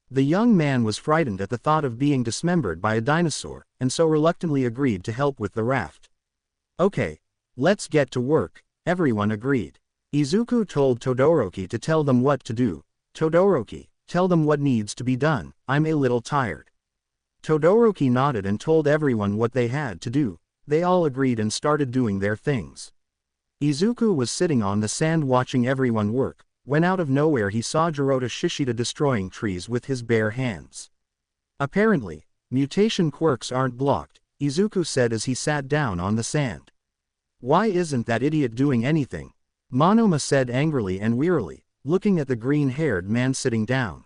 The young man was frightened at the thought of being dismembered by a dinosaur, and so reluctantly agreed to help with the raft. Okay, let's get to work, everyone agreed. Izuku told Todoroki to tell them what to do. Todoroki, tell them what needs to be done, I'm a little tired. Todoroki nodded and told everyone what they had to do. They all agreed and started doing their things. Izuku was sitting on the sand watching everyone work, when out of nowhere he saw Jirota Shishida destroying trees with his bare hands. Apparently, mutation quirks aren't blocked, Izuku said as he sat down on the sand. Why isn't that idiot doing anything? Monoma said angrily and wearily, looking at the green-haired man sitting down.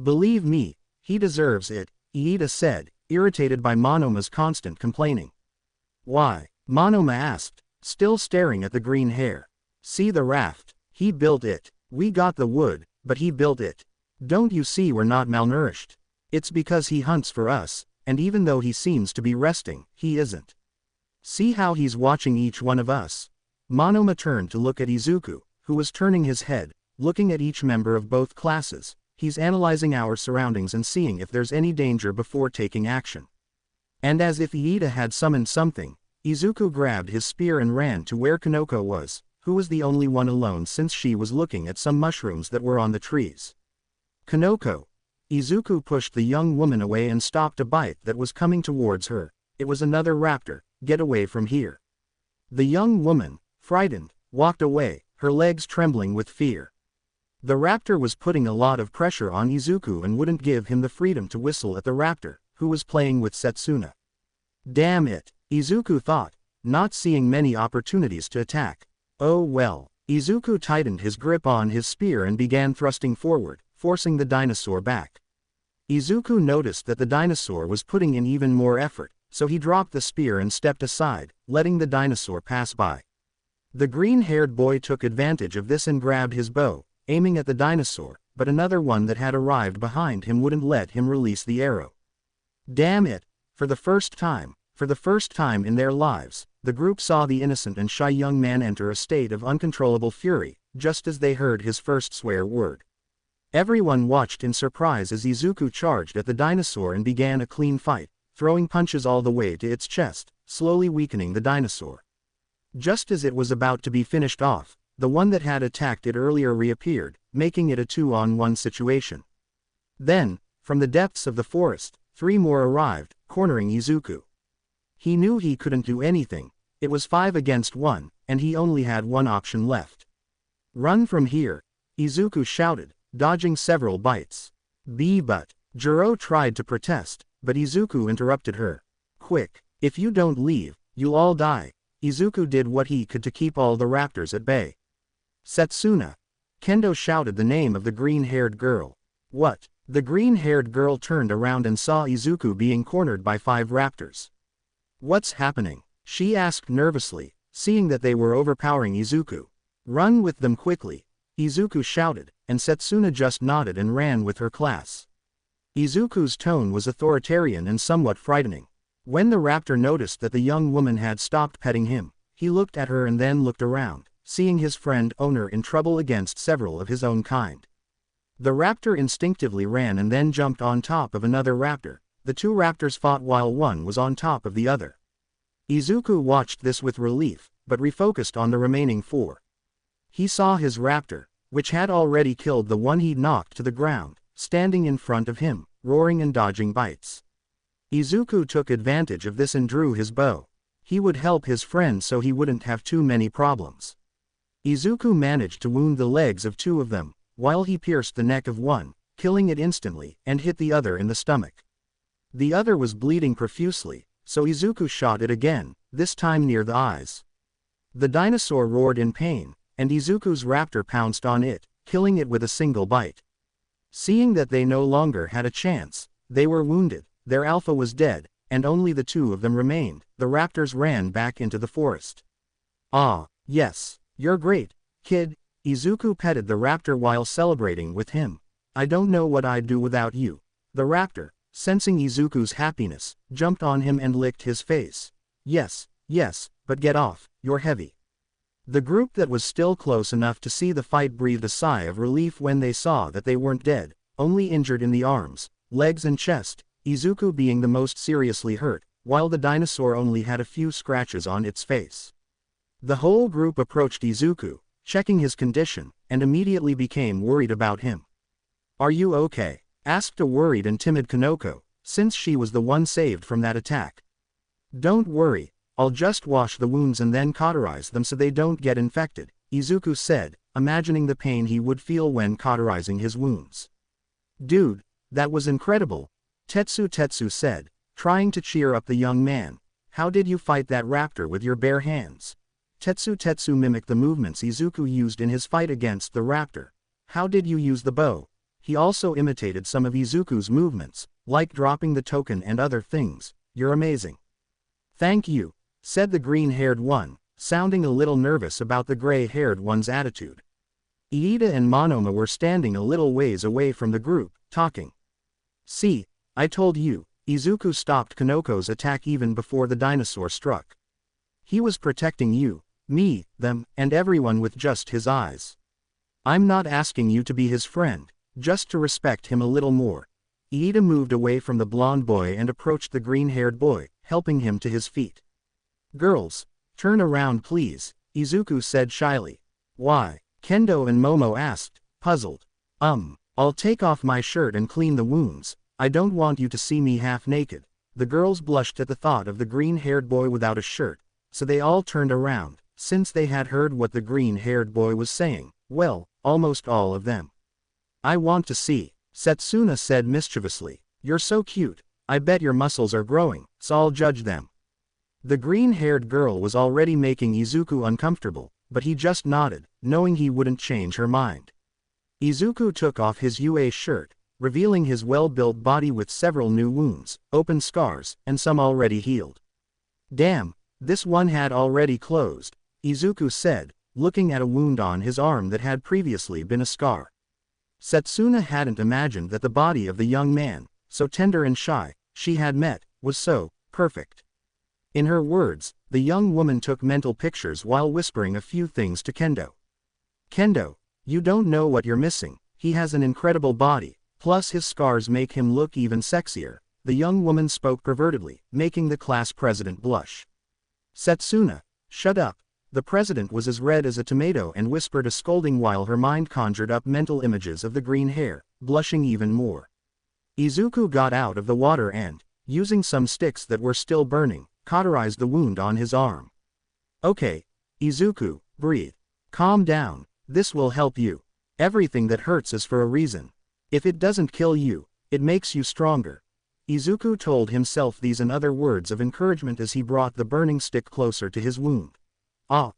Believe me, he deserves it, Iida said, irritated by Monoma's constant complaining. Why? Monoma asked, still staring at the green hair. See the raft, he built it. We got the wood, but he built it. Don't you see we're not malnourished? It's because he hunts for us, and even though he seems to be resting, he isn't. See how he's watching each one of us? Monoma turned to look at Izuku, who was turning his head, looking at each member of both classes. He's analyzing our surroundings and seeing if there's any danger before taking action. And as if Iida had summoned something, Izuku grabbed his spear and ran to where Kanoko was, who was the only one alone since she was looking at some mushrooms that were on the trees. Kanoko. Izuku pushed the young woman away and stopped a bite that was coming towards her. It was another raptor. Get away from here. The young woman, frightened, walked away, her legs trembling with fear. The raptor was putting a lot of pressure on Izuku and wouldn't give him the freedom to whistle at the raptor, who was playing with Setsuna. Damn it, Izuku thought, not seeing many opportunities to attack. Oh well. Izuku tightened his grip on his spear and began thrusting forward, forcing the dinosaur back. Izuku noticed that the dinosaur was putting in even more effort, so he dropped the spear and stepped aside, letting the dinosaur pass by. The green-haired boy took advantage of this and grabbed his bow, aiming at the dinosaur, but another one that had arrived behind him wouldn't let him release the arrow. Damn it! For the first time in their lives, the group saw the innocent and shy young man enter a state of uncontrollable fury, just as they heard his first swear word. Everyone watched in surprise as Izuku charged at the dinosaur and began a clean fight, throwing punches all the way to its chest, slowly weakening the dinosaur. Just as it was about to be finished off, the one that had attacked it earlier reappeared, making it a 2-on-1 situation. Then, from the depths of the forest, 3 more arrived, cornering Izuku. He knew he couldn't do anything. It was 5 against 1, and he only had one option left. Run from here, Izuku shouted, dodging several bites. But Jiro tried to protest, but Izuku interrupted her. Quick, if you don't leave, you'll all die. Izuku did what he could to keep all the raptors at bay. Setsuna. Kendo shouted the name of the green-haired girl. What? The green-haired girl turned around and saw Izuku being cornered by 5 raptors. What's happening? She asked nervously, seeing that they were overpowering Izuku. Run with them quickly, Izuku shouted, and Setsuna just nodded and ran with her class. Izuku's tone was authoritarian and somewhat frightening. When the raptor noticed that the young woman had stopped petting him, he looked at her and then looked around, seeing his friend owner in trouble against several of his own kind. The raptor instinctively ran and then jumped on top of another raptor. The 2 raptors fought while one was on top of the other. Izuku watched this with relief, but refocused on the remaining 4. He saw his raptor, which had already killed the one he'd knocked to the ground, standing in front of him, roaring and dodging bites. Izuku took advantage of this and drew his bow. He would help his friend so he wouldn't have too many problems. Izuku managed to wound the legs of 2 of them, while he pierced the neck of one, killing it instantly, and hit the other in the stomach. The other was bleeding profusely, so Izuku shot it again, this time near the eyes. The dinosaur roared in pain, and Izuku's raptor pounced on it, killing it with a single bite. Seeing that they no longer had a chance, they were wounded, their alpha was dead, and only the 2 of them remained. The raptors ran back into the forest. Ah, yes, you're great, kid, Izuku petted the raptor while celebrating with him. I don't know what I'd do without you. The raptor, sensing Izuku's happiness, jumped on him and licked his face. Yes, but get off, you're heavy. The group that was still close enough to see the fight breathed a sigh of relief when they saw that they weren't dead, only injured in the arms, legs and chest, Izuku being the most seriously hurt, while the dinosaur only had a few scratches on its face. The whole group approached Izuku, checking his condition, and immediately became worried about him. Are you okay? Asked a worried and timid Kanoko, since she was the one saved from that attack. Don't worry, I'll just wash the wounds and then cauterize them so they don't get infected, Izuku said, imagining the pain he would feel when cauterizing his wounds. Dude, that was incredible, Tetsu said, trying to cheer up the young man. How did you fight that raptor with your bare hands? Tetsu mimicked the movements Izuku used in his fight against the raptor. How did you use the bow? He also imitated some of Izuku's movements, like dropping the token and other things. You're amazing. Thank you, said the green-haired one, sounding a little nervous about the gray-haired one's attitude. Iida and Monoma were standing a little ways away from the group, talking. See, I told you, Izuku stopped Kanoko's attack even before the dinosaur struck. He was protecting you, me, them, and everyone with just his eyes. I'm not asking you to be his friend, just to respect him a little more. Iida moved away from the blonde boy and approached the green-haired boy, helping him to his feet. Girls, turn around please, Izuku said shyly. Why? Kendo and Momo asked, puzzled. I'll take off my shirt and clean the wounds. I don't want you to see me half naked. The girls blushed at the thought of the green-haired boy without a shirt, so they all turned around, since they had heard what the green-haired boy was saying. Well, almost all of them. I want to see, Setsuna said mischievously. You're so cute, I bet your muscles are growing, so I'll judge them. The green-haired girl was already making Izuku uncomfortable, but he just nodded, knowing he wouldn't change her mind. Izuku took off his UA shirt, revealing his well-built body with several new wounds, open scars, and some already healed. Damn, this one had already closed, Izuku said, looking at a wound on his arm that had previously been a scar. Setsuna hadn't imagined that the body of the young man, so tender and shy, she had met, was so perfect. In her words, the young woman took mental pictures while whispering a few things to Kendo. Kendo, you don't know what you're missing, he has an incredible body. Plus his scars make him look even sexier, the young woman spoke pervertedly, making the class president blush. Setsuna, shut up. The president was as red as a tomato and whispered a scolding while her mind conjured up mental images of the green hair, blushing even more. Izuku got out of the water and, using some sticks that were still burning, cauterized the wound on his arm. Okay, Izuku, breathe. Calm down, this will help you. Everything that hurts is for a reason. If it doesn't kill you, it makes you stronger. Izuku told himself these and other words of encouragement as he brought the burning stick closer to his wound. Ah!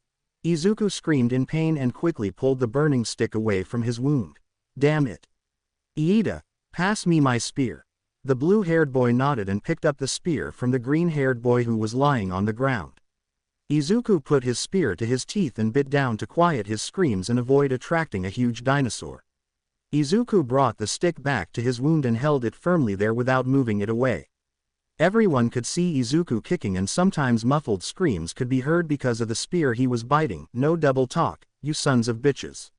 Izuku screamed in pain and quickly pulled the burning stick away from his wound. Damn it! Iida, pass me my spear. The blue-haired boy nodded and picked up the spear from the green-haired boy who was lying on the ground. Izuku put his spear to his teeth and bit down to quiet his screams and avoid attracting a huge dinosaur. Izuku brought the stick back to his wound and held it firmly there without moving it away. Everyone could see Izuku kicking and sometimes muffled screams could be heard because of the spear he was biting. No double talk, you sons of bitches.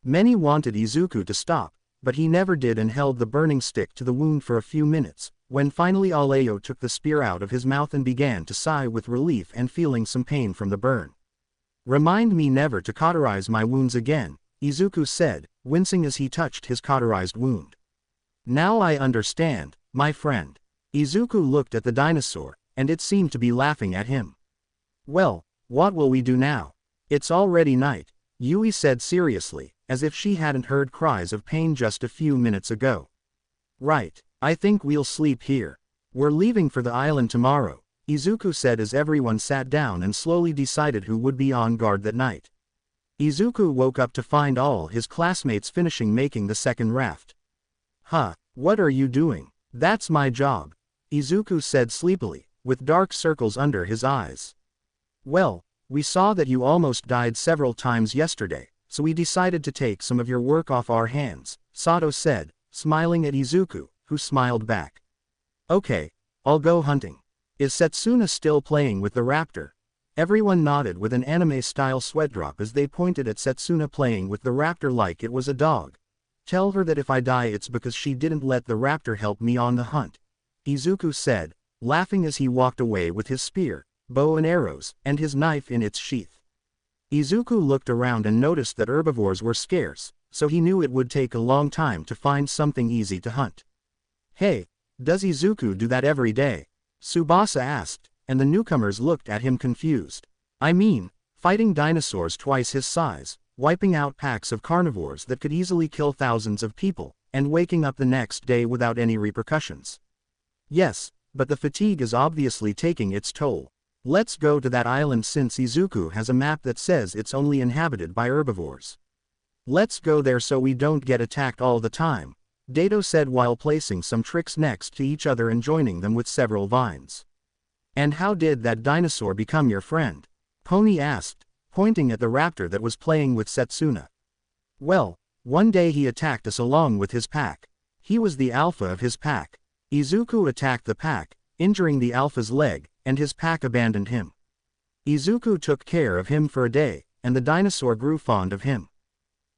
Many wanted Izuku to stop, but he never did and held the burning stick to the wound for a few minutes, when finally Aleyo took the spear out of his mouth and began to sigh with relief and feeling some pain from the burn. Remind me never to cauterize my wounds again, Izuku said, wincing as he touched his cauterized wound. Now I understand, my friend. Izuku looked at the dinosaur, and it seemed to be laughing at him. Well, what will we do now? It's already night, Yui said seriously, as if she hadn't heard cries of pain just a few minutes ago. Right, I think we'll sleep here. We're leaving for the island tomorrow, Izuku said as everyone sat down and slowly decided who would be on guard that night. Izuku woke up to find all his classmates finishing making the second raft. Huh, what are you doing? That's my job, Izuku said sleepily, with dark circles under his eyes. Well, we saw that you almost died several times yesterday, so we decided to take some of your work off our hands, Sato said, smiling at Izuku, who smiled back. Okay, I'll go hunting. Is Setsuna still playing with the raptor? Everyone nodded with an anime-style sweat drop as they pointed at Setsuna playing with the raptor like it was a dog. Tell her that if I die it's because she didn't let the raptor help me on the hunt, Izuku said, laughing as he walked away with his spear, bow and arrows, and his knife in its sheath. Izuku looked around and noticed that herbivores were scarce, so he knew it would take a long time to find something easy to hunt. Hey, does Izuku do that every day? Tsubasa asked, and the newcomers looked at him confused. I mean, fighting dinosaurs twice his size, wiping out packs of carnivores that could easily kill thousands of people, and waking up the next day without any repercussions. Yes, but the fatigue is obviously taking its toll. Let's go to that island since Izuku has a map that says it's only inhabited by herbivores. Let's go there so we don't get attacked all the time, Dato said while placing some tricks next to each other and joining them with several vines. And how did that dinosaur become your friend? Pony asked, pointing at the raptor that was playing with Setsuna. Well, one day he attacked us along with his pack. He was the alpha of his pack. Izuku attacked the pack, injuring the alpha's leg, and his pack abandoned him. Izuku took care of him for a day, and the dinosaur grew fond of him.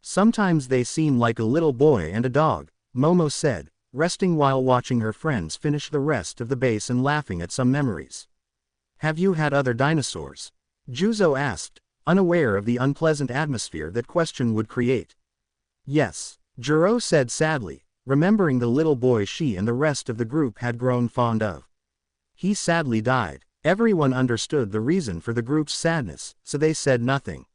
Sometimes they seem like a little boy and a dog, Momo said, resting while watching her friends finish the rest of the base and laughing at some memories. Have you had other dinosaurs? Juzo asked, unaware of the unpleasant atmosphere that question would create. Yes, Jiro said sadly, remembering the little boy she and the rest of the group had grown fond of. He sadly died. Everyone understood the reason for the group's sadness, so they said nothing.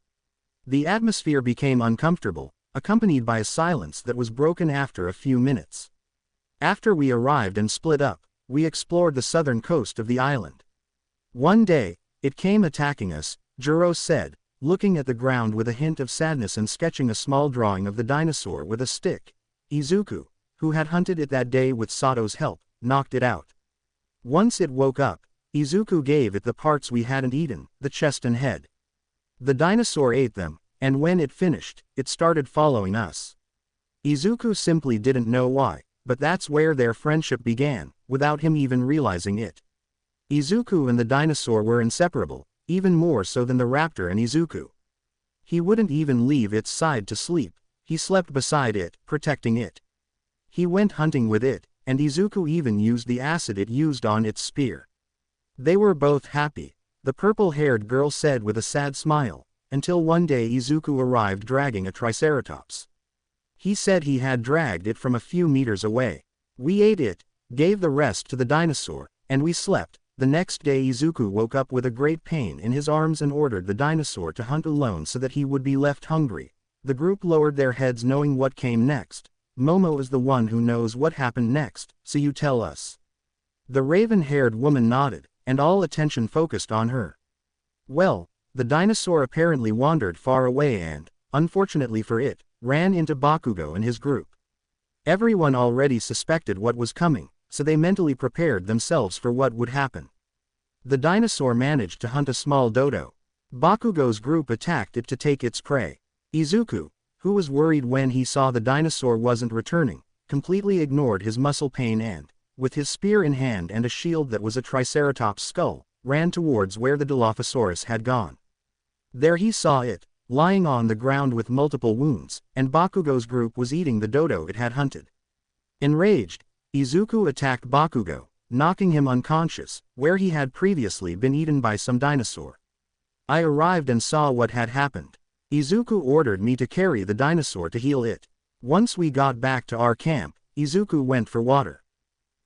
The atmosphere became uncomfortable, accompanied by a silence that was broken after a few minutes. After we arrived and split up, we explored the southern coast of the island. One day, it came attacking us, Jiro said, looking at the ground with a hint of sadness and sketching a small drawing of the dinosaur with a stick. Izuku, who had hunted it that day with Sato's help, knocked it out. Once it woke up, Izuku gave it the parts we hadn't eaten, the chest and head. The dinosaur ate them, and when it finished, it started following us. Izuku simply didn't know why, but that's where their friendship began, without him even realizing it. Izuku and the dinosaur were inseparable, even more so than the raptor and Izuku. He wouldn't even leave its side to sleep, he slept beside it, protecting it. He went hunting with it, and Izuku even used the acid it used on its spear. They were both happy, the purple-haired girl said with a sad smile, until one day Izuku arrived dragging a triceratops. He said he had dragged it from a few meters away. We ate it, gave the rest to the dinosaur, and we slept. The next day Izuku woke up with a great pain in his arms and ordered the dinosaur to hunt alone so that he would be left hungry. The group lowered their heads knowing what came next. Momo is the one who knows what happened next, so you tell us. The raven-haired woman nodded, and all attention focused on her. Well, the dinosaur apparently wandered far away and, unfortunately for it, ran into Bakugo and his group. Everyone already suspected what was coming, so they mentally prepared themselves for what would happen. The dinosaur managed to hunt a small dodo. Bakugo's group attacked it to take its prey. Izuku, who was worried when he saw the dinosaur wasn't returning, completely ignored his muscle pain and, with his spear in hand and a shield that was a triceratops skull, ran towards where the Dilophosaurus had gone. There he saw it, lying on the ground with multiple wounds, and Bakugo's group was eating the dodo it had hunted. Enraged, Izuku attacked Bakugo, knocking him unconscious, where he had previously been eaten by some dinosaur. I arrived and saw what had happened. Izuku ordered me to carry the dinosaur to heal it. Once we got back to our camp, Izuku went for water.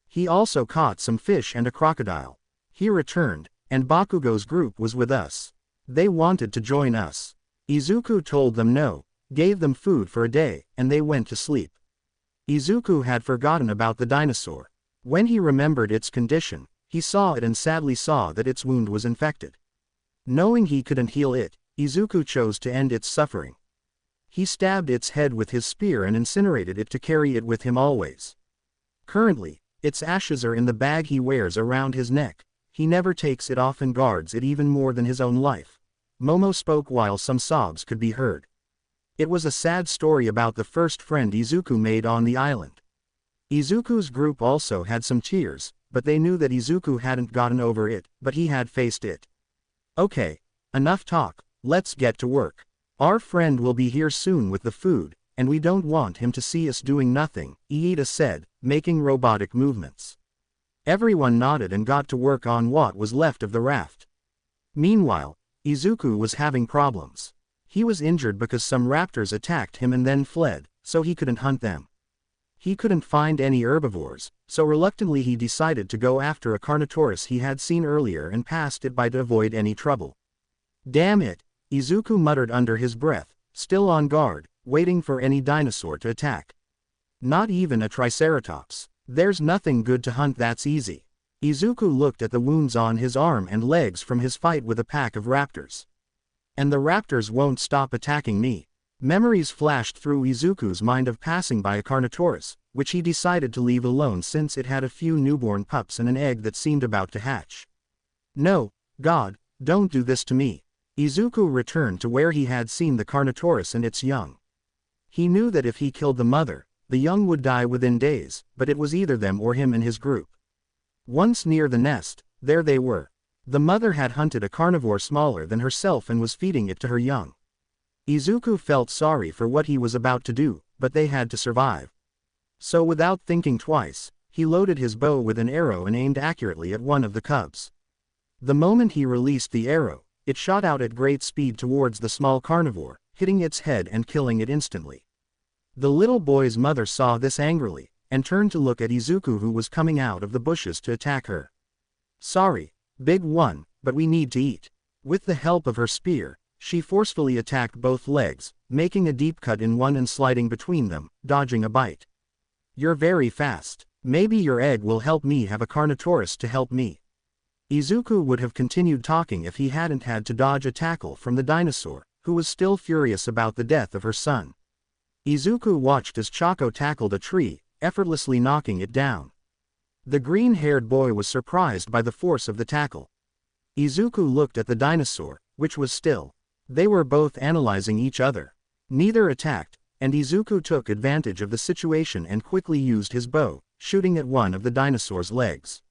He also caught some fish and a crocodile. He returned, and Bakugo's group was with us. They wanted to join us. Izuku told them no, gave them food for a day, and they went to sleep. Izuku had forgotten about the dinosaur. When he remembered its condition, he saw it and sadly saw that its wound was infected. Knowing he couldn't heal it, Izuku chose to end its suffering. He stabbed its head with his spear and incinerated it to carry it with him always. Currently, its ashes are in the bag he wears around his neck. He never takes it off and guards it even more than his own life. Momo spoke while some sobs could be heard. It was a sad story about the first friend Izuku made on the island. Izuku's group also had some tears, but they knew that Izuku hadn't gotten over it, but he had faced it. Okay, enough talk, let's get to work. Our friend will be here soon with the food, and we don't want him to see us doing nothing, Iida said, making robotic movements. Everyone nodded and got to work on what was left of the raft. Meanwhile, Izuku was having problems. He was injured because some raptors attacked him and then fled, so he couldn't hunt them. He couldn't find any herbivores, so reluctantly he decided to go after a Carnotaurus he had seen earlier and passed it by to avoid any trouble. Damn it, Izuku muttered under his breath, still on guard, waiting for any dinosaur to attack. Not even a triceratops. There's nothing good to hunt that's easy. Izuku looked at the wounds on his arm and legs from his fight with a pack of raptors. And the raptors won't stop attacking me. Memories flashed through Izuku's mind of passing by a Carnotaurus, which he decided to leave alone since it had a few newborn pups and an egg that seemed about to hatch. No, God, don't do this to me. Izuku returned to where he had seen the Carnotaurus and its young. He knew that if he killed the mother, the young would die within days, but it was either them or him and his group. Once near the nest, there they were. The mother had hunted a carnivore smaller than herself and was feeding it to her young. Izuku felt sorry for what he was about to do, but they had to survive. So without thinking twice, he loaded his bow with an arrow and aimed accurately at one of the cubs. The moment he released the arrow, it shot out at great speed towards the small carnivore, hitting its head and killing it instantly. The little boy's mother saw this angrily, and turned to look at Izuku, who was coming out of the bushes to attack her. Sorry, big one, but we need to eat. With the help of her spear, she forcefully attacked both legs, making a deep cut in one and sliding between them, dodging a bite. You're very fast. Maybe your egg will help me have a Carnotaurus to help me. Izuku would have continued talking if he hadn't had to dodge a tackle from the dinosaur, who was still furious about the death of her son. Izuku watched as Chaco tackled a tree, effortlessly knocking it down. The green-haired boy was surprised by the force of the tackle. Izuku looked at the dinosaur, which was still. They were both analyzing each other. Neither attacked, and Izuku took advantage of the situation and quickly used his bow, shooting at one of the dinosaur's legs.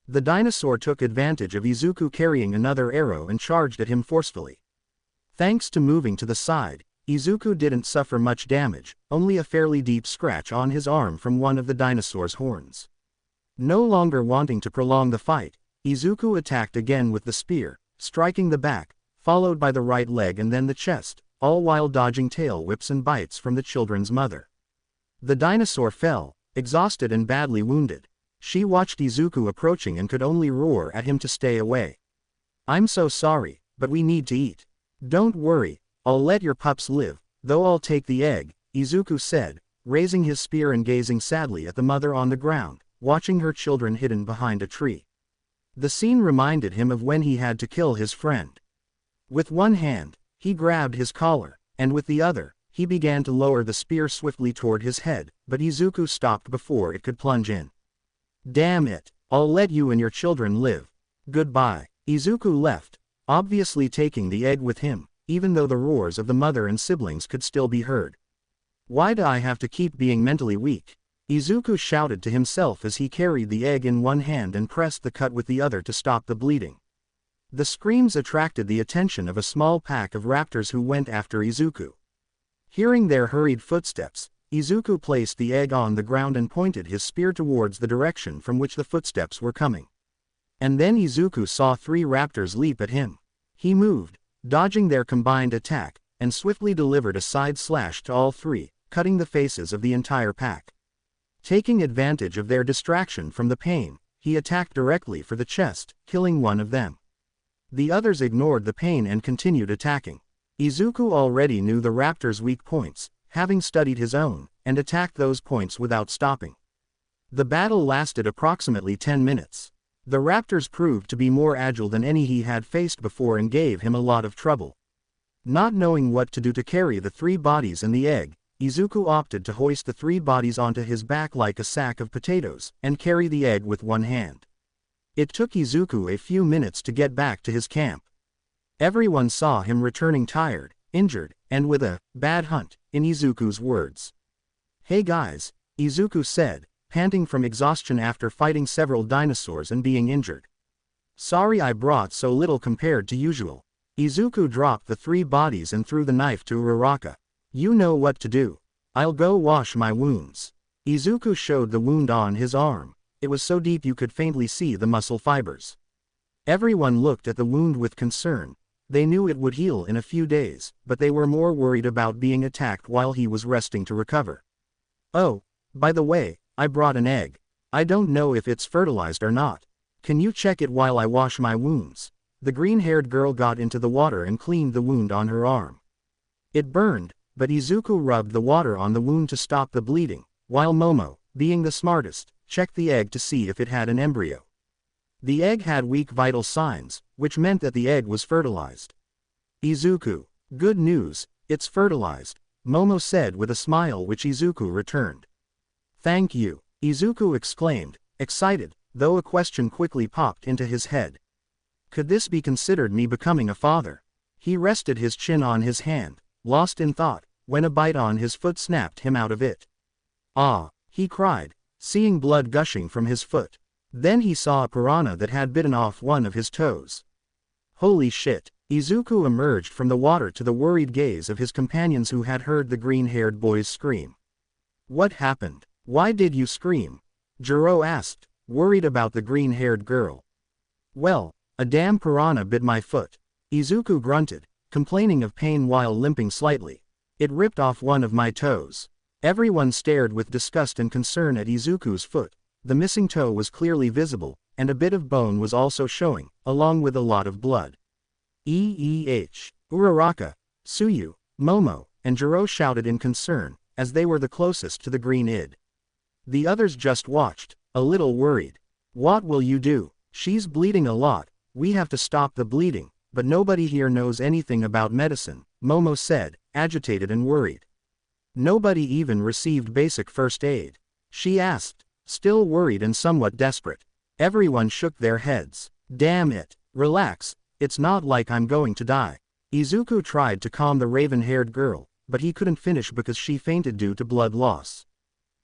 The dinosaur took advantage of Izuku carrying another arrow and charged at him forcefully. Thanks to moving to the side, Izuku didn't suffer much damage, only a fairly deep scratch on his arm from one of the dinosaur's horns. No longer wanting to prolong the fight, Izuku attacked again with the spear, striking the back, followed by the right leg and then the chest, all while dodging tail whips and bites from the children's mother. The dinosaur fell, exhausted and badly wounded. She watched Izuku approaching and could only roar at him to stay away. I'm so sorry, but we need to eat. Don't worry, I'll let your pups live, though I'll take the egg, Izuku said, raising his spear and gazing sadly at the mother on the ground, watching her children hidden behind a tree. The scene reminded him of when he had to kill his friend. With one hand, he grabbed his collar, and with the other, he began to lower the spear swiftly toward his head, but Izuku stopped before it could plunge in. Damn it, I'll let you and your children live. Goodbye. Izuku left, obviously taking the egg with him, even though the roars of the mother and siblings could still be heard. Why do I have to keep being mentally weak? Izuku shouted to himself as he carried the egg in one hand and pressed the cut with the other to stop the bleeding. The screams attracted the attention of a small pack of raptors who went after Izuku. Hearing their hurried footsteps, Izuku placed the egg on the ground and pointed his spear towards the direction from which the footsteps were coming. And then Izuku saw 3 raptors leap at him. He moved, dodging their combined attack, and swiftly delivered a side slash to all 3, cutting the faces of the entire pack. Taking advantage of their distraction from the pain, he attacked directly for the chest, killing one of them. The others ignored the pain and continued attacking. Izuku already knew the raptors' weak points, having studied his own, and attacked those points without stopping. The battle lasted approximately 10 minutes. The raptors proved to be more agile than any he had faced before and gave him a lot of trouble. Not knowing what to do to carry the 3 bodies and the egg, Izuku opted to hoist the 3 bodies onto his back like a sack of potatoes, and carry the egg with one hand. It took Izuku a few minutes to get back to his camp. Everyone saw him returning tired, injured, and with a bad hunt, in Izuku's words. Hey guys, Izuku said, panting from exhaustion after fighting several dinosaurs and being injured. Sorry I brought so little compared to usual. Izuku dropped the 3 bodies and threw the knife to Uraraka. You know what to do. I'll go wash my wounds. Izuku showed the wound on his arm. It was so deep you could faintly see the muscle fibers. Everyone looked at the wound with concern. They knew it would heal in a few days, but they were more worried about being attacked while he was resting to recover. Oh, by the way, I brought an egg. I don't know if it's fertilized or not. Can you check it while I wash my wounds? The green-haired girl got into the water and cleaned the wound on her arm. It burned, but Izuku rubbed the water on the wound to stop the bleeding, while Momo, being the smartest, checked the egg to see if it had an embryo. The egg had weak vital signs, which meant that the egg was fertilized. Izuku, good news, it's fertilized, Momo said with a smile which Izuku returned. Thank you, Izuku exclaimed, excited, though a question quickly popped into his head. Could this be considered me becoming a father? He rested his chin on his hand, lost in thought, when a bite on his foot snapped him out of it. Ah, he cried, seeing blood gushing from his foot. Then he saw a piranha that had bitten off one of his toes. Holy shit! Izuku emerged from the water to the worried gaze of his companions who had heard the green-haired boy's scream. What happened? Why did you scream? Jiro asked, worried about the green-haired girl. Well, a damn piranha bit my foot. Izuku grunted, complaining of pain while limping slightly. It ripped off one of my toes. Everyone stared with disgust and concern at Izuku's foot. The missing toe was clearly visible, and a bit of bone was also showing, along with a lot of blood. Uraraka, Tsuyu, Momo, and Jiro shouted in concern, as they were the closest to the green id. The others just watched, a little worried. What will you do? She's bleeding a lot, we have to stop the bleeding, but nobody here knows anything about medicine, Momo said, agitated and worried. Nobody even received basic first aid? She asked, still worried and somewhat desperate. Everyone shook their heads. Damn it, relax, it's not like I'm going to die. Izuku tried to calm the raven-haired girl, but he couldn't finish because she fainted due to blood loss.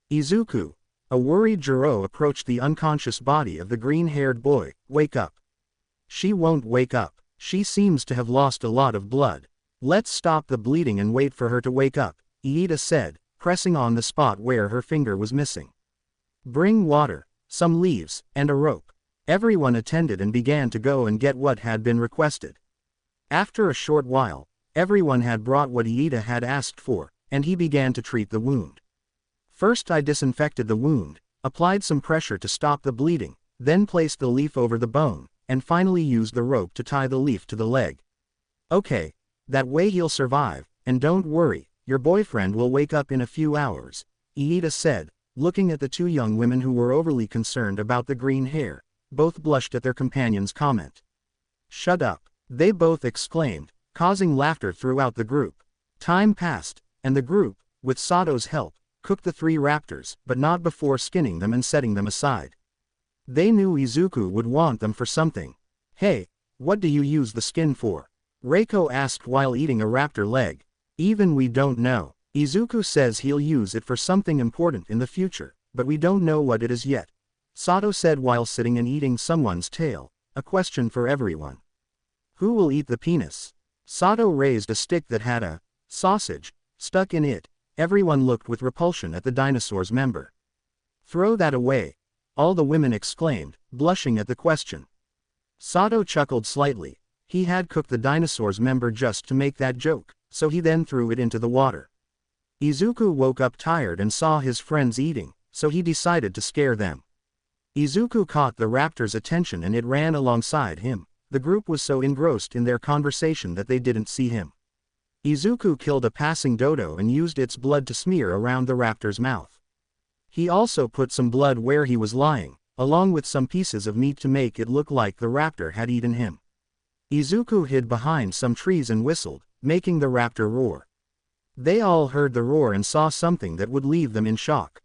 Izuku, a worried Jiro approached the unconscious body of the green-haired boy. Wake up. She won't wake up, she seems to have lost a lot of blood. Let's stop the bleeding and wait for her to wake up, Iida said, pressing on the spot where her finger was missing. Bring water, some leaves, and a rope. Everyone attended and began to go and get what had been requested. After a short while, everyone had brought what Iida had asked for, and he began to treat the wound. First I disinfected the wound, applied some pressure to stop the bleeding, then placed the leaf over the bone, and finally used the rope to tie the leaf to the leg. Okay, that way he'll survive, and don't worry, your boyfriend will wake up in a few hours, Iida said, looking at the two young women who were overly concerned about the green hair. Both blushed at their companion's comment. Shut up, they both exclaimed, causing laughter throughout the group. Time passed, and the group, with Sato's help, cooked the 3 raptors, but not before skinning them and setting them aside. They knew Izuku would want them for something. Hey, what do you use the skin for? Reiko asked while eating a raptor leg. Even we don't know. Izuku says he'll use it for something important in the future, but we don't know what it is yet, Sato said while sitting and eating someone's tail, a question for everyone. Who will eat the penis? Sato raised a stick that had a sausage stuck in it. Everyone looked with repulsion at the dinosaur's member. Throw that away, all the women exclaimed, blushing at the question. Sato chuckled slightly. He had cooked the dinosaur's member just to make that joke, so he then threw it into the water. Izuku woke up tired and saw his friends eating, so he decided to scare them. Izuku caught the raptor's attention and it ran alongside him. The group was so engrossed in their conversation that they didn't see him. Izuku killed a passing dodo and used its blood to smear around the raptor's mouth. He also put some blood where he was lying, along with some pieces of meat to make it look like the raptor had eaten him. Izuku hid behind some trees and whistled, making the raptor roar. They all heard the roar and saw something that would leave them in shock.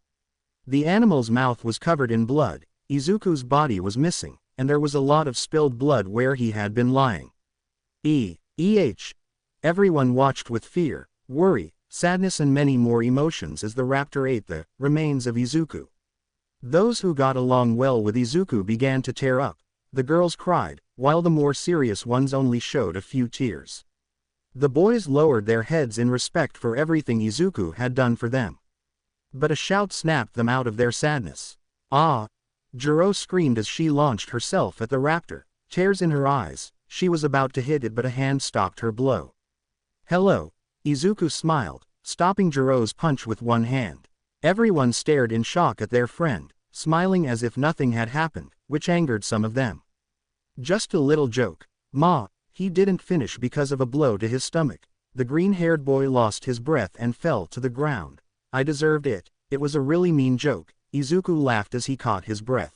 The animal's mouth was covered in blood. Izuku's body was missing, and there was a lot of spilled blood where he had been lying. Everyone watched with fear, worry, sadness and many more emotions as the raptor ate the remains of Izuku. Those who got along well with Izuku began to tear up. The girls cried, while the more serious ones only showed a few tears. The boys lowered their heads in respect for everything Izuku had done for them. But a shout snapped them out of their sadness. Ah! Jiro screamed as she launched herself at the raptor, tears in her eyes. She was about to hit it but a hand stopped her blow. Hello, Izuku smiled, stopping Jiro's punch with one hand. Everyone stared in shock at their friend, smiling as if nothing had happened, which angered some of them. Just a little joke. Ma, he didn't finish because of a blow to his stomach. The green-haired boy lost his breath and fell to the ground. I deserved it. It was a really mean joke. Izuku laughed as he caught his breath.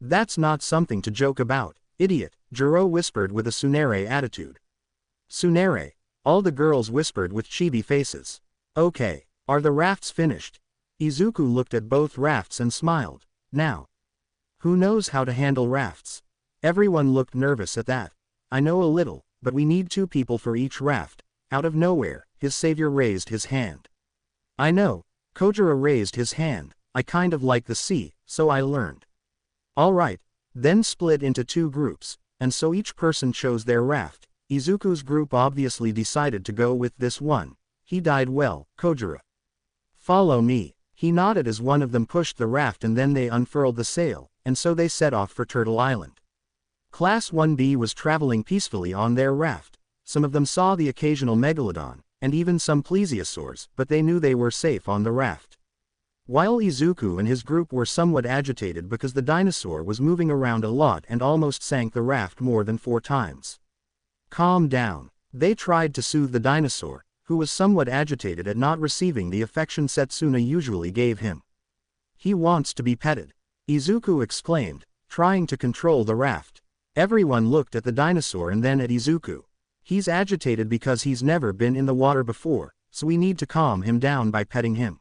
That's not something to joke about, idiot, Jiro whispered with a tsundere attitude. Tsundere, all the girls whispered with chibi faces. Okay, are the rafts finished? Izuku looked at both rafts and smiled. Now, who knows how to handle rafts? Everyone looked nervous at that. I know a little, but we need 2 people for each raft. Out of nowhere, his savior raised his hand. I know. Kojiro raised his hand. I kind of like the sea, so I learned. Alright, then split into 2 groups, and so each person chose their raft. Izuku's group obviously decided to go with this one. He died well, Kojiro. Follow me. He nodded as one of them pushed the raft and then they unfurled the sail, and so they set off for Turtle Island. Class 1B was traveling peacefully on their raft. Some of them saw the occasional megalodon, and even some plesiosaurs, but they knew they were safe on the raft. While Izuku and his group were somewhat agitated because the dinosaur was moving around a lot and almost sank the raft more than 4 times. Calm down. They tried to soothe the dinosaur, who was somewhat agitated at not receiving the affection Setsuna usually gave him. He wants to be petted, Izuku exclaimed, trying to control the raft. Everyone looked at the dinosaur and then at Izuku. He's agitated because he's never been in the water before, so we need to calm him down by petting him.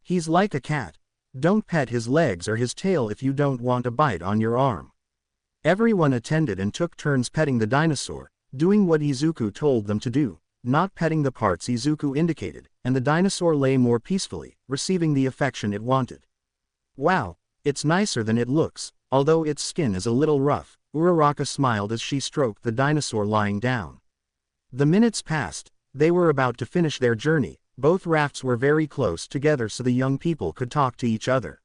He's like a cat. Don't pet his legs or his tail if you don't want a bite on your arm. Everyone attended and took turns petting the dinosaur, doing what Izuku told them to do, not petting the parts Izuku indicated, and the dinosaur lay more peacefully, receiving the affection it wanted. Wow, it's nicer than it looks, although its skin is a little rough, Uraraka smiled as she stroked the dinosaur lying down. The minutes passed. They were about to finish their journey. Both rafts were very close together so the young people could talk to each other.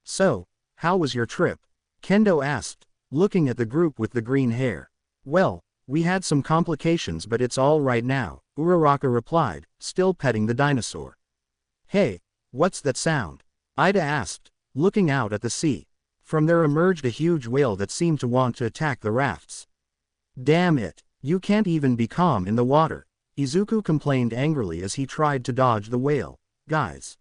So, how was your trip? Kendo asked, looking at the group with the green hair. Well, we had some complications but it's all right now, Uraraka replied, still petting the dinosaur. Hey, what's that sound? Ida asked, looking out at the sea. From there emerged a huge whale that seemed to want to attack the rafts. Damn it, you can't even be calm in the water, Izuku complained angrily as he tried to dodge the whale. Guys,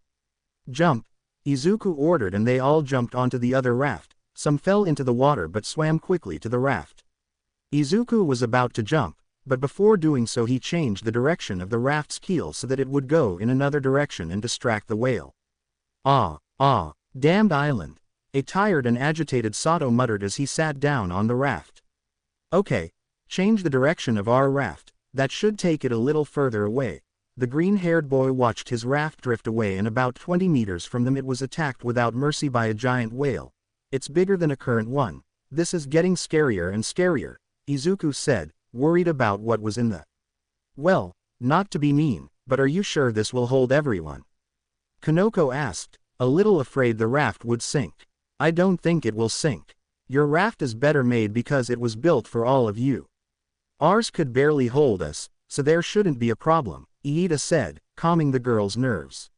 jump, Izuku ordered and they all jumped onto the other raft. Some fell into the water but swam quickly to the raft. Izuku was about to jump, but before doing so he changed the direction of the raft's keel so that it would go in another direction and distract the whale. Damned island, a tired and agitated Sato muttered as he sat down on the raft. Okay, change the direction of our raft, that should take it a little further away. The green-haired boy watched his raft drift away and about 20 meters from them it was attacked without mercy by a giant whale. It's bigger than a current one. This is getting scarier and scarier, Izuku said, worried about what was in the... Well, not to be mean, but are you sure this will hold everyone? Kanoko asked, a little afraid the raft would sink. I don't think it will sink. Your raft is better made because it was built for all of you. Ours could barely hold us, so there shouldn't be a problem, Iida said, calming the girl's nerves.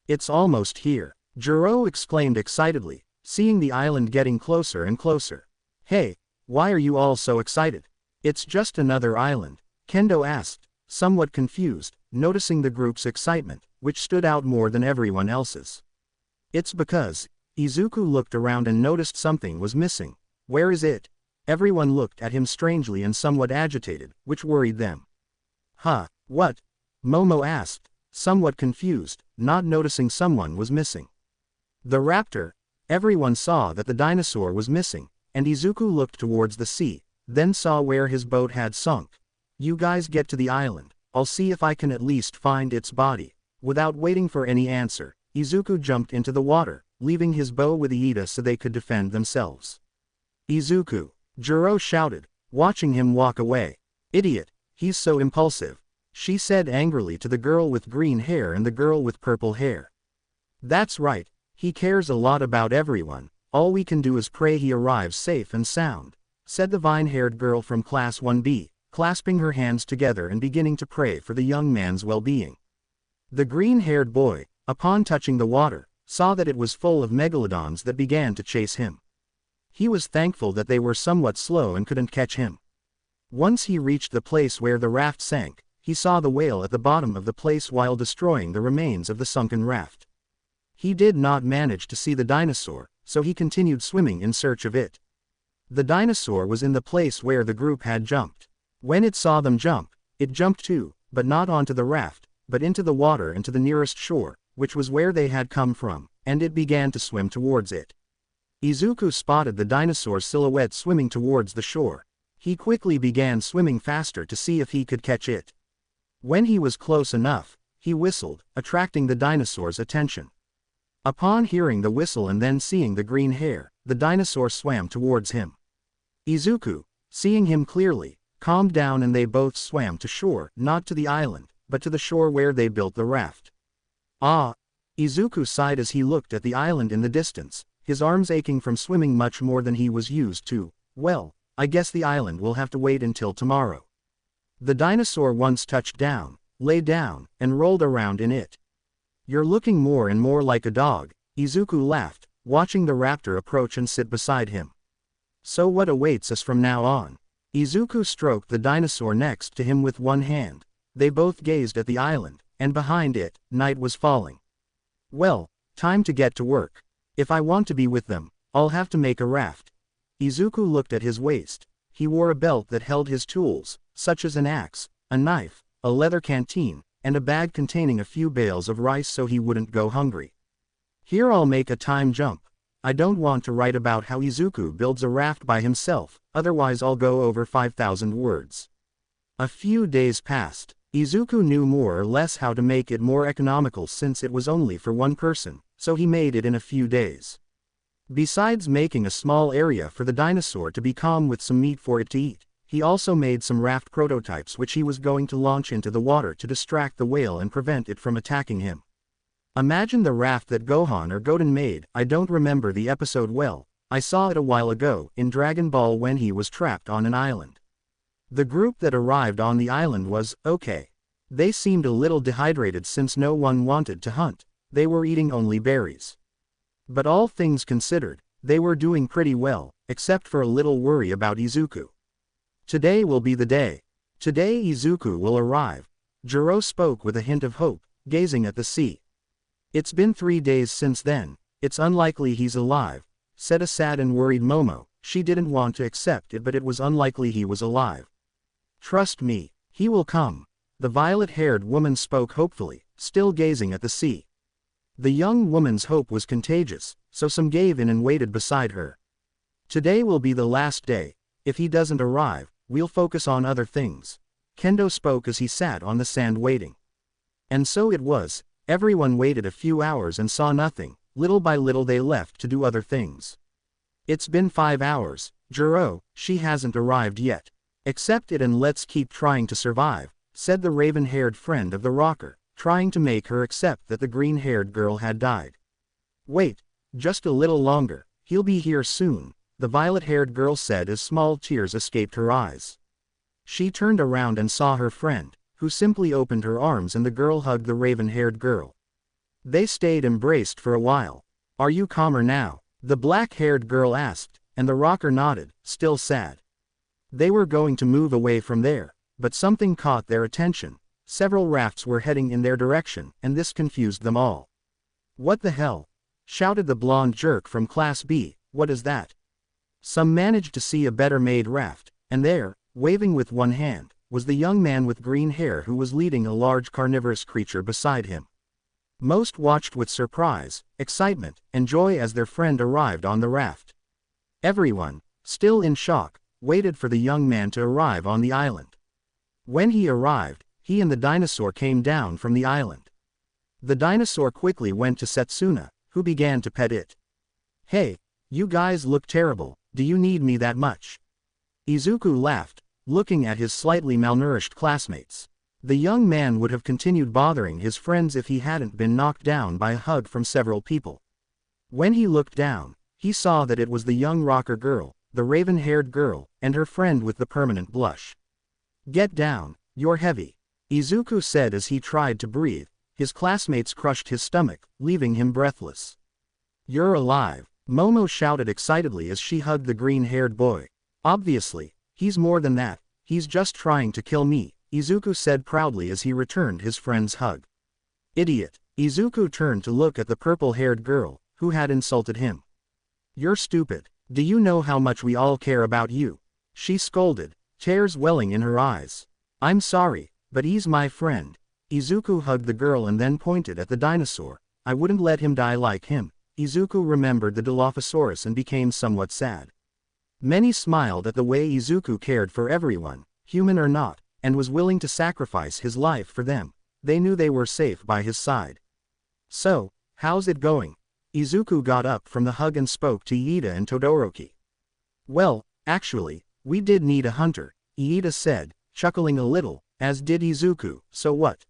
It's almost here, Jiro exclaimed excitedly, seeing the island getting closer and closer. Hey, why are you all so excited? It's just another island, Kendo asked, somewhat confused, noticing the group's excitement, which stood out more than everyone else's. It's because, Izuku looked around and noticed something was missing. Where is it? Everyone looked at him strangely and somewhat agitated, which worried them. Huh, what? Momo asked, somewhat confused, not noticing someone was missing. The raptor. Everyone saw that the dinosaur was missing, and Izuku looked towards the sea, then saw where his boat had sunk. You guys get to the island, I'll see if I can at least find its body. Without waiting for any answer, Izuku jumped into the water, leaving his bow with Iida so they could defend themselves. Izuku, Jiro shouted, watching him walk away. Idiot, he's so impulsive, she said angrily to the girl with green hair and the girl with purple hair. That's right, he cares a lot about everyone, all we can do is pray he arrives safe and sound, said the vine-haired girl from Class 1B, clasping her hands together and beginning to pray for the young man's well-being. The green-haired boy, upon touching the water, saw that it was full of megalodons that began to chase him. He was thankful that they were somewhat slow and couldn't catch him. Once he reached the place where the raft sank, he saw the whale at the bottom of the place while destroying the remains of the sunken raft. He did not manage to see the dinosaur, so he continued swimming in search of it. The dinosaur was in the place where the group had jumped. When it saw them jump, it jumped too, but not onto the raft, but into the water and to the nearest shore, which was where they had come from, and it began to swim towards it. Izuku spotted the dinosaur's silhouette swimming towards the shore. He quickly began swimming faster to see if he could catch it. When he was close enough, he whistled, attracting the dinosaur's attention. Upon hearing the whistle and then seeing the green hair, the dinosaur swam towards him. Izuku, seeing him clearly, calmed down and they both swam to shore, not to the island, but to the shore where they built the raft. Ah! Izuku sighed as he looked at the island in the distance, his arms aching from swimming much more than he was used to. Well, I guess the island will have to wait until tomorrow. The dinosaur once touched down, lay down, and rolled around in it. You're looking more and more like a dog, Izuku laughed, watching the raptor approach and sit beside him. So what awaits us from now on? Izuku stroked the dinosaur next to him with one hand. They both gazed at the island, and behind it, night was falling. Well, time to get to work. If I want to be with them, I'll have to make a raft. Izuku looked at his waist. He wore a belt that held his tools, such as an axe, a knife, a leather canteen, and a bag containing a few bales of rice so he wouldn't go hungry. Here I'll make a time jump. I don't want to write about how Izuku builds a raft by himself, otherwise I'll go over 5,000 words. A few days passed. Izuku knew more or less how to make it more economical since it was only for one person, so he made it in a few days. Besides making a small area for the dinosaur to be calm with some meat for it to eat, he also made some raft prototypes which he was going to launch into the water to distract the whale and prevent it from attacking him. Imagine the raft that Gohan or Goten made. I don't remember the episode well, I saw it a while ago in Dragon Ball when he was trapped on an island. The group that arrived on the island was okay. They seemed a little dehydrated since no one wanted to hunt, they were eating only berries. But all things considered, they were doing pretty well, except for a little worry about Izuku. Today will be the day. Today Izuku will arrive. Jiro spoke with a hint of hope, gazing at the sea. It's been 3 days since then, it's unlikely he's alive, said a sad and worried Momo. She didn't want to accept it but it was unlikely he was alive. Trust me, he will come. The violet-haired woman spoke hopefully, still gazing at the sea. The young woman's hope was contagious, so some gave in and waited beside her. Today will be the last day. If he doesn't arrive, we'll focus on other things. Kendo spoke as he sat on the sand waiting. And so it was. Everyone waited a few hours and saw nothing. Little by little they left to do other things. It's been 5 hours, Jiro, she hasn't arrived yet. Accept it and let's keep trying to survive, said the raven-haired friend of the rocker, trying to make her accept that the green-haired girl had died. Wait, just a little longer, he'll be here soon, the violet-haired girl said as small tears escaped her eyes. She turned around and saw her friend, who simply opened her arms and the girl hugged the raven-haired girl. They stayed embraced for a while. Are you calmer now? The black-haired girl asked, and the rocker nodded, still sad. They were going to move away from there, but something caught their attention. Several rafts were heading in their direction, and this confused them all. What the hell? Shouted the blonde jerk from Class B, what is that? Some managed to see a better-made raft, and there, waving with one hand, was the young man with green hair who was leading a large carnivorous creature beside him. Most watched with surprise, excitement, and joy as their friend arrived on the raft. Everyone, still in shock, waited for the young man to arrive on the island. When he arrived, he and the dinosaur came down from the island. The dinosaur quickly went to Setsuna, who began to pet it. Hey, you guys look terrible, do you need me that much? Izuku laughed, looking at his slightly malnourished classmates. The young man would have continued bothering his friends if he hadn't been knocked down by a hug from several people. When he looked down, he saw that it was the young rocker girl, the raven-haired girl, and her friend with the permanent blush. Get down, you're heavy, Izuku said as he tried to breathe. His classmates crushed his stomach, leaving him breathless. You're alive, Momo shouted excitedly as she hugged the green-haired boy. Obviously, he's more than that, he's just trying to kill me, Izuku said proudly as he returned his friend's hug. Idiot, Izuku turned to look at the purple-haired girl, who had insulted him. You're stupid, do you know how much we all care about you? She scolded, tears welling in her eyes. I'm sorry, but he's my friend. Izuku hugged the girl and then pointed at the dinosaur. I wouldn't let him die like him. Izuku remembered the Dilophosaurus and became somewhat sad. Many smiled at the way Izuku cared for everyone, human or not, and was willing to sacrifice his life for them. They knew they were safe by his side. So, how's it going? Izuku got up from the hug and spoke to Iida and Todoroki. Well, actually, we did need a hunter, Iida said, chuckling a little, as did Izuku. So what?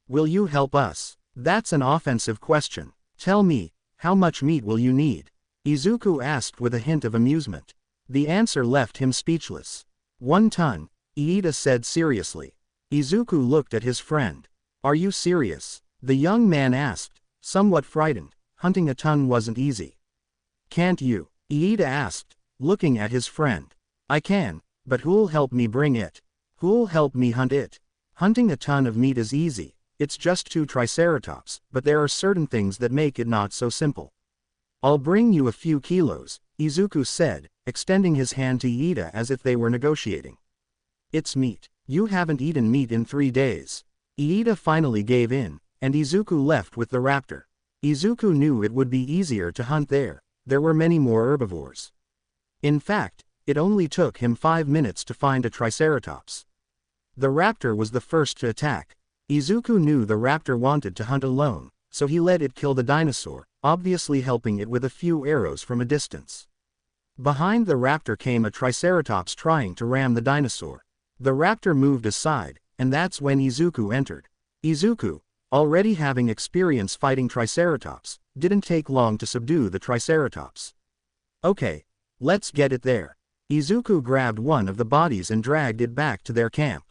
Will you help us? That's an offensive question. Tell me, how much meat will you need? Izuku asked with a hint of amusement. The answer left him speechless. 1 ton, Iida said seriously. Izuku looked at his friend. Are you serious? The young man asked, somewhat frightened. Hunting a ton wasn't easy. Can't you? Iida asked, looking at his friend. I can, but who'll help me bring it? Who'll help me hunt it? Hunting a ton of meat is easy. It's just 2 triceratops, but there are certain things that make it not so simple. I'll bring you a few kilos, Izuku said, extending his hand to Iida as if they were negotiating. It's meat. You haven't eaten meat in 3 days. Iida finally gave in, and Izuku left with the raptor. Izuku knew it would be easier to hunt there. There were many more herbivores. In fact, it only took him 5 minutes to find a triceratops. The raptor was the first to attack. Izuku knew the raptor wanted to hunt alone, so he let it kill the dinosaur, obviously helping it with a few arrows from a distance. Behind the raptor came a triceratops trying to ram the dinosaur. The raptor moved aside, and that's when Izuku entered. Izuku, already having experience fighting triceratops, didn't take long to subdue the triceratops. Okay, let's get it there. Izuku grabbed one of the bodies and dragged it back to their camp.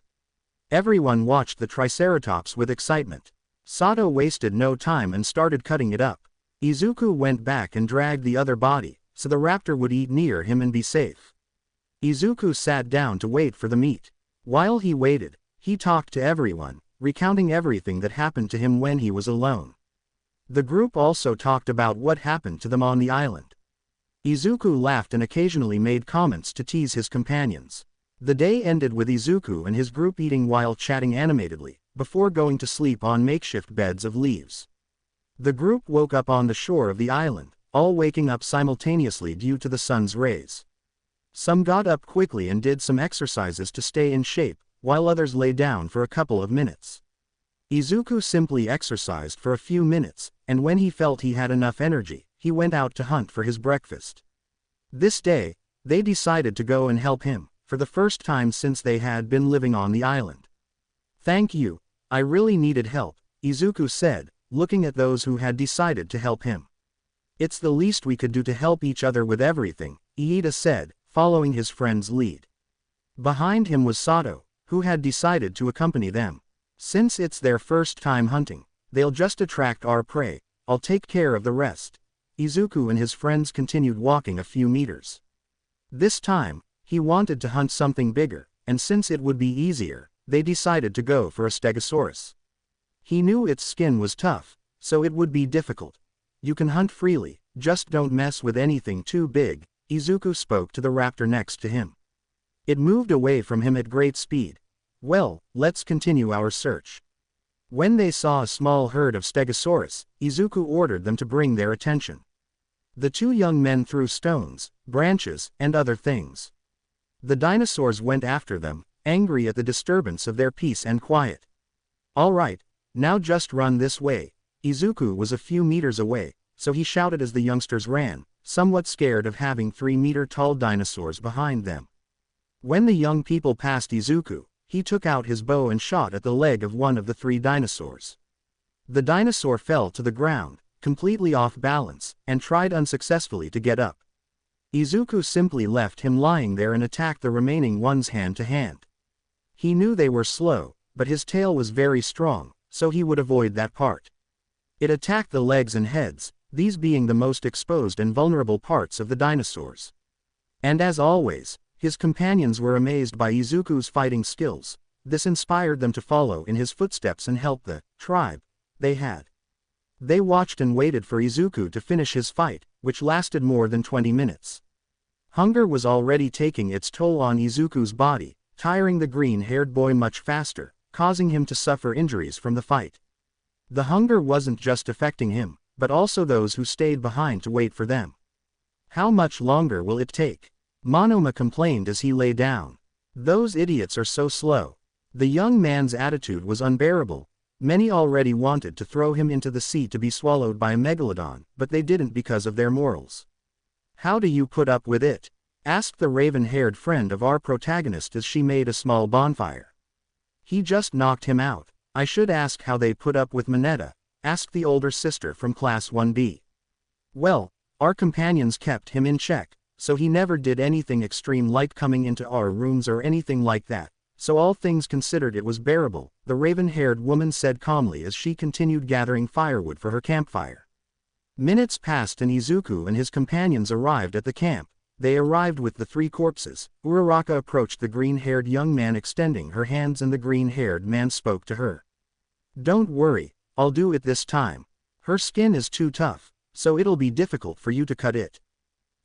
Everyone watched the triceratops with excitement. Sato wasted no time and started cutting it up. Izuku went back and dragged the other body, so the raptor would eat near him and be safe. Izuku sat down to wait for the meat. While he waited, he talked to everyone, recounting everything that happened to him when he was alone. The group also talked about what happened to them on the island. Izuku laughed and occasionally made comments to tease his companions. The day ended with Izuku and his group eating while chatting animatedly, before going to sleep on makeshift beds of leaves. The group woke up on the shore of the island, all waking up simultaneously due to the sun's rays. Some got up quickly and did some exercises to stay in shape, while others lay down for a couple of minutes. Izuku simply exercised for a few minutes, and when he felt he had enough energy, he went out to hunt for his breakfast. This day, they decided to go and help him, for the first time since they had been living on the island. Thank you, I really needed help, Izuku said, looking at those who had decided to help him. It's the least we could do to help each other with everything, Iida said, following his friend's lead. Behind him was Sato, who had decided to accompany them. Since it's their first time hunting, they'll just attract our prey, I'll take care of the rest. Izuku and his friends continued walking a few meters. This time, he wanted to hunt something bigger, and since it would be easier, they decided to go for a stegosaurus. He knew its skin was tough, so it would be difficult. You can hunt freely, just don't mess with anything too big, Izuku spoke to the raptor next to him. It moved away from him at great speed. Well, let's continue our search. When they saw a small herd of stegosaurus, Izuku ordered them to bring their attention. The 2 young men threw stones, branches, and other things. The dinosaurs went after them, angry at the disturbance of their peace and quiet. All right, now just run this way. Izuku was a few meters away, so he shouted as the youngsters ran, somewhat scared of having 3-meter-tall dinosaurs behind them. When the young people passed Izuku, he took out his bow and shot at the leg of one of the 3 dinosaurs. The dinosaur fell to the ground, completely off balance, and tried unsuccessfully to get up. Izuku simply left him lying there and attacked the remaining ones hand to hand. He knew they were slow, but his tail was very strong, so he would avoid that part. It attacked the legs and heads, these being the most exposed and vulnerable parts of the dinosaurs. And as always, his companions were amazed by Izuku's fighting skills. This inspired them to follow in his footsteps and help the tribe they had. They watched and waited for Izuku to finish his fight, which lasted more than 20 minutes. Hunger was already taking its toll on Izuku's body, tiring the green-haired boy much faster, causing him to suffer injuries from the fight. The hunger wasn't just affecting him, but also those who stayed behind to wait for them. How much longer will it take? Monoma complained as he lay down. Those idiots are so slow. The young man's attitude was unbearable. Many already wanted to throw him into the sea to be swallowed by a megalodon, but they didn't because of their morals. How do you put up with it? Asked the raven-haired friend of our protagonist as she made a small bonfire. He just knocked him out. I should ask how they put up with Mineta, asked the older sister from Class 1B. Well, our companions kept him in check, so he never did anything extreme like coming into our rooms or anything like that, so all things considered it was bearable, the raven-haired woman said calmly as she continued gathering firewood for her campfire. Minutes passed and Izuku and his companions arrived at the camp. They arrived with the 3 corpses. Uraraka approached the green-haired young man extending her hands and the green-haired man spoke to her. Don't worry, I'll do it this time. Her skin is too tough, so it'll be difficult for you to cut it.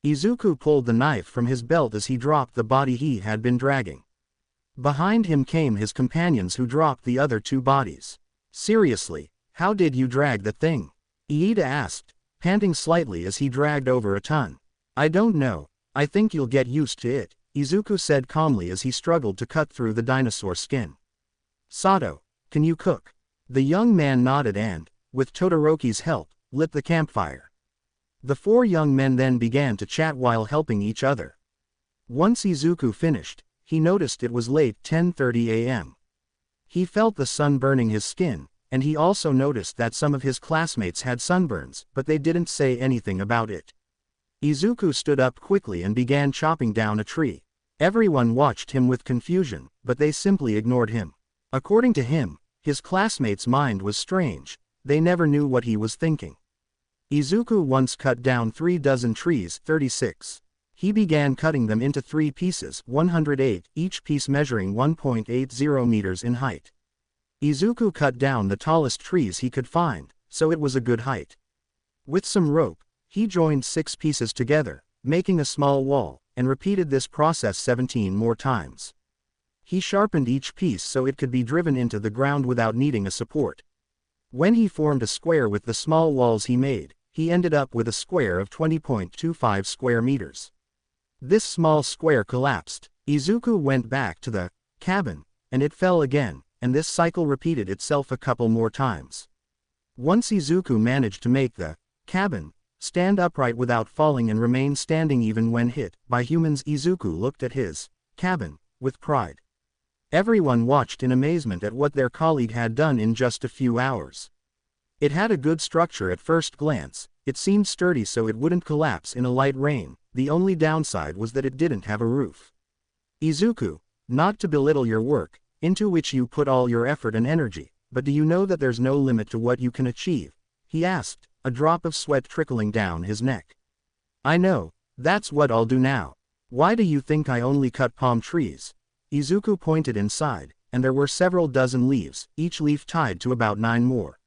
Izuku pulled the knife from his belt as he dropped the body he had been dragging. Behind him came his companions who dropped the other 2 bodies. Seriously, how did you drag the thing? Iida asked, panting slightly as he dragged over a ton. I don't know, I think you'll get used to it, Izuku said calmly as he struggled to cut through the dinosaur skin. Sato, can you cook? The young man nodded and, with Todoroki's help, lit the campfire. The 4 young men then began to chat while helping each other. Once Izuku finished, he noticed it was late 10:30 a.m. He felt the sun burning his skin, and he also noticed that some of his classmates had sunburns, but they didn't say anything about it. Izuku stood up quickly and began chopping down a tree. Everyone watched him with confusion, but they simply ignored him. According to him, his classmates' mind was strange, they never knew what he was thinking. Izuku once cut down 3 dozen trees, 36. He began cutting them into 3 pieces, 108, each piece measuring 1.80 meters in height. Izuku cut down the tallest trees he could find, so it was a good height. With some rope, he joined 6 pieces together, making a small wall, and repeated this process 17 more times. He sharpened each piece so it could be driven into the ground without needing a support. When he formed a square with the small walls he made, he ended up with a square of 20.25 square meters. This small square collapsed. Izuku went back to the cabin, and it fell again, and this cycle repeated itself a couple more times. Once Izuku managed to make the cabin stand upright without falling and remain standing even when hit by humans, Izuku looked at his cabin with pride. Everyone watched in amazement at what their colleague had done in just a few hours. It had a good structure at first glance, it seemed sturdy so it wouldn't collapse in a light rain, the only downside was that it didn't have a roof. Izuku, not to belittle your work, into which you put all your effort and energy, but do you know that there's no limit to what you can achieve? He asked, a drop of sweat trickling down his neck. I know, that's what I'll do now. Why do you think I only cut palm trees? Izuku pointed inside, and there were several dozen leaves, each leaf tied to about 9 more.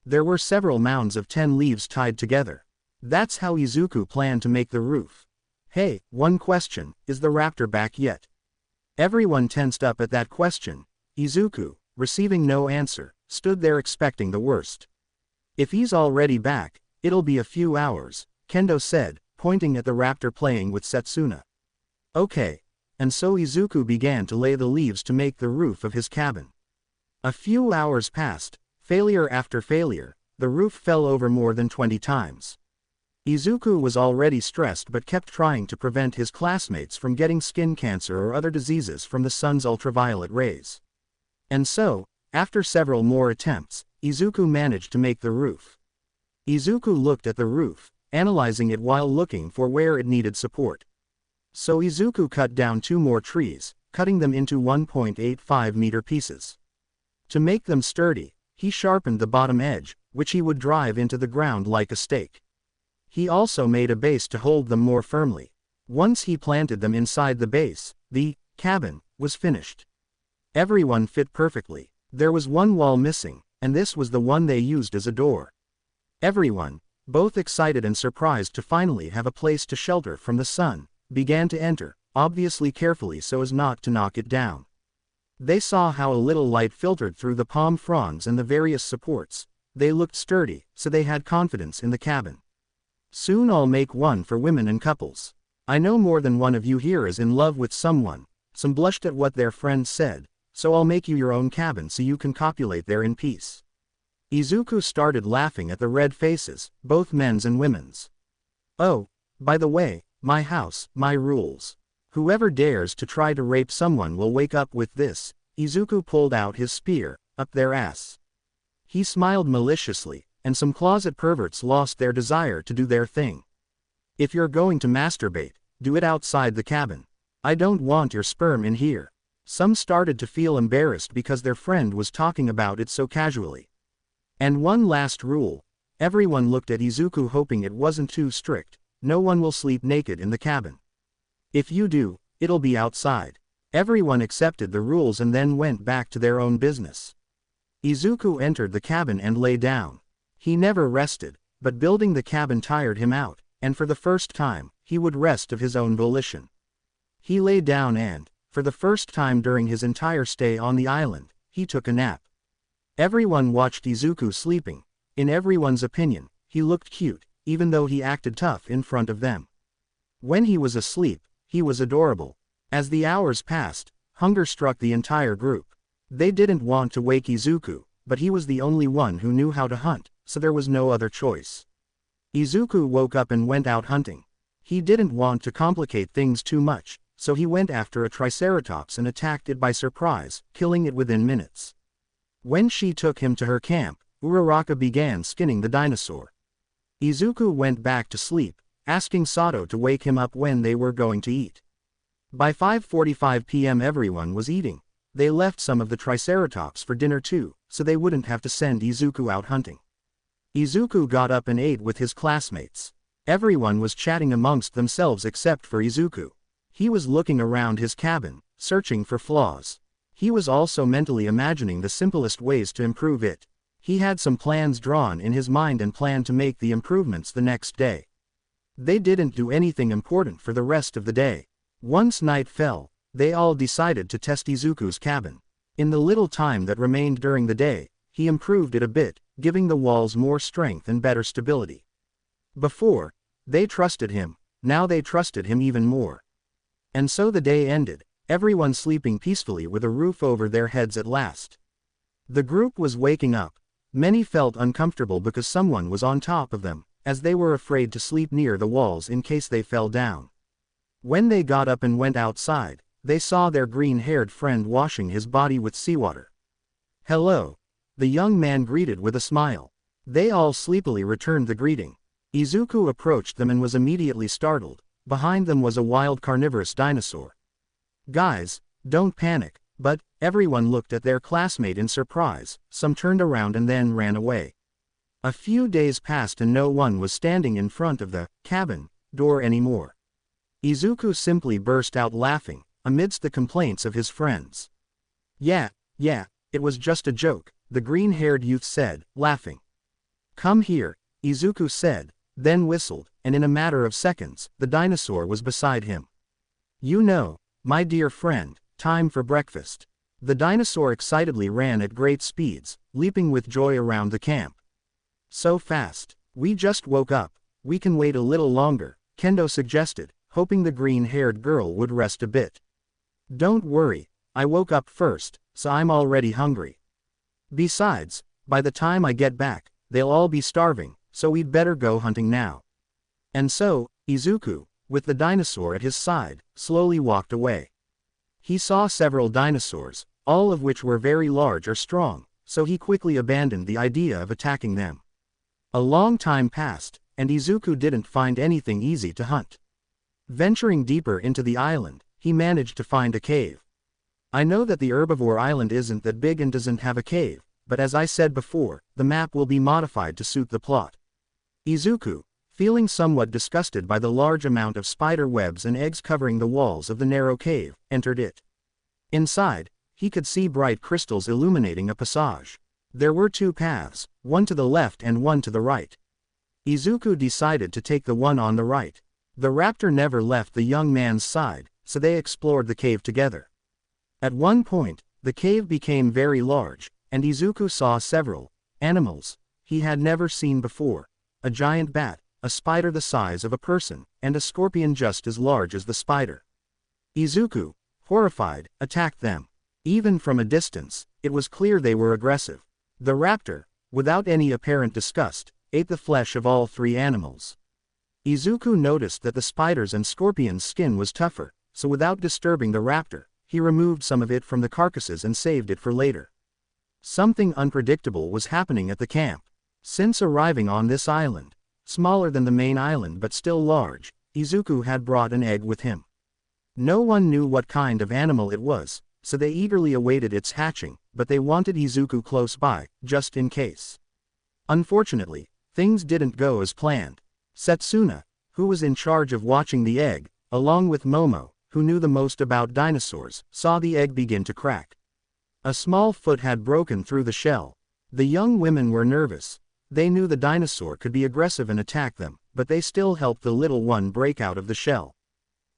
There were several mounds of 10 leaves tied together. That's how Izuku planned to make the roof. Hey, one question, is the raptor back yet? Everyone tensed up at that question. Izuku, receiving no answer, stood there expecting the worst. If he's already back, it'll be a few hours, Kendo said, pointing at the raptor playing with Setsuna. Okay. And so Izuku began to lay the leaves to make the roof of his cabin. A few hours passed, failure after failure, the roof fell over more than 20 times. Izuku was already stressed but kept trying to prevent his classmates from getting skin cancer or other diseases from the sun's ultraviolet rays. And so, after several more attempts, Izuku managed to make the roof. Izuku looked at the roof, analyzing it while looking for where it needed support. So Izuku cut down 2 more trees, cutting them into 1.85 meter pieces. To make them sturdy, he sharpened the bottom edge, which he would drive into the ground like a stake. He also made a base to hold them more firmly. Once he planted them inside the base, the cabin was finished. Everyone fit perfectly. There was one wall missing, and this was the one they used as a door. Everyone, both excited and surprised to finally have a place to shelter from the sun, began to enter, obviously carefully so as not to knock it down. They saw how a little light filtered through the palm fronds and the various supports. They looked sturdy, so they had confidence in the cabin. Soon I'll make one for women and couples. I know more than one of you here is in love with someone. Some blushed at what their friends said, so I'll make you your own cabin so you can copulate there in peace. Izuku started laughing at the red faces, both men's and women's. Oh, by the way, my house, my rules. Whoever dares to try to rape someone will wake up with this. Izuku pulled out his spear, up their ass. He smiled maliciously, and some closet perverts lost their desire to do their thing. If you're going to masturbate, do it outside the cabin. I don't want your sperm in here. Some started to feel embarrassed because their friend was talking about it so casually. And one last rule. Everyone looked at Izuku hoping it wasn't too strict. No one will sleep naked in the cabin. If you do, it'll be outside. Everyone accepted the rules and then went back to their own business. Izuku entered the cabin and lay down. He never rested, but building the cabin tired him out, and for the first time, he would rest of his own volition. He lay down and, for the first time during his entire stay on the island, he took a nap. Everyone watched Izuku sleeping. In everyone's opinion, he looked cute, even though he acted tough in front of them. When he was asleep, he was adorable. As the hours passed, hunger struck the entire group. They didn't want to wake Izuku, but he was the only one who knew how to hunt, so there was no other choice. Izuku woke up and went out hunting. He didn't want to complicate things too much, so he went after a triceratops and attacked it by surprise, killing it within minutes. When she took him to her camp, Uraraka began skinning the dinosaur. Izuku went back to sleep, asking Sato to wake him up when they were going to eat. By 5:45 p.m. everyone was eating. They left some of the triceratops for dinner too, so they wouldn't have to send Izuku out hunting. Izuku got up and ate with his classmates. Everyone was chatting amongst themselves except for Izuku. He was looking around his cabin, searching for flaws. He was also mentally imagining the simplest ways to improve it. He had some plans drawn in his mind and planned to make the improvements the next day. They didn't do anything important for the rest of the day. Once night fell, they all decided to test Izuku's cabin. In the little time that remained during the day, he improved it a bit, giving the walls more strength and better stability. Before, they trusted him, now they trusted him even more. And so the day ended, everyone sleeping peacefully with a roof over their heads at last. The group was waking up. Many felt uncomfortable because someone was on top of them, as they were afraid to sleep near the walls in case they fell down. When they got up and went outside, they saw their green-haired friend washing his body with seawater. "Hello," the young man greeted with a smile. They all sleepily returned the greeting. Izuku approached them and was immediately startled. Behind them was a wild carnivorous dinosaur. "Guys, don't panic," but everyone looked at their classmate in surprise. Some turned around and then ran away. A few days passed and no one was standing in front of the cabin door anymore. Izuku simply burst out laughing, amidst the complaints of his friends. Yeah, it was just a joke," the green-haired youth said, laughing. "Come here," Izuku said, then whistled, and in a matter of seconds, the dinosaur was beside him. "You know, my dear friend, time for breakfast." The dinosaur excitedly ran at great speeds, leaping with joy around the camp. "So fast. We just woke up. We can wait a little longer," Kendo suggested, hoping the green-haired girl would rest a bit. "Don't worry, I woke up first, so I'm already hungry. Besides, by the time I get back, they'll all be starving, so we'd better go hunting now." And so, Izuku, with the dinosaur at his side, slowly walked away. He saw several dinosaurs, all of which were very large or strong, so he quickly abandoned the idea of attacking them. A long time passed, and Izuku didn't find anything easy to hunt. Venturing deeper into the island, he managed to find a cave. I know that the herbivore island isn't that big and doesn't have a cave, but as I said before, the map will be modified to suit the plot. Izuku, feeling somewhat disgusted by the large amount of spider webs and eggs covering the walls of the narrow cave, entered it. Inside, he could see bright crystals illuminating a passage. There were two paths, one to the left and one to the right. Izuku decided to take the one on the right. The raptor never left the young man's side, so they explored the cave together. At one point, The cave became very large, and Izuku saw several animals he had never seen before. A giant bat, a spider the size of a person, and a scorpion just as large as the spider. Izuku, horrified, attacked them. Even from a distance, it was clear they were aggressive. The raptor, without any apparent disgust, ate the flesh of all three animals. Izuku noticed that the spider's and scorpion's skin was tougher, so without disturbing the raptor, he removed some of it from the carcasses and saved it for later. Something unpredictable was happening at the camp. Since arriving on this island, smaller than the main island but still large, Izuku had brought an egg with him. No one knew what kind of animal it was, so they eagerly awaited its hatching, but they wanted Izuku close by, just in case. Unfortunately, things didn't go as planned. Setsuna, who was in charge of watching the egg, along with Momo, who knew the most about dinosaurs, saw the egg begin to crack. A small foot had broken through the shell. The young women were nervous. They knew the dinosaur could be aggressive and attack them, but they still helped the little one break out of the shell.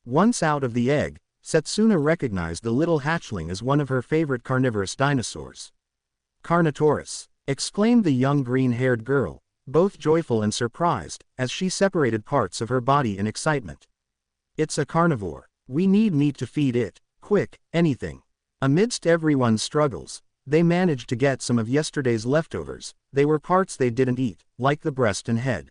Once out of the egg, Setsuna recognized the little hatchling as one of her favorite carnivorous dinosaurs. Carnotaurus! Exclaimed the young green-haired girl, both joyful and surprised, as she separated parts of her body in excitement. It's a carnivore. We need meat to feed it. Quick, anything. Amidst everyone's struggles, they managed to get some of yesterday's leftovers. They were parts they didn't eat, like the breast and head.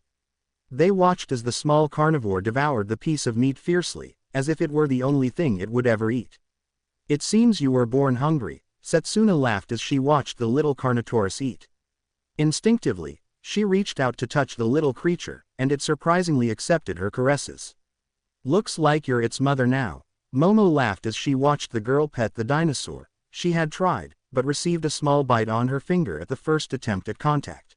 They watched as the small carnivore devoured the piece of meat fiercely, as if it were the only thing it would ever eat. It seems you were born hungry, Setsuna laughed as she watched the little Carnotaurus eat. Instinctively, she reached out to touch the little creature, and it surprisingly accepted her caresses. Looks like you're its mother now. Momo laughed as she watched the girl pet the dinosaur. She had tried, but received a small bite on her finger at the first attempt at contact.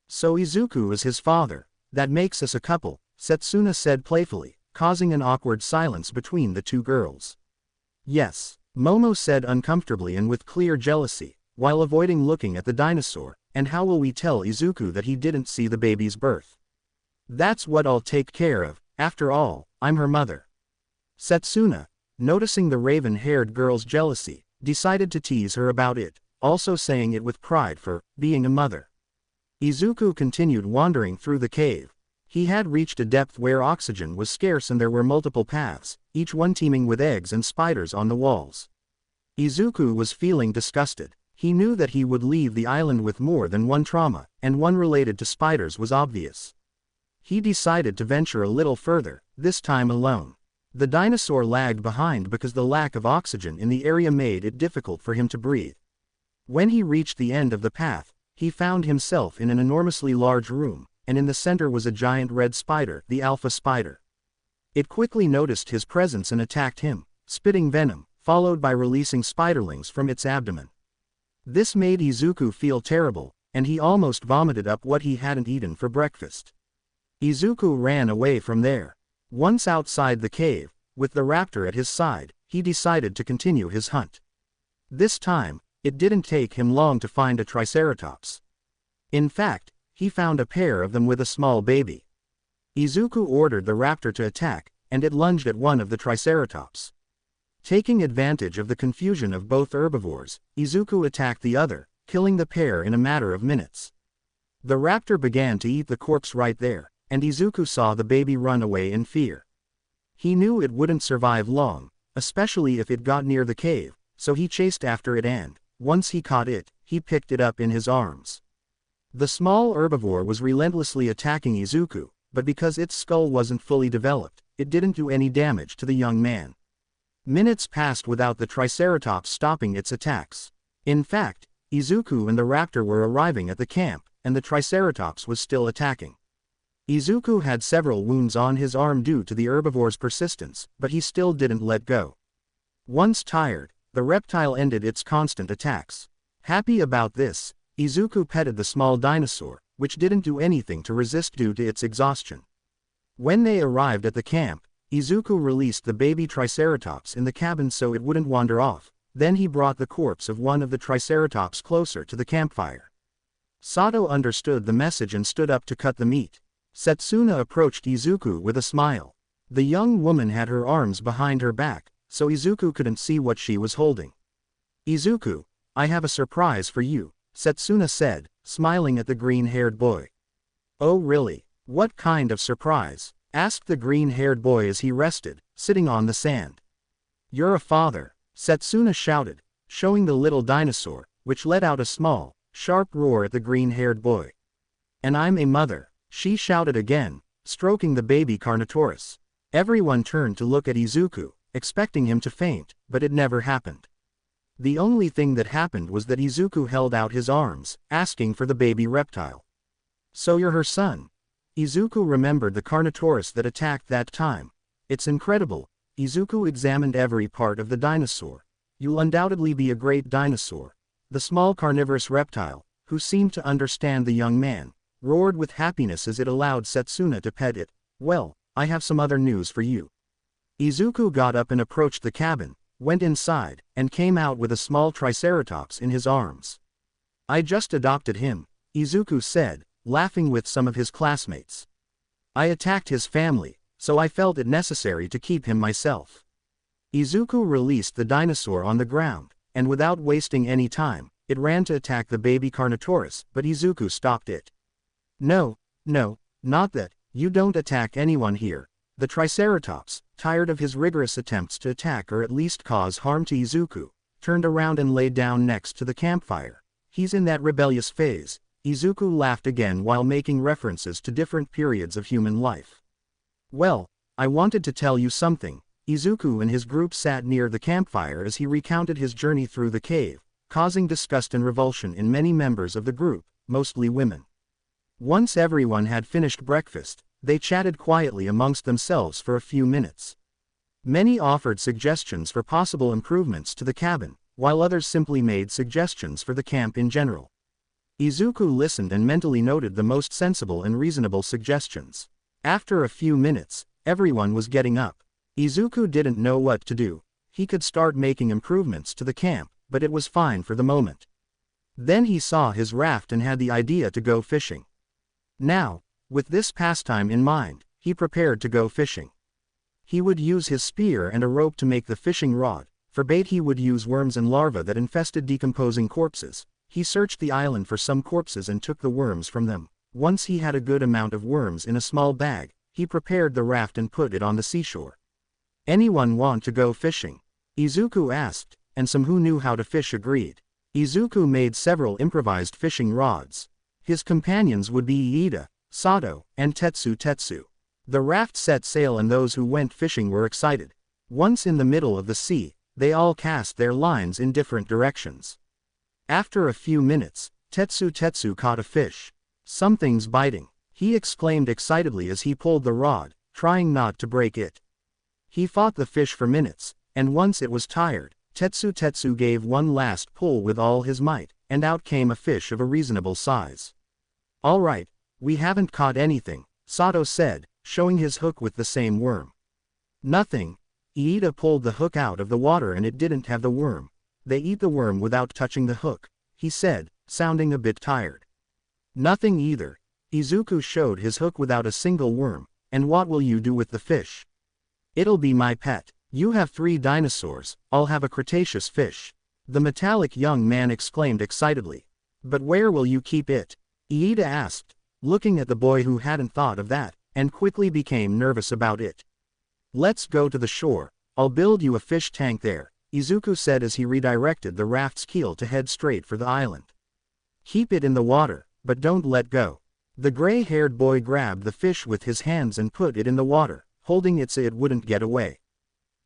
So Izuku is his father. That makes us a couple, Setsuna said playfully, causing an awkward silence between the two girls. Yes, Momo said uncomfortably and with clear jealousy, while avoiding looking at the dinosaur. And how will we tell Izuku that he didn't see the baby's birth? That's what I'll take care of. After all, I'm her mother. Setsuna, noticing the raven-haired girl's jealousy, decided to tease her about it, also saying it with pride for being a mother. Izuku continued wandering through the cave. He had reached a depth where oxygen was scarce and there were multiple paths, each one teeming with eggs and spiders on the walls. Izuku was feeling disgusted. He knew that he would leave the island with more than one trauma, and one related to spiders was obvious. He decided to venture a little further, this time alone. The dinosaur lagged behind because the lack of oxygen in the area made it difficult for him to breathe. When he reached the end of the path, he found himself in an enormously large room, and in the center was a giant red spider, the alpha spider. It quickly noticed his presence and attacked him, spitting venom, followed by releasing spiderlings from its abdomen. This made Izuku feel terrible, and he almost vomited up what he hadn't eaten for breakfast. Izuku ran away from there. Once outside the cave, with the raptor at his side, he decided to continue his hunt. This time, it didn't take him long to find a triceratops. In fact, he found a pair of them with a small baby. Izuku ordered the raptor to attack, and it lunged at one of the triceratops. Taking advantage of the confusion of both herbivores, Izuku attacked the other, killing the pair in a matter of minutes. The raptor began to eat the corpse right there, and Izuku saw the baby run away in fear. He knew it wouldn't survive long, especially if it got near the cave, so he chased after it and, once he caught it, he picked it up in his arms. The small herbivore was relentlessly attacking Izuku, but because its skull wasn't fully developed, it didn't do any damage to the young man. Minutes passed without the triceratops stopping its attacks. In fact, Izuku and the raptor were arriving at the camp, and the triceratops was still attacking. Izuku had several wounds on his arm due to the herbivore's persistence, but he still didn't let go. Once tired, the reptile ended its constant attacks. Happy about this, Izuku petted the small dinosaur, which didn't do anything to resist due to its exhaustion. When they arrived at the camp, Izuku released the baby triceratops in the cabin so it wouldn't wander off. Then he brought the corpse of one of the triceratops closer to the campfire. Sato understood the message and stood up to cut the meat. Setsuna approached Izuku with a smile. The young woman had her arms behind her back, so Izuku couldn't see what she was holding. Izuku, I have a surprise for you, Setsuna said, smiling at the green-haired boy. Oh really? What kind of surprise? Asked the green-haired boy as he rested, sitting on the sand. You're a father, Setsuna shouted, showing the little dinosaur, which let out a small, sharp roar at the green-haired boy. And I'm a mother, she shouted again, stroking the baby Carnotaurus. Everyone turned to look at Izuku, expecting him to faint, but it never happened. The only thing that happened was that Izuku held out his arms, asking for the baby reptile. So you're her son? Izuku remembered the Carnotaurus that attacked that time. It's incredible. Izuku examined every part of the dinosaur. You'll undoubtedly be a great dinosaur. The small carnivorous reptile, who seemed to understand the young man, roared with happiness as it allowed Setsuna to pet it. Well, I have some other news for you. Izuku got up and approached the cabin, went inside, and came out with a small triceratops in his arms. I just adopted him, Izuku said, laughing with some of his classmates. I attacked his family, so I felt it necessary to keep him myself. Izuku released the dinosaur on the ground, and without wasting any time, it ran to attack the baby Carnotaurus, but Izuku stopped it. No, not that, you don't attack anyone here. The Triceratops, tired of his rigorous attempts to attack or at least cause harm to Izuku, turned around and lay down next to the campfire. He's in that rebellious phase. Izuku laughed again while making references to different periods of human life. Well, I wanted to tell you something. Izuku and his group sat near the campfire as he recounted his journey through the cave, causing disgust and revulsion in many members of the group, mostly women. Once everyone had finished breakfast, they chatted quietly amongst themselves for a few minutes. Many offered suggestions for possible improvements to the cabin, while others simply made suggestions for the camp in general. Izuku listened and mentally noted the most sensible and reasonable suggestions. After a few minutes, everyone was getting up. Izuku didn't know what to do. He could start making improvements to the camp, but it was fine for the moment. Then he saw his raft and had the idea to go fishing. Now, with this pastime in mind, he prepared to go fishing. He would use his spear and a rope to make the fishing rod. For bait he would use worms and larvae that infested decomposing corpses. He searched the island for some corpses and took the worms from them. Once he had a good amount of worms in a small bag, he prepared the raft and put it on the seashore. Anyone want to go fishing? Izuku asked, and some who knew how to fish agreed. Izuku made several improvised fishing rods. His companions would be Iida, Sato, and Tetsu. The raft set sail and those who went fishing were excited. Once in the middle of the sea, they all cast their lines in different directions. After a few minutes, Tetsu caught a fish. Something's biting, he exclaimed excitedly as he pulled the rod, trying not to break it. He fought the fish for minutes, and once it was tired, Tetsu gave one last pull with all his might, and out came a fish of a reasonable size. All right, we haven't caught anything, Sato said, showing his hook with the same worm. Nothing. Iida pulled the hook out of the water and it didn't have the worm. They eat the worm without touching the hook, he said, sounding a bit tired. Nothing either. Izuku showed his hook without a single worm. And what will you do with the fish? It'll be my pet. You have 3 dinosaurs, I'll have a Cretaceous fish. The metallic young man exclaimed excitedly. But where will you keep it? Iida asked, looking at the boy who hadn't thought of that, and quickly became nervous about it. Let's go to the shore, I'll build you a fish tank there, Izuku said as he redirected the raft's keel to head straight for the island. Keep it in the water, but don't let go. The gray-haired boy grabbed the fish with his hands and put it in the water, holding it so it wouldn't get away.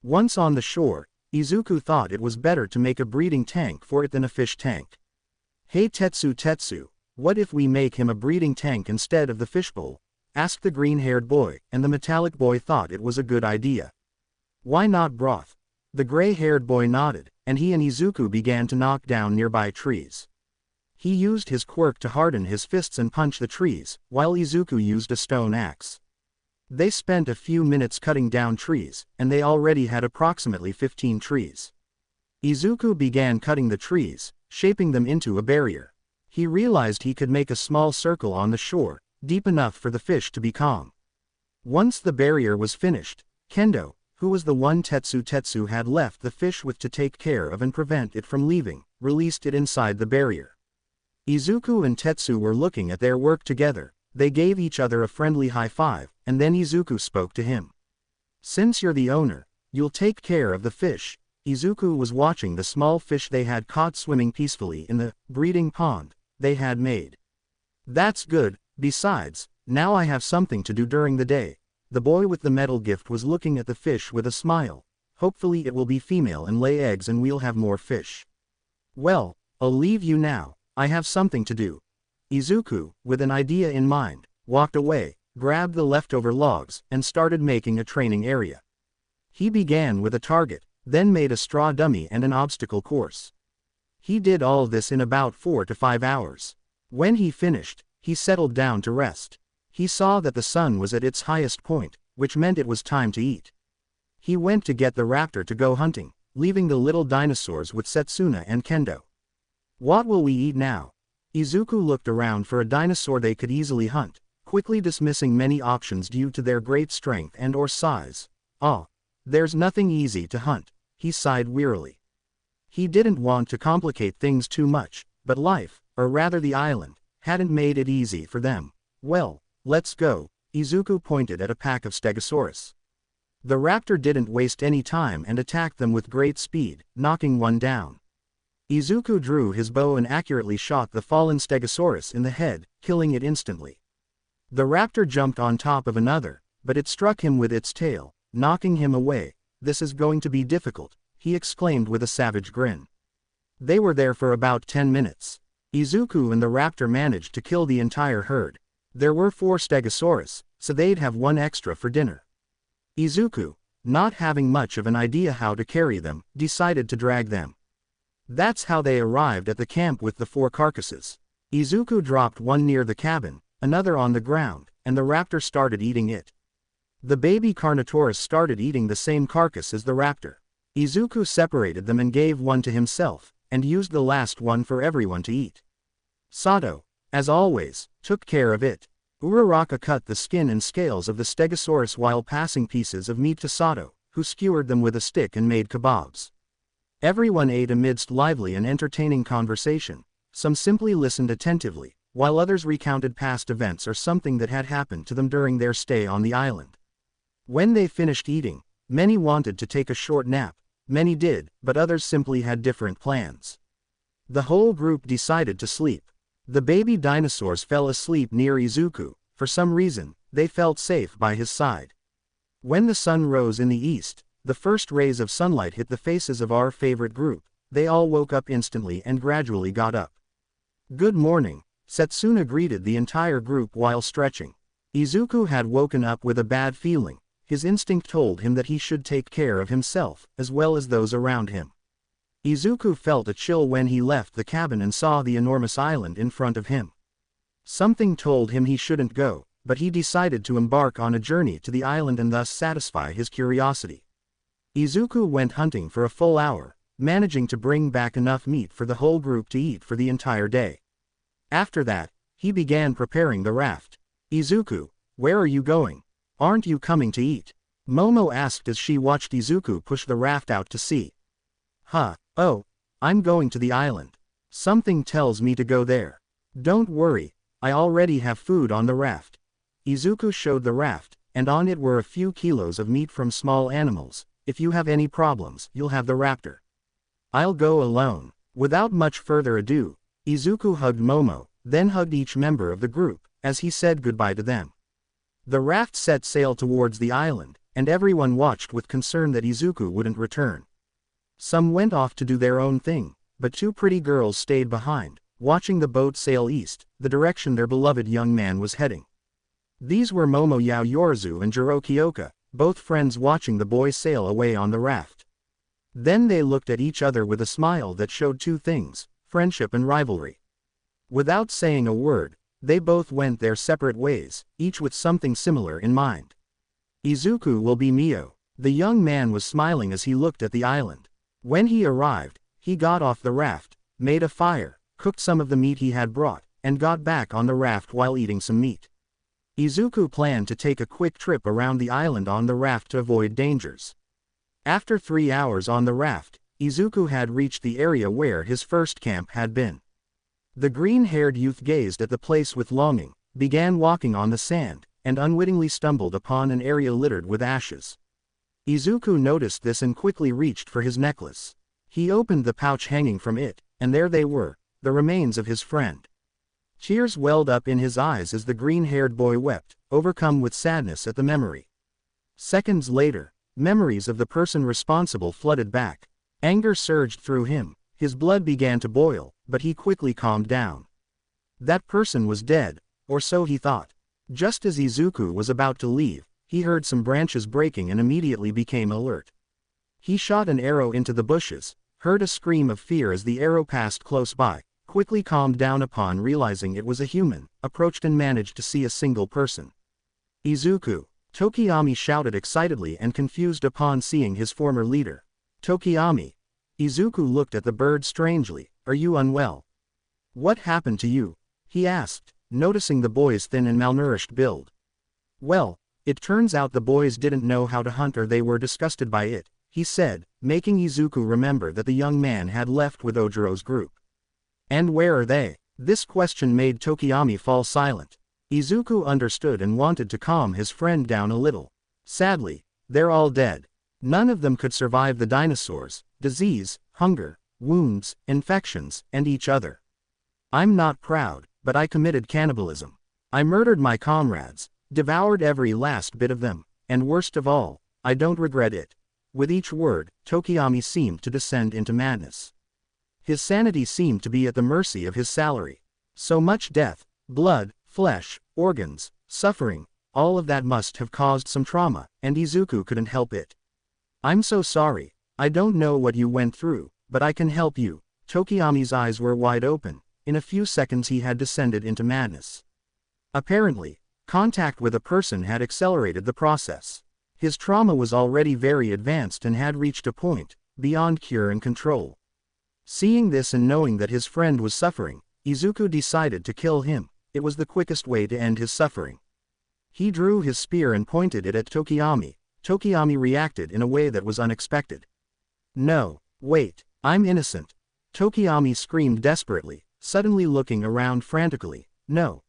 Once on the shore, Izuku thought it was better to make a breeding tank for it than a fish tank. Hey Tetsu, what if we make him a breeding tank instead of the fishbowl? Asked the green-haired boy, and the metallic boy thought it was a good idea. Why not broth? The gray-haired boy nodded, and he and Izuku began to knock down nearby trees. He used his quirk to harden his fists and punch the trees, while Izuku used a stone axe. They spent a few minutes cutting down trees, and they already had approximately 15 trees. Izuku began cutting the trees, shaping them into a barrier. He realized he could make a small circle on the shore, deep enough for the fish to be calm. Once the barrier was finished, Kendo, who was the one Tetsu had left the fish with to take care of and prevent it from leaving, released it inside the barrier. Izuku and Tetsu were looking at their work together. They gave each other a friendly high five, and then Izuku spoke to him. "Since you're the owner, you'll take care of the fish." Izuku was watching the small fish they had caught swimming peacefully in the breeding pond they had made. "That's good. Besides, now I have something to do during the day." The boy with the metal gift was looking at the fish with a smile. "Hopefully it will be female and lay eggs and we'll have more fish." "Well, I'll leave you now. I have something to do." Izuku, with an idea in mind, walked away, grabbed the leftover logs, and started making a training area. He began with a target, then made a straw dummy and an obstacle course. He did all this in about 4 to 5 hours. When he finished, he settled down to rest. He saw that the sun was at its highest point, which meant it was time to eat. He went to get the raptor to go hunting, leaving the little dinosaurs with Setsuna and Kendo. "What will we eat now?" Izuku looked around for a dinosaur they could easily hunt, quickly dismissing many options due to their great strength and/or size. There's nothing easy to hunt," he sighed wearily. He didn't want to complicate things too much, but life, or rather the island, hadn't made it easy for them. "Well, let's go." Izuku pointed at a pack of Stegosaurus. The raptor didn't waste any time and attacked them with great speed, knocking one down. Izuku drew his bow and accurately shot the fallen Stegosaurus in the head, killing it instantly. The raptor jumped on top of another, but it struck him with its tail, knocking him away. "This is going to be difficult," he exclaimed with a savage grin. They were there for about 10 minutes. Izuku and the raptor managed to kill the entire herd. There were 4 Stegosaurus, so they'd have 1 extra for dinner. Izuku, not having much of an idea how to carry them, decided to drag them. That's how they arrived at the camp with the 4 carcasses. Izuku dropped one near the cabin, another on the ground, and the raptor started eating it. The baby Carnotaurus started eating the same carcass as the raptor. Izuku separated them and gave one to himself, and used the last one for everyone to eat. Sato, as always, took care of it. Uraraka cut the skin and scales of the Stegosaurus while passing pieces of meat to Sato, who skewered them with a stick and made kebabs. Everyone ate amidst lively and entertaining conversation. Some simply listened attentively, while others recounted past events or something that had happened to them during their stay on the island. When they finished eating, many wanted to take a short nap. Many did, but others simply had different plans. The whole group decided to sleep. The baby dinosaurs fell asleep near Izuku. For some reason, they felt safe by his side. When the sun rose in the east, the first rays of sunlight hit the faces of our favorite group. They all woke up instantly and gradually got up. "Good morning," Setsuna greeted the entire group while stretching. Izuku had woken up with a bad feeling. His instinct told him that he should take care of himself, as well as those around him. Izuku felt a chill when he left the cabin and saw the enormous island in front of him. Something told him he shouldn't go, but he decided to embark on a journey to the island and thus satisfy his curiosity. Izuku went hunting for a full hour, managing to bring back enough meat for the whole group to eat for the entire day. After that, he began preparing the raft. "Izuku, where are you going? Aren't you coming to eat?" Momo asked as she watched Izuku push the raft out to sea. Oh, I'm going to the island. Something tells me to go there." "Don't worry, I already have food on the raft." Izuku showed the raft, and on it were a few kilos of meat from small animals. "If you have any problems, you'll have the raptor." "I'll go alone." Without much further ado, Izuku hugged Momo, then hugged each member of the group, as he said goodbye to them. The raft set sail towards the island, and everyone watched with concern that Izuku wouldn't return. Some went off to do their own thing, but 2 pretty girls stayed behind, watching the boat sail east, the direction their beloved young man was heading. These were Momo Yaoyorozu and Jiro Kyoka, both friends watching the boy sail away on the raft. Then they looked at each other with a smile that showed 2 things, friendship and rivalry. Without saying a word, they both went their separate ways, each with something similar in mind. "Izuku will be Mio." The young man was smiling as he looked at the island. When he arrived, he got off the raft, made a fire, cooked some of the meat he had brought, and got back on the raft while eating some meat. Izuku planned to take a quick trip around the island on the raft to avoid dangers. After 3 hours on the raft, Izuku had reached the area where his first camp had been. The green-haired youth gazed at the place with longing, began walking on the sand, and unwittingly stumbled upon an area littered with ashes. Izuku noticed this and quickly reached for his necklace. He opened the pouch hanging from it, and there they were, the remains of his friend. Tears welled up in his eyes as the green-haired boy wept, overcome with sadness at the memory. Seconds later, memories of the person responsible flooded back. Anger surged through him, his blood began to boil, but he quickly calmed down. That person was dead, or so he thought. Just as Izuku was about to leave, he heard some branches breaking and immediately became alert. He shot an arrow into the bushes, heard a scream of fear as the arrow passed close by, quickly calmed down upon realizing it was a human, approached and managed to see a single person. Izuku! Tokiyami shouted excitedly and confused upon seeing his former leader. Tokiyami! Izuku looked at the bird strangely. Are you unwell? What happened to you? He asked, noticing the boy's thin and malnourished build. Well, it turns out the boys didn't know how to hunt or they were disgusted by it, he said, making Izuku remember that the young man had left with Ojiro's group. And where are they? This question made Tokiyami fall silent. Izuku understood and wanted to calm his friend down a little. Sadly, they're all dead. None of them could survive the dinosaurs, disease, hunger, wounds, infections, and each other. I'm not proud, but I committed cannibalism. I murdered my comrades, devoured every last bit of them, and worst of all, I don't regret it. With each word, Tokiyami seemed to descend into madness. His sanity seemed to be at the mercy of his salary. So much death, blood, flesh, organs, suffering, all of that must have caused some trauma, and Izuku couldn't help it. I'm so sorry, I don't know what you went through, but I can help you. Tokiyami's eyes were wide open. In a few seconds he had descended into madness. Apparently, contact with a person had accelerated the process. His trauma was already very advanced and had reached a point, beyond cure and control. Seeing this and knowing that his friend was suffering, Izuku decided to kill him. It was the quickest way to end his suffering. He drew his spear and pointed it at Tokiyami. Tokiyami reacted in a way that was unexpected. No, wait, I'm innocent. Tokiyami screamed desperately, suddenly looking around frantically. No.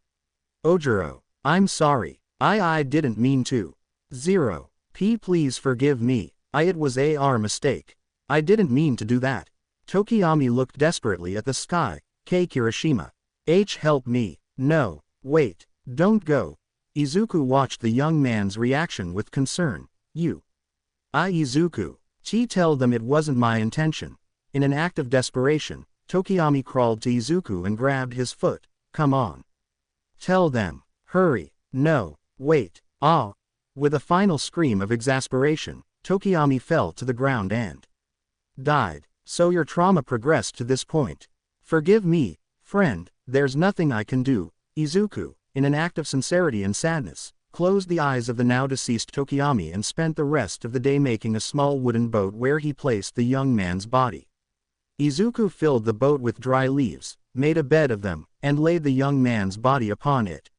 Ojiro, I'm sorry. I didn't mean to. Please forgive me. It was our mistake. I didn't mean to do that. Tokiyami looked desperately at the sky. Kirishima. Help me. No, wait, don't go. Izuku watched the young man's reaction with concern. Izuku. Tell them it wasn't my intention. In an act of desperation, Tokiyami crawled to Izuku and grabbed his foot. Come on. Tell them. Hurry. No, wait. With a final scream of exasperation, Tokiyami fell to the ground and died. So your trauma progressed to this point. Forgive me, friend, there's nothing I can do. Izuku, in an act of sincerity and sadness, closed the eyes of the now deceased Tokiyami and spent the rest of the day making a small wooden boat where he placed the young man's body. Izuku filled the boat with dry leaves, made a bed of them, and laid the young man's body upon it.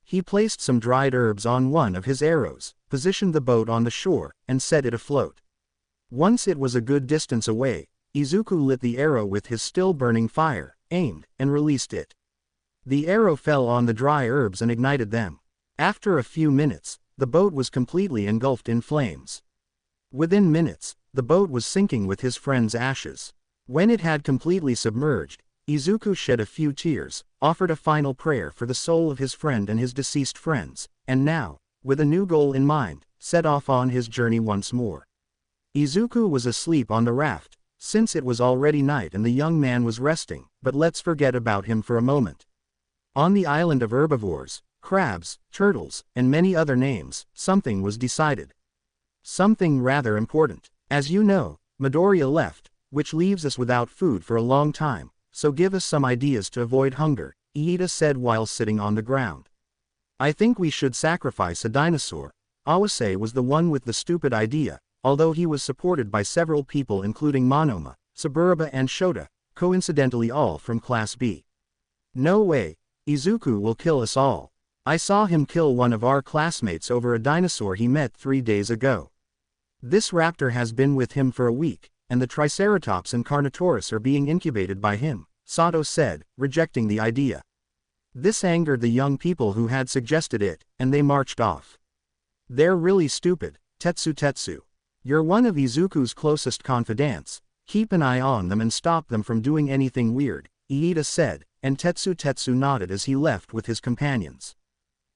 He placed some dried herbs on one of his arrows, positioned the boat on the shore, and set it afloat. Once it was a good distance away, Izuku lit the arrow with his still burning fire, aimed, and released it. The arrow fell on the dry herbs and ignited them. After a few minutes, the boat was completely engulfed in flames. Within minutes, the boat was sinking with his friend's ashes. When it had completely submerged, Izuku shed a few tears, offered a final prayer for the soul of his friend and his deceased friends, and now, with a new goal in mind, set off on his journey once more. Izuku was asleep on the raft, since it was already night and the young man was resting, but let's forget about him for a moment. On the island of herbivores, crabs, turtles, and many other names, something was decided. Something rather important. As you know, Midoriya left, which leaves us without food for a long time, so give us some ideas to avoid hunger, Iida said while sitting on the ground. I think we should sacrifice a dinosaur. Awase was the one with the stupid idea, although he was supported by several people including Monoma, Saburaba and Shota, coincidentally all from Class B. No way, Izuku will kill us all. I saw him kill one of our classmates over a dinosaur he met 3 days ago. This raptor has been with him for a week, and the Triceratops and Carnotaurus are being incubated by him, Sato said, rejecting the idea. This angered the young people who had suggested it, and they marched off. They're really stupid, Tetsu. You're one of Izuku's closest confidants. Keep an eye on them and stop them from doing anything weird, Iida said, and Tetsu nodded as he left with his companions.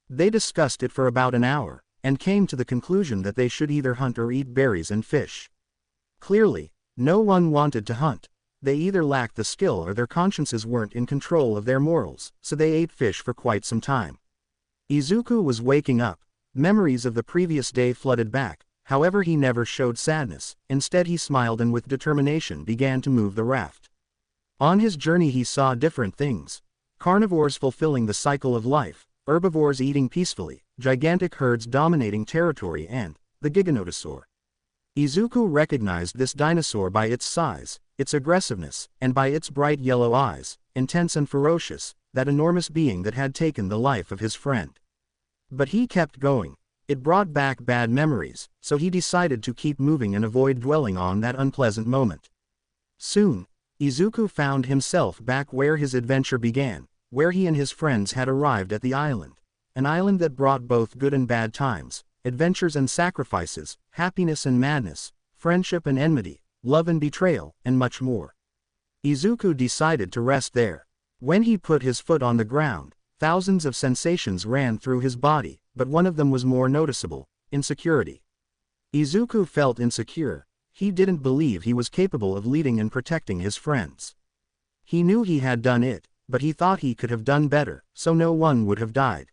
They discussed it for about an hour, and came to the conclusion that they should either hunt or eat berries and fish. Clearly, no one wanted to hunt. They either lacked the skill or their consciences weren't in control of their morals, so they ate fish for quite some time. Izuku was waking up. Memories of the previous day flooded back, however he never showed sadness, instead he smiled and with determination began to move the raft. On his journey he saw different things. Carnivores fulfilling the cycle of life, herbivores eating peacefully, gigantic herds dominating territory and the Giganotosaur. Izuku recognized this dinosaur by its size, its aggressiveness, and by its bright yellow eyes, intense and ferocious, that enormous being that had taken the life of his friend. But he kept going. It brought back bad memories, so he decided to keep moving and avoid dwelling on that unpleasant moment. Soon, Izuku found himself back where his adventure began, where he and his friends had arrived at the island. An island that brought both good and bad times, adventures and sacrifices, happiness and madness, friendship and enmity, love and betrayal, and much more. Izuku decided to rest there. When he put his foot on the ground, thousands of sensations ran through his body, but one of them was more noticeable: insecurity. Izuku felt insecure. He didn't believe he was capable of leading and protecting his friends. He knew he had done it, but he thought he could have done better, so no one would have died.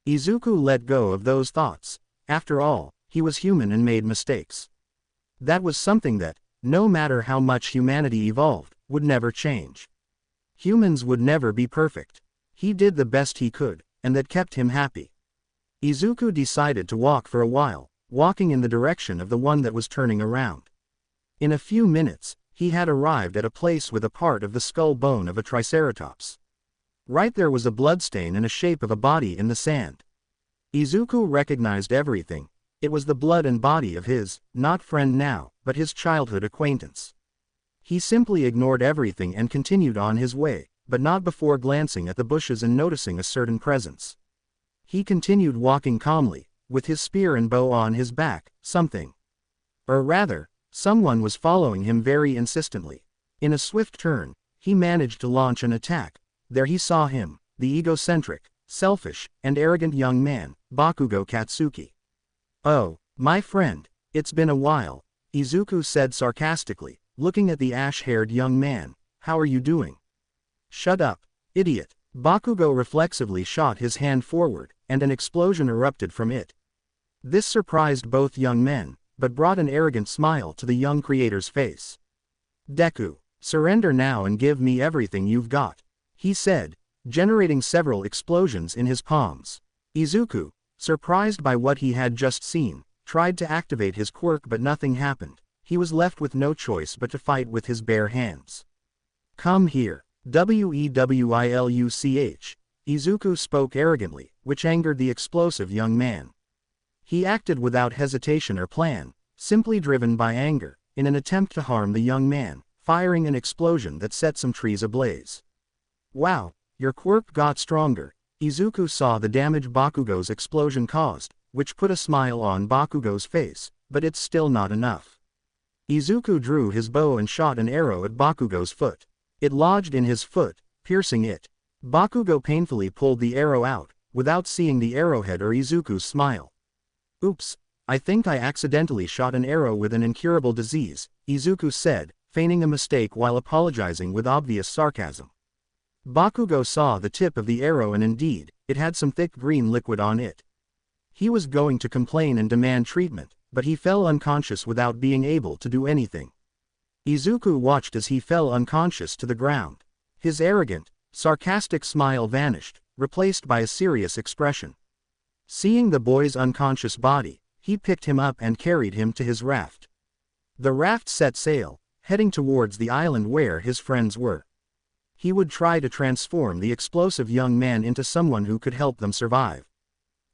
Izuku let go of those thoughts. After all, he was human and made mistakes. That was something that, no matter how much humanity evolved, would never change. Humans would never be perfect. He did the best he could, and that kept him happy. Izuku decided to walk for a while, walking in the direction of the one that was turning around. In a few minutes, he had arrived at a place with a part of the skull bone of a Triceratops. Right there was a bloodstain in a shape of a body in the sand. Izuku recognized everything. It was the blood and body of his, not friend now, but his childhood acquaintance. He simply ignored everything and continued on his way, but not before glancing at the bushes and noticing a certain presence. He continued walking calmly, with his spear and bow on his back. Someone was following him very insistently. In a swift turn, he managed to launch an attack. There he saw him, the egocentric, selfish, and arrogant young man, Bakugo Katsuki. "Oh, my friend, it's been a while," Izuku said sarcastically, looking at the ash-haired young man. "How are you doing?" "Shut up, idiot." Bakugo reflexively shot his hand forward, and an explosion erupted from it. This surprised both young men, but brought an arrogant smile to the young creator's face. "Deku, surrender now and give me everything you've got," he said, generating several explosions in his palms. Izuku, surprised by what he had just seen, tried to activate his quirk but nothing happened. He was left with no choice but to fight with his bare hands. "Come here, Wewiluch," Izuku spoke arrogantly, which angered the explosive young man. He acted without hesitation or plan, simply driven by anger, in an attempt to harm the young man, firing an explosion that set some trees ablaze. "Wow, your quirk got stronger." Izuku saw the damage Bakugo's explosion caused, which put a smile on Bakugo's face, but it's still not enough. Izuku drew his bow and shot an arrow at Bakugo's foot. It lodged in his foot, piercing it. Bakugo painfully pulled the arrow out, without seeing the arrowhead or Izuku's smile. "Oops, I think I accidentally shot an arrow with an incurable disease," Izuku said, feigning a mistake while apologizing with obvious sarcasm. Bakugo saw the tip of the arrow and indeed, it had some thick green liquid on it. He was going to complain and demand treatment, but he fell unconscious without being able to do anything. Izuku watched as he fell unconscious to the ground. His arrogant, sarcastic smile vanished, replaced by a serious expression. Seeing the boy's unconscious body, he picked him up and carried him to his raft. The raft set sail, heading towards the island where his friends were. He would try to transform the explosive young man into someone who could help them survive.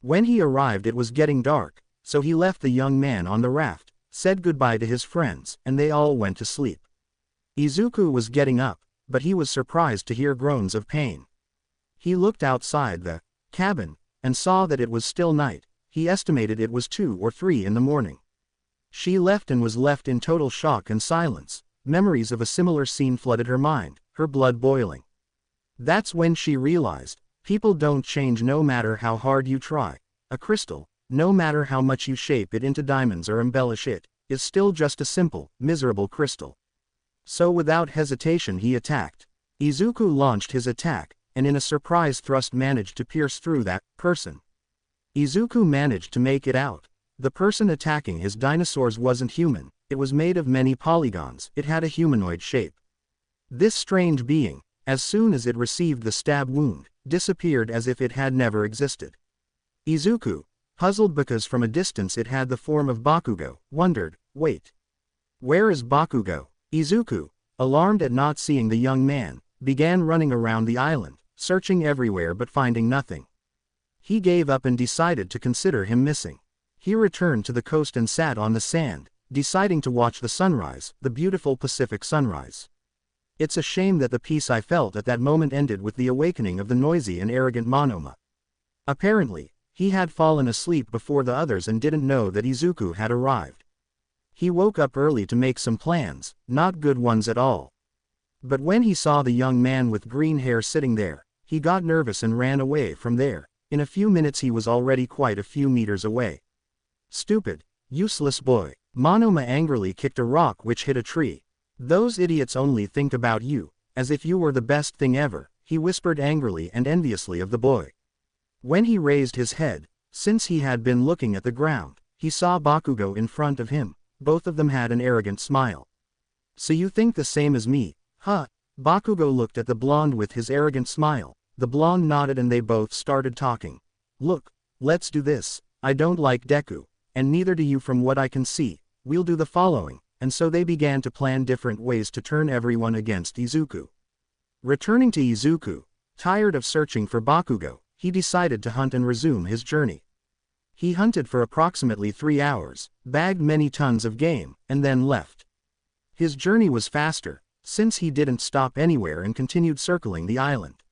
When he arrived it was getting dark, so he left the young man on the raft, said goodbye to his friends, and they all went to sleep. Izuku was getting up, but he was surprised to hear groans of pain. He looked outside the cabin, and saw that it was still night. He estimated it was 2 or 3 in the morning. She left and was left in total shock and silence. Memories of a similar scene flooded her mind, her blood boiling. That's when she realized, people don't change no matter how hard you try. A crystal, no matter how much you shape it into diamonds or embellish it, is still just a simple, miserable crystal. So without hesitation he attacked. Izuku launched his attack, and in a surprise thrust managed to pierce through that person. Izuku managed to make it out. The person attacking his dinosaurs wasn't human, it was made of many polygons, it had a humanoid shape. This strange being, as soon as it received the stab wound, disappeared as if it had never existed. Izuku, puzzled because from a distance it had the form of Bakugo, wondered, wait. Where is Bakugo? Izuku, alarmed at not seeing the young man, began running around the island, searching everywhere but finding nothing. He gave up and decided to consider him missing. He returned to the coast and sat on the sand, deciding to watch the sunrise, the beautiful Pacific sunrise. It's a shame that the peace I felt at that moment ended with the awakening of the noisy and arrogant Monoma. Apparently, he had fallen asleep before the others and didn't know that Izuku had arrived. He woke up early to make some plans, not good ones at all. But when he saw the young man with green hair sitting there, he got nervous and ran away from there. In a few minutes he was already quite a few meters away. Stupid, useless boy. Monoma angrily kicked a rock which hit a tree. Those idiots only think about you, as if you were the best thing ever, he whispered angrily and enviously of the boy. When he raised his head, since he had been looking at the ground, he saw Bakugo in front of him. Both of them had an arrogant smile. So you think the same as me, huh? Bakugo looked at the blonde with his arrogant smile. The blonde nodded and they both started talking. Look, let's do this. I don't like Deku, and neither do you from what I can see. We'll do the following. And so they began to plan different ways to turn everyone against Izuku. Returning to Izuku, tired of searching for Bakugo, he decided to hunt and resume his journey. He hunted for approximately 3 hours, bagged many tons of game, and then left. His journey was faster, since he didn't stop anywhere and continued circling the island.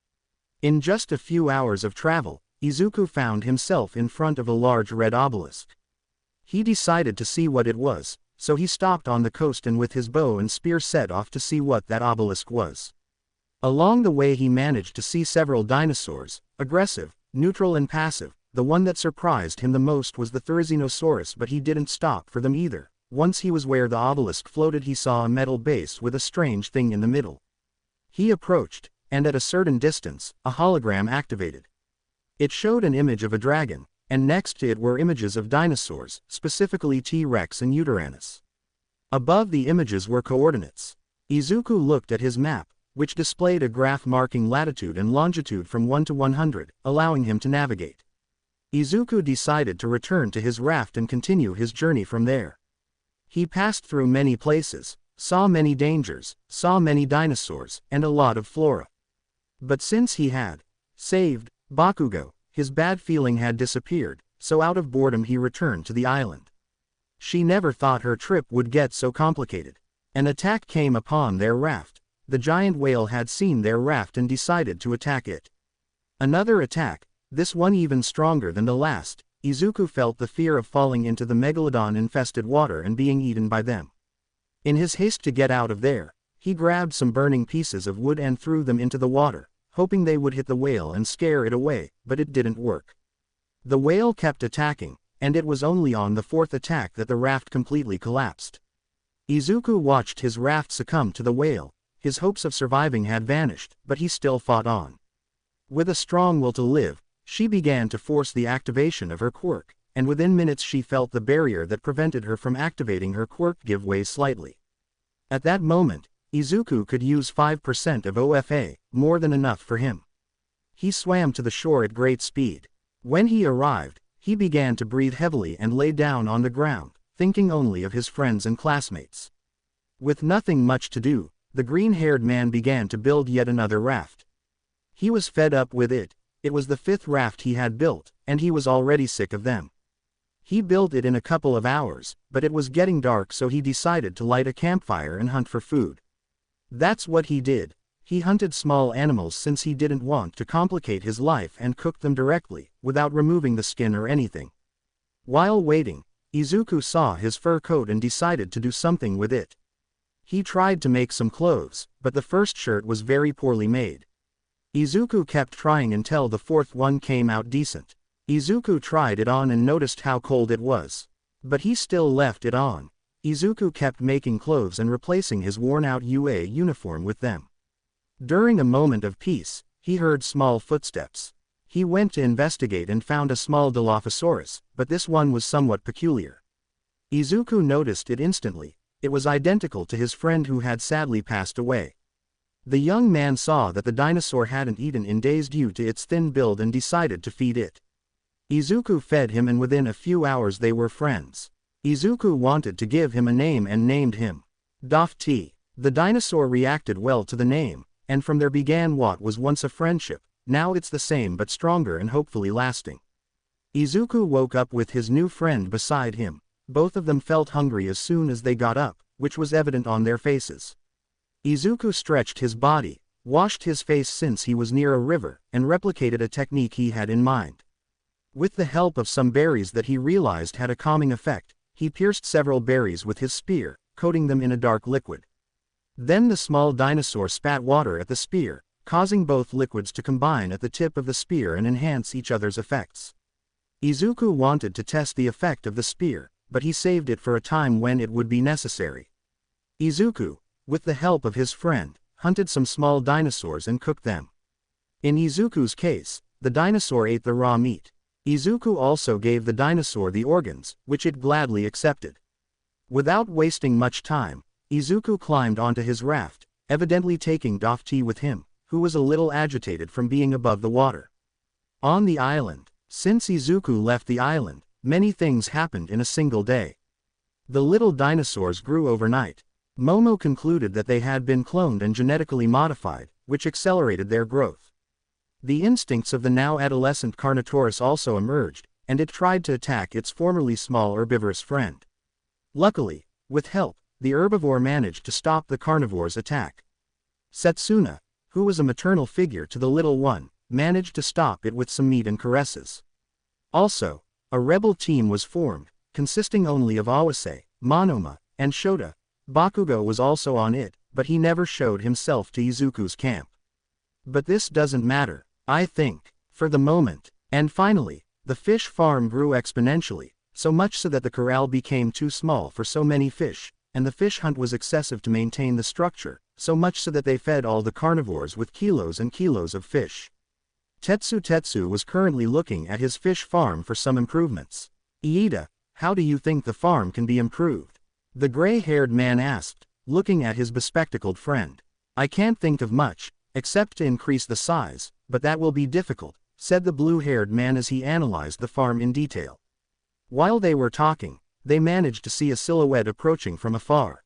In just a few hours of travel, Izuku found himself in front of a large red obelisk. He decided to see what it was, so he stopped on the coast and with his bow and spear set off to see what that obelisk was. Along the way he managed to see several dinosaurs, aggressive, neutral and passive. The one that surprised him the most was the Therizinosaurus, but he didn't stop for them either. Once he was where the obelisk floated he saw a metal base with a strange thing in the middle. He approached, and at a certain distance, a hologram activated. It showed an image of a dragon, and next to it were images of dinosaurs, specifically T-Rex and Uranus. Above the images were coordinates. Izuku looked at his map, which displayed a graph marking latitude and longitude from 1 to 100, allowing him to navigate. Izuku decided to return to his raft and continue his journey from there. He passed through many places, saw many dangers, saw many dinosaurs, and a lot of flora. But since he had saved Bakugo, his bad feeling had disappeared, so out of boredom he returned to the island. She never thought her trip would get so complicated. An attack came upon their raft. The giant whale had seen their raft and decided to attack it. Another attack, this one even stronger than the last. Izuku felt the fear of falling into the megalodon-infested water and being eaten by them. In his haste to get out of there, he grabbed some burning pieces of wood and threw them into the water, hoping they would hit the whale and scare it away, but it didn't work. The whale kept attacking, and it was only on the 4th attack that the raft completely collapsed. Izuku watched his raft succumb to the whale. His hopes of surviving had vanished, but he still fought on. With a strong will to live, she began to force the activation of her quirk, and within minutes she felt the barrier that prevented her from activating her quirk give way slightly. At that moment, Izuku could use 5% of OFA, more than enough for him. He swam to the shore at great speed. When he arrived, he began to breathe heavily and lay down on the ground, thinking only of his friends and classmates. With nothing much to do, the green-haired man began to build yet another raft. He was fed up with it. It was the 5th raft he had built, and he was already sick of them. He built it in a couple of hours, but it was getting dark, so he decided to light a campfire and hunt for food. That's what he did. He hunted small animals since he didn't want to complicate his life and cooked them directly, without removing the skin or anything. While waiting, Izuku saw his fur coat and decided to do something with it. He tried to make some clothes, but the first shirt was very poorly made. Izuku kept trying until the fourth one came out decent. Izuku tried it on and noticed how cold it was. But he still left it on. Izuku kept making clothes and replacing his worn-out UA uniform with them. During a moment of peace, he heard small footsteps. He went to investigate and found a small Dilophosaurus, but this one was somewhat peculiar. Izuku noticed it instantly. It was identical to his friend who had sadly passed away. The young man saw that the dinosaur hadn't eaten in days due to its thin build and decided to feed it. Izuku fed him and within a few hours they were friends. Izuku wanted to give him a name and named him Dofty. The dinosaur reacted well to the name, and from there began what was once a friendship. Now it's the same but stronger and hopefully lasting. Izuku woke up with his new friend beside him. Both of them felt hungry as soon as they got up, which was evident on their faces. Izuku stretched his body, washed his face since he was near a river, and replicated a technique he had in mind. With the help of some berries that he realized had a calming effect, he pierced several berries with his spear, coating them in a dark liquid. Then the small dinosaur spat water at the spear, causing both liquids to combine at the tip of the spear and enhance each other's effects. Izuku wanted to test the effect of the spear, but he saved it for a time when it would be necessary. Izuku, with the help of his friend, hunted some small dinosaurs and cooked them. In Izuku's case, the dinosaur ate the raw meat. Izuku also gave the dinosaur the organs, which it gladly accepted. Without wasting much time, Izuku climbed onto his raft, evidently taking Dofty with him, who was a little agitated from being above the water. On the island, since Izuku left the island, many things happened in a single day. The little dinosaurs grew overnight. Momo concluded that they had been cloned and genetically modified, which accelerated their growth. The instincts of the now adolescent Carnotaurus also emerged, and it tried to attack its formerly small herbivorous friend. Luckily, with help, the herbivore managed to stop the carnivore's attack. Setsuna, who was a maternal figure to the little one, managed to stop it with some meat and caresses. Also, a rebel team was formed, consisting only of Awase, Monoma, and Shota. Bakugo was also on it, but he never showed himself to Izuku's camp. But this doesn't matter, I think, for the moment. And finally, the fish farm grew exponentially, so much so that the corral became too small for so many fish, and the fish hunt was excessive to maintain the structure, so much so that they fed all the carnivores with kilos and kilos of fish. Tetsu was currently looking at his fish farm for some improvements. Iida, how do you think the farm can be improved? The gray-haired man asked, looking at his bespectacled friend. I can't think of much, except to increase the size, but that will be difficult, said the blue-haired man as he analyzed the farm in detail. While they were talking, they managed to see a silhouette approaching from afar.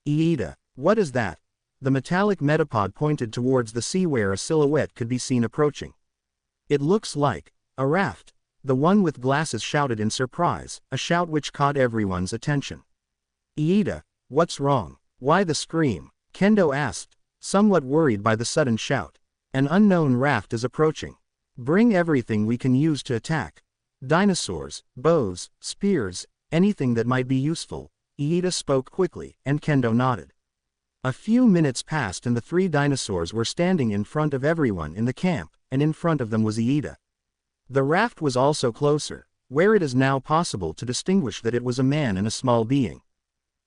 Iida, what is that? The metallic metapod pointed towards the sea where a silhouette could be seen approaching. It looks like a raft. The one with glasses shouted in surprise, a shout which caught everyone's attention. Iida, what's wrong? Why the scream? Kendo asked, somewhat worried by the sudden shout. An unknown raft is approaching. Bring everything we can use to attack. Dinosaurs, bows, spears, anything that might be useful. Iida spoke quickly, and Kendo nodded. A few minutes passed and the three dinosaurs were standing in front of everyone in the camp, and in front of them was Iida. The raft was also closer, where it is now possible to distinguish that it was a man and a small being.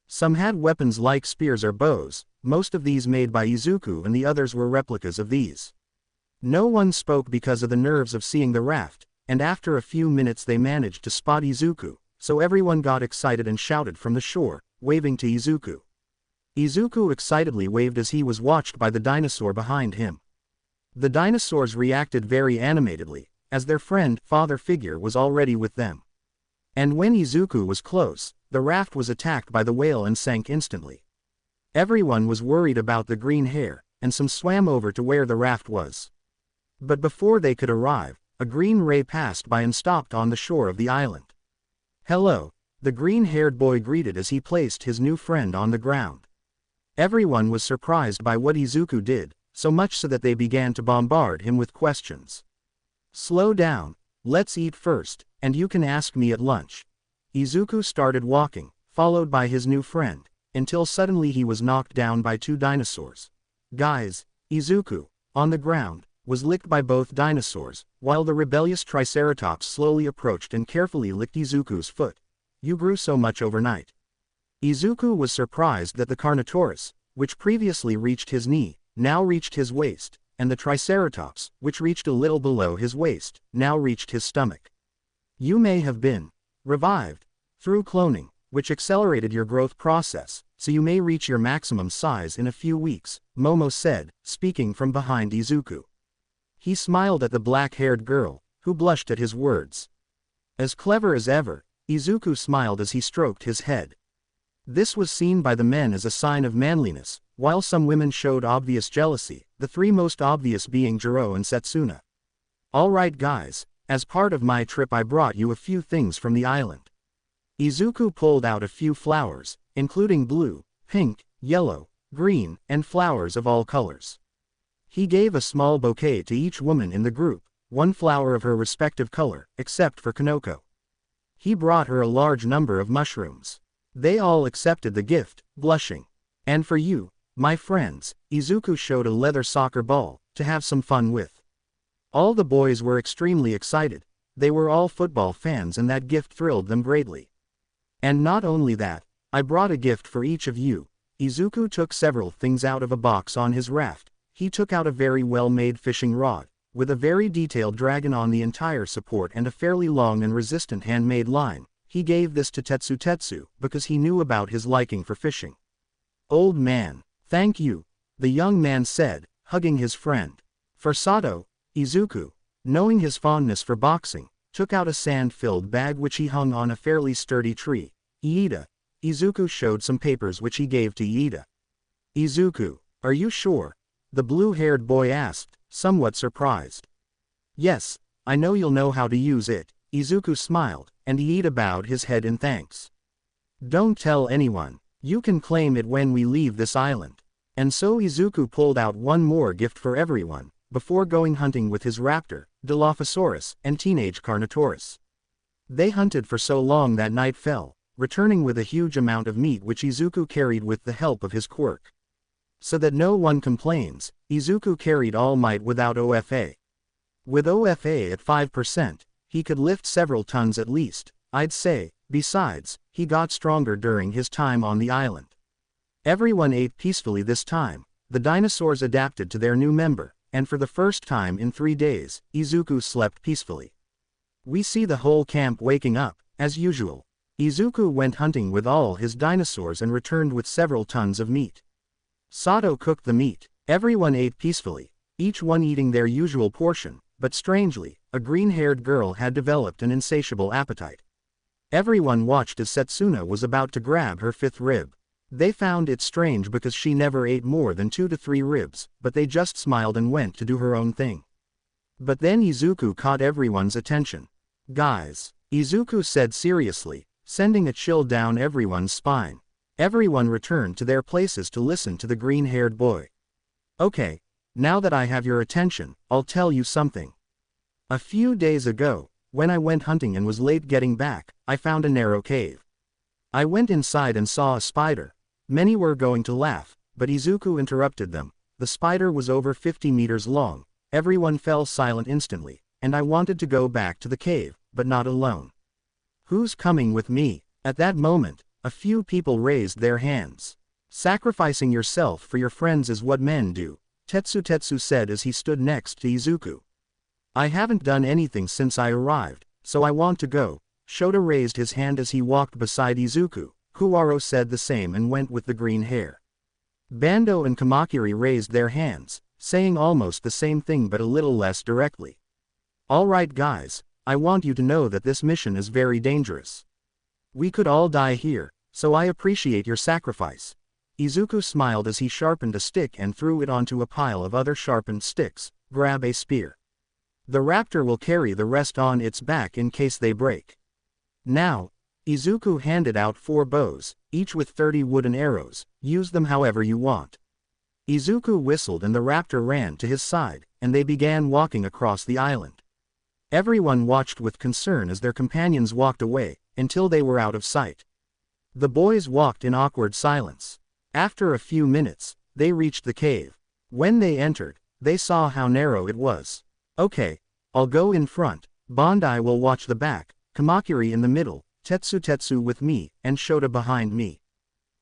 Some had weapons like spears or bows, most of these made by Izuku, and the others were replicas of these. No one spoke because of the nerves of seeing the raft, and after a few minutes they managed to spot Izuku, so everyone got excited and shouted from the shore, waving to Izuku. Izuku excitedly waved as he was watched by the dinosaur behind him. The dinosaurs reacted very animatedly, as their friend, father figure was already with them. And when Izuku was close, the raft was attacked by the whale and sank instantly. Everyone was worried about the green hair, and some swam over to where the raft was. But before they could arrive, a green ray passed by and stopped on the shore of the island. Hello, the green-haired boy greeted as he placed his new friend on the ground. Everyone was surprised by what Izuku did, so much so that they began to bombard him with questions. Slow down, let's eat first, and you can ask me at lunch. Izuku started walking, followed by his new friend, until suddenly he was knocked down by two dinosaurs. Guys, Izuku, on the ground, was licked by both dinosaurs, while the rebellious Triceratops slowly approached and carefully licked Izuku's foot. You grew so much overnight. Izuku was surprised that the Carnotaurus, which previously reached his knee, now reached his waist, and the Triceratops, which reached a little below his waist, now reached his stomach. You may have been revived through cloning, which accelerated your growth process, so you may reach your maximum size in a few weeks, Momo said, speaking from behind Izuku. He smiled at the black-haired girl, who blushed at his words. As clever as ever, Izuku smiled as he stroked his head. This was seen by the men as a sign of manliness, while some women showed obvious jealousy, the three most obvious being Jiro and Setsuna. Alright guys, as part of my trip I brought you a few things from the island. Izuku pulled out a few flowers, including blue, pink, yellow, green, and flowers of all colors. He gave a small bouquet to each woman in the group, one flower of her respective color, except for Kanoko. He brought her a large number of mushrooms. They all accepted the gift, blushing. And for you, my friends, Izuku showed a leather soccer ball, to have some fun with. All the boys were extremely excited. They were all football fans and that gift thrilled them greatly. And not only that, I brought a gift for each of you. Izuku took several things out of a box on his raft. He took out a very well-made fishing rod, with a very detailed dragon on the entire support and a fairly long and resistant handmade line. He gave this to Tetsu because he knew about his liking for fishing. Old man, thank you, the young man said, hugging his friend. For Sato, Izuku, knowing his fondness for boxing, took out a sand-filled bag which he hung on a fairly sturdy tree. Izuku showed some papers which he gave to Iida. Izuku, are you sure? The blue-haired boy asked, somewhat surprised. Yes, I know you'll know how to use it, Izuku smiled, and Iida bowed his head in thanks. Don't tell anyone, you can claim it when we leave this island. And so Izuku pulled out one more gift for everyone, before going hunting with his raptor, Dilophosaurus, and teenage Carnotaurus. They hunted for so long that night fell, returning with a huge amount of meat which Izuku carried with the help of his quirk. So that no one complains, Izuku carried All Might without OFA. With OFA at 5%, he could lift several tons at least, I'd say. Besides, he got stronger during his time on the island. Everyone ate peacefully this time. The dinosaurs adapted to their new member, and for the first time in 3 days, Izuku slept peacefully. We see the whole camp waking up, as usual. Izuku went hunting with all his dinosaurs and returned with several tons of meat. Sato cooked the meat. Everyone ate peacefully, each one eating their usual portion, but strangely, a green-haired girl had developed an insatiable appetite. Everyone watched as Setsuna was about to grab her 5th rib. They found it strange because she never ate more than 2 to 3 ribs, but they just smiled and went to do her own thing. But then Izuku caught everyone's attention. Guys, Izuku said seriously, sending a chill down everyone's spine. Everyone returned to their places to listen to the green-haired boy. Okay, now that I have your attention, I'll tell you something. A few days ago, when I went hunting and was late getting back, I found a narrow cave. I went inside and saw a spider. Many were going to laugh, but Izuku interrupted them. The spider was over 50 meters long. Everyone fell silent instantly, and I wanted to go back to the cave, but not alone. Who's coming with me? At that moment, a few people raised their hands. Sacrificing yourself for your friends is what men do, Tetsu said as he stood next to Izuku. I haven't done anything since I arrived, so I want to go. Shota raised his hand as he walked beside Izuku. Kuwaro said the same and went with the green hair. Bando and Kamakiri raised their hands, saying almost the same thing but a little less directly. Alright guys, I want you to know that this mission is very dangerous. We could all die here, so I appreciate your sacrifice. Izuku smiled as he sharpened a stick and threw it onto a pile of other sharpened sticks. Grab a spear. The raptor will carry the rest on its back in case they break. Now, Izuku handed out 4 bows, each with 30 wooden arrows. Use them however you want. Izuku whistled and the raptor ran to his side, and they began walking across the island. Everyone watched with concern as their companions walked away, until they were out of sight. The boys walked in awkward silence. After a few minutes, they reached the cave. When they entered, they saw how narrow it was. Okay, I'll go in front, Bandai will watch the back, Kamakiri in the middle, Tetsu with me, and Shota behind me.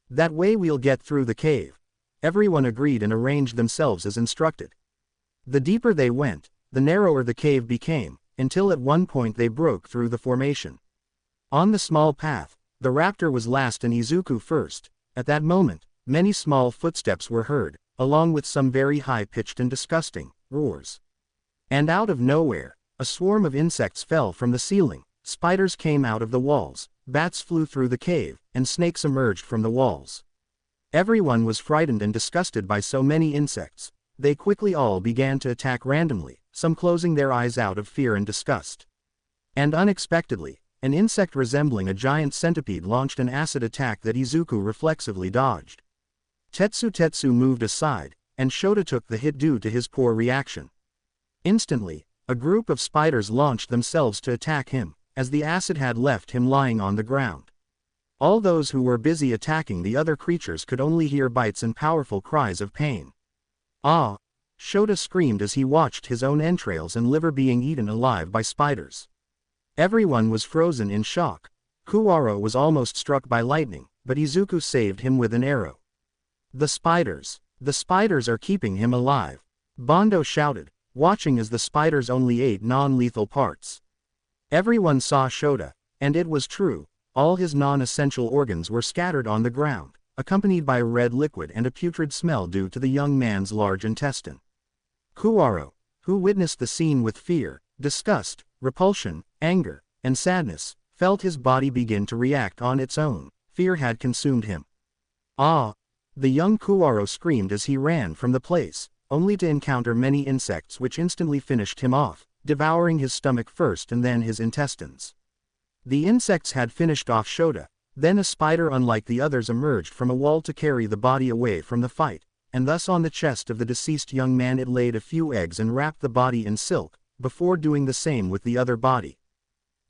That way we'll get through the cave. Everyone agreed and arranged themselves as instructed. The deeper they went, the narrower the cave became, until at one point they broke through the formation. On the small path, the raptor was last and Izuku first. At that moment, many small footsteps were heard, along with some very high-pitched and disgusting roars. And out of nowhere, a swarm of insects fell from the ceiling. Spiders came out of the walls, bats flew through the cave, and snakes emerged from the walls. Everyone was frightened and disgusted by so many insects. They quickly all began to attack randomly, some closing their eyes out of fear and disgust. And unexpectedly, an insect resembling a giant centipede launched an acid attack that Izuku reflexively dodged. Tetsu moved aside, and Shota took the hit due to his poor reaction. Instantly, a group of spiders launched themselves to attack him, as the acid had left him lying on the ground. All those who were busy attacking the other creatures could only hear bites and powerful cries of pain. Ah! Shota screamed as he watched his own entrails and liver being eaten alive by spiders. Everyone was frozen in shock. Kuwaro was almost struck by lightning, but Izuku saved him with an arrow. The spiders are keeping him alive. Bondo shouted, watching as the spiders only ate non-lethal parts. Everyone saw Shota, and it was true, all his non-essential organs were scattered on the ground, accompanied by a red liquid and a putrid smell due to the young man's large intestine. Kuwaro, who witnessed the scene with fear, disgust, repulsion, anger, and sadness, felt his body begin to react on its own. Fear had consumed him. Ah! The young Kuwaro screamed as he ran from the place, only to encounter many insects which instantly finished him off, devouring his stomach first and then his intestines. The insects had finished off Shota, then a spider unlike the others emerged from a wall to carry the body away from the fight, and thus on the chest of the deceased young man it laid a few eggs and wrapped the body in silk, before doing the same with the other body.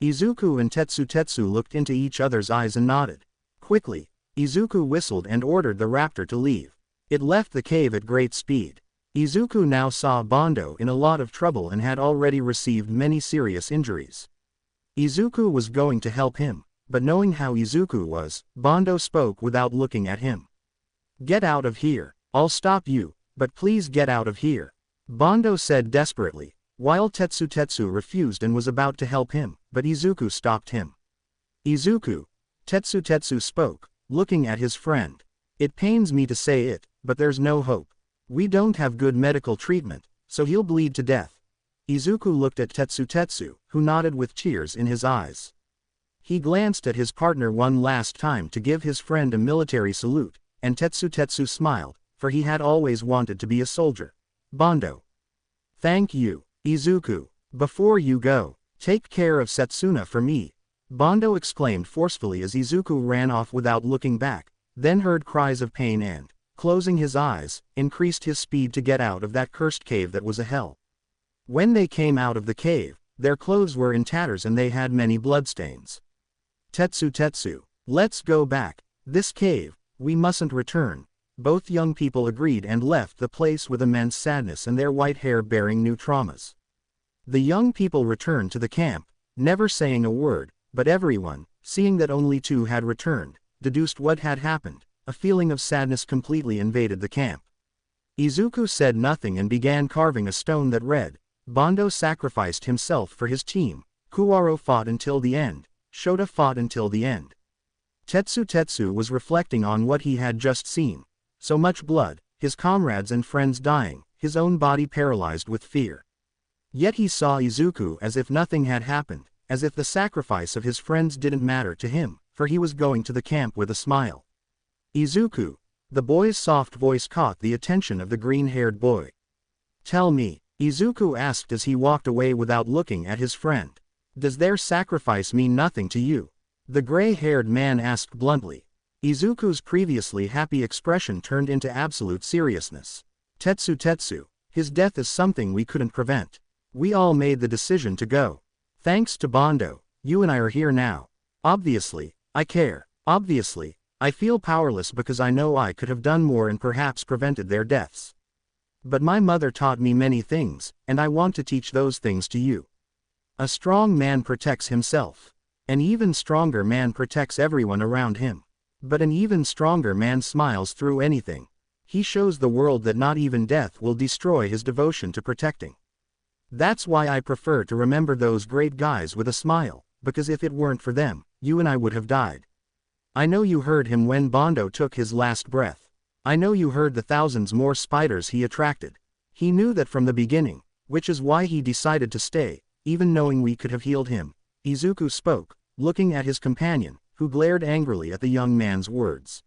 Izuku and Tetsu looked into each other's eyes and nodded. Quickly, Izuku whistled and ordered the raptor to leave. It left the cave at great speed. Izuku now saw Bondo in a lot of trouble and had already received many serious injuries. Izuku was going to help him, but knowing how Izuku was, Bondo spoke without looking at him. "Get out of here. I'll stop you, but please get out of here," Bondo said desperately, while Tetsu refused and was about to help him, but Izuku stopped him. "Izuku," Tetsu spoke, looking at his friend. "It pains me to say it, but there's no hope. We don't have good medical treatment, so he'll bleed to death." Izuku looked at Tetsu, who nodded with tears in his eyes. He glanced at his partner one last time to give his friend a military salute, and Tetsu smiled, for he had always wanted to be a soldier. "Bondo. Thank you, Izuku. Before you go, take care of Setsuna for me," Bondo exclaimed forcefully as Izuku ran off without looking back, then heard cries of pain and, closing his eyes, increased his speed to get out of that cursed cave that was a hell. When they came out of the cave, their clothes were in tatters and they had many bloodstains. Tetsu, let's go back. This cave, we mustn't return." Both young people agreed and left the place with immense sadness and their white hair bearing new traumas. The young people returned to the camp, never saying a word, but everyone, seeing that only 2 had returned, deduced what had happened. A feeling of sadness completely invaded the camp. Izuku said nothing and began carving a stone that read, "Bondo sacrificed himself for his team. Kuwaro fought until the end. Shota fought until the end." Tetsu was reflecting on what he had just seen. So much blood, his comrades and friends dying, his own body paralyzed with fear. Yet he saw Izuku as if nothing had happened, as if the sacrifice of his friends didn't matter to him, for he was going to the camp with a smile. "Izuku," the boy's soft voice caught the attention of the green-haired boy. "Tell me," Izuku asked as he walked away without looking at his friend. "Does their sacrifice mean nothing to you?" The gray-haired man asked bluntly. Izuku's previously happy expression turned into absolute seriousness. Tetsu, his death is something we couldn't prevent. We all made the decision to go. Thanks to Bondo, you and I are here now. Obviously, I care. Obviously, I feel powerless because I know I could have done more and perhaps prevented their deaths. But my mother taught me many things, and I want to teach those things to you. A strong man protects himself. An even stronger man protects everyone around him. But an even stronger man smiles through anything. He shows the world that not even death will destroy his devotion to protecting. That's why I prefer to remember those great guys with a smile, because if it weren't for them, you and I would have died. I know you heard him when Bondo took his last breath. I know you heard the thousands more spiders he attracted. He knew that from the beginning, which is why he decided to stay, even knowing we could have healed him. Izuku spoke, looking at his companion, who glared angrily at the young man's words.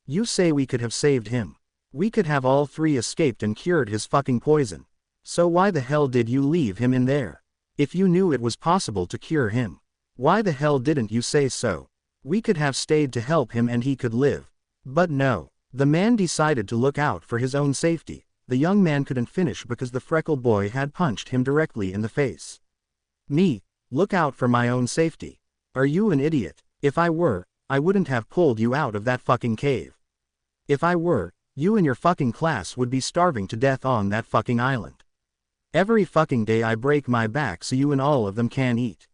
You say we could have saved him. We could have all three escaped and cured his fucking poison. So why the hell did you leave him in there? If you knew it was possible to cure him, why the hell didn't you say so? We could have stayed to help him and he could live. But no. The man decided to look out for his own safety. The young man couldn't finish because the freckled boy had punched him directly in the face. Me? Look out for my own safety. Are you an idiot? If I were, I wouldn't have pulled you out of that fucking cave. If I were, you and your fucking class would be starving to death on that fucking island. Every fucking day I break my back so you and all of them can eat.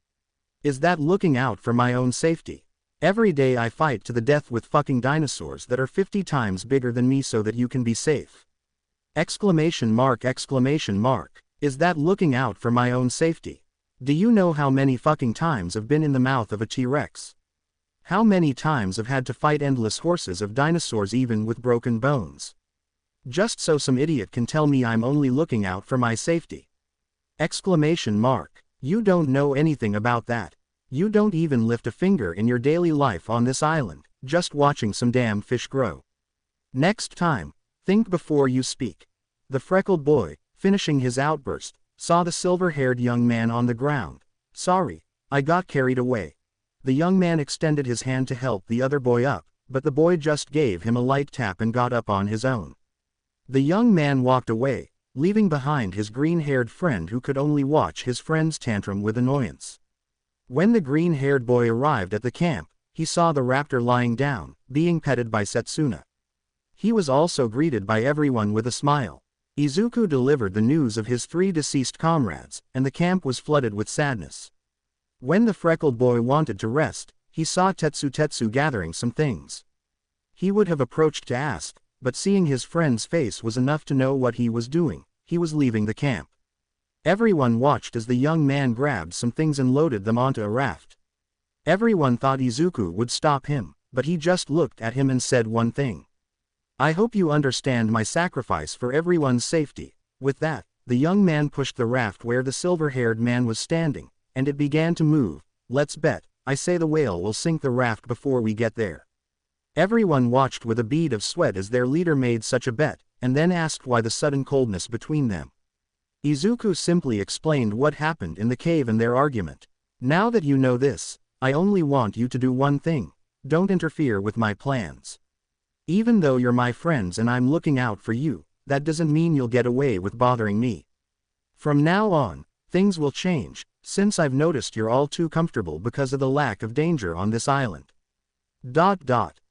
Is that looking out for my own safety? Every day I fight to the death with fucking dinosaurs that are 50 times bigger than me so that you can be safe. Exclamation mark. Is that looking out for my own safety? Do you know how many fucking times I've been in the mouth of a T-Rex? How many times I've had to fight endless horses of dinosaurs even with broken bones? Just so some idiot can tell me I'm only looking out for my safety. Exclamation mark. You don't know anything about that. You don't even lift a finger in your daily life on this island, just watching some damn fish grow. Next time, think before you speak. The freckled boy, finishing his outburst, saw the silver-haired young man on the ground. Sorry, I got carried away. The young man extended his hand to help the other boy up, but the boy just gave him a light tap and got up on his own. The young man walked away, leaving behind his green-haired friend who could only watch his friend's tantrum with annoyance. When the green-haired boy arrived at the camp, he saw the raptor lying down, being petted by Setsuna. He was also greeted by everyone with a smile. Izuku delivered the news of his 3 deceased comrades, and the camp was flooded with sadness. When the freckled boy wanted to rest, he saw Tetsu gathering some things. He would have approached to ask, but seeing his friend's face was enough to know what he was doing. He was leaving the camp. Everyone watched as the young man grabbed some things and loaded them onto a raft. Everyone thought Izuku would stop him, but he just looked at him and said one thing. I hope you understand my sacrifice for everyone's safety. With that, the young man pushed the raft where the silver-haired man was standing, and it began to move. Let's bet, I say the whale will sink the raft before we get there. Everyone watched with a bead of sweat as their leader made such a bet, and then asked why the sudden coldness between them. Izuku simply explained what happened in the cave and their argument. Now that you know this, I only want you to do one thing. Don't interfere with my plans. Even though you're my friends and I'm looking out for you, that doesn't mean you'll get away with bothering me. From now on, things will change, since I've noticed you're all too comfortable because of the lack of danger on this island.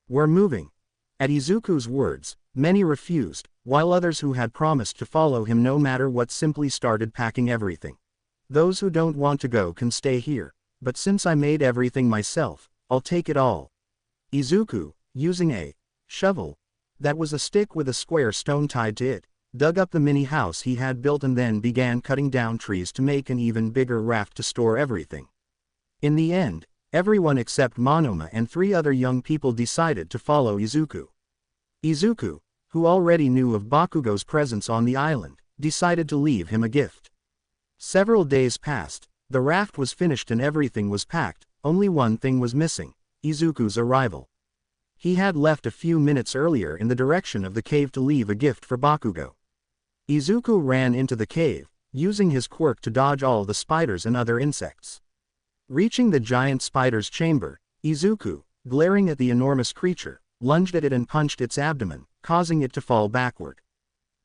We're moving. At Izuku's words, many refused, while others who had promised to follow him no matter what simply started packing everything. Those who don't want to go can stay here, but since I made everything myself, I'll take it all. Izuku, using a shovel, that was a stick with a square stone tied to it, dug up the mini house he had built and then began cutting down trees to make an even bigger raft to store everything. In the end, everyone except Monoma and 3 other young people decided to follow Izuku. Izuku, who already knew of Bakugo's presence on the island, decided to leave him a gift. Several days passed, the raft was finished and everything was packed, only one thing was missing: Izuku's arrival. He had left a few minutes earlier in the direction of the cave to leave a gift for Bakugo. Izuku ran into the cave, using his quirk to dodge all the spiders and other insects. Reaching the giant spider's chamber, Izuku, glaring at the enormous creature, lunged at it and punched its abdomen, causing it to fall backward.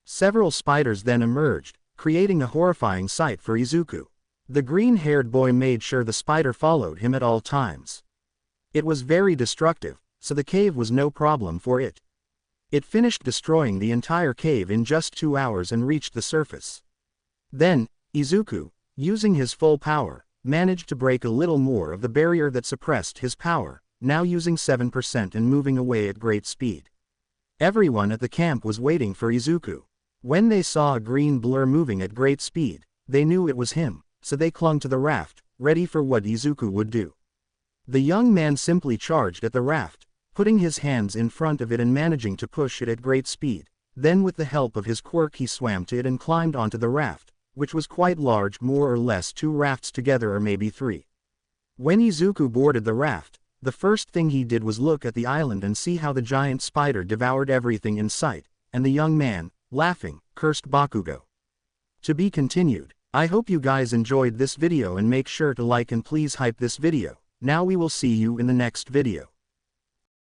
Several spiders then emerged, creating a horrifying sight for Izuku. The green-haired boy made sure the spider followed him at all times. It was very destructive, so the cave was no problem for it. It finished destroying the entire cave in just 2 hours and reached the surface. Then, Izuku, using his full power, managed to break a little more of the barrier that suppressed his power, now using 7% and moving away at great speed. Everyone at the camp was waiting for Izuku. When they saw a green blur moving at great speed, they knew it was him, so they clung to the raft, ready for what Izuku would do. The young man simply charged at the raft, putting his hands in front of it and managing to push it at great speed. Then with the help of his quirk he swam to it and climbed onto the raft, which was quite large, more or less 2 rafts together or maybe 3. When Izuku boarded the raft, the first thing he did was look at the island and see how the giant spider devoured everything in sight, and the young man, laughing, cursed Bakugo. To be continued. I hope you guys enjoyed this video and make sure to like and please hype this video. Now we will see you in the next video.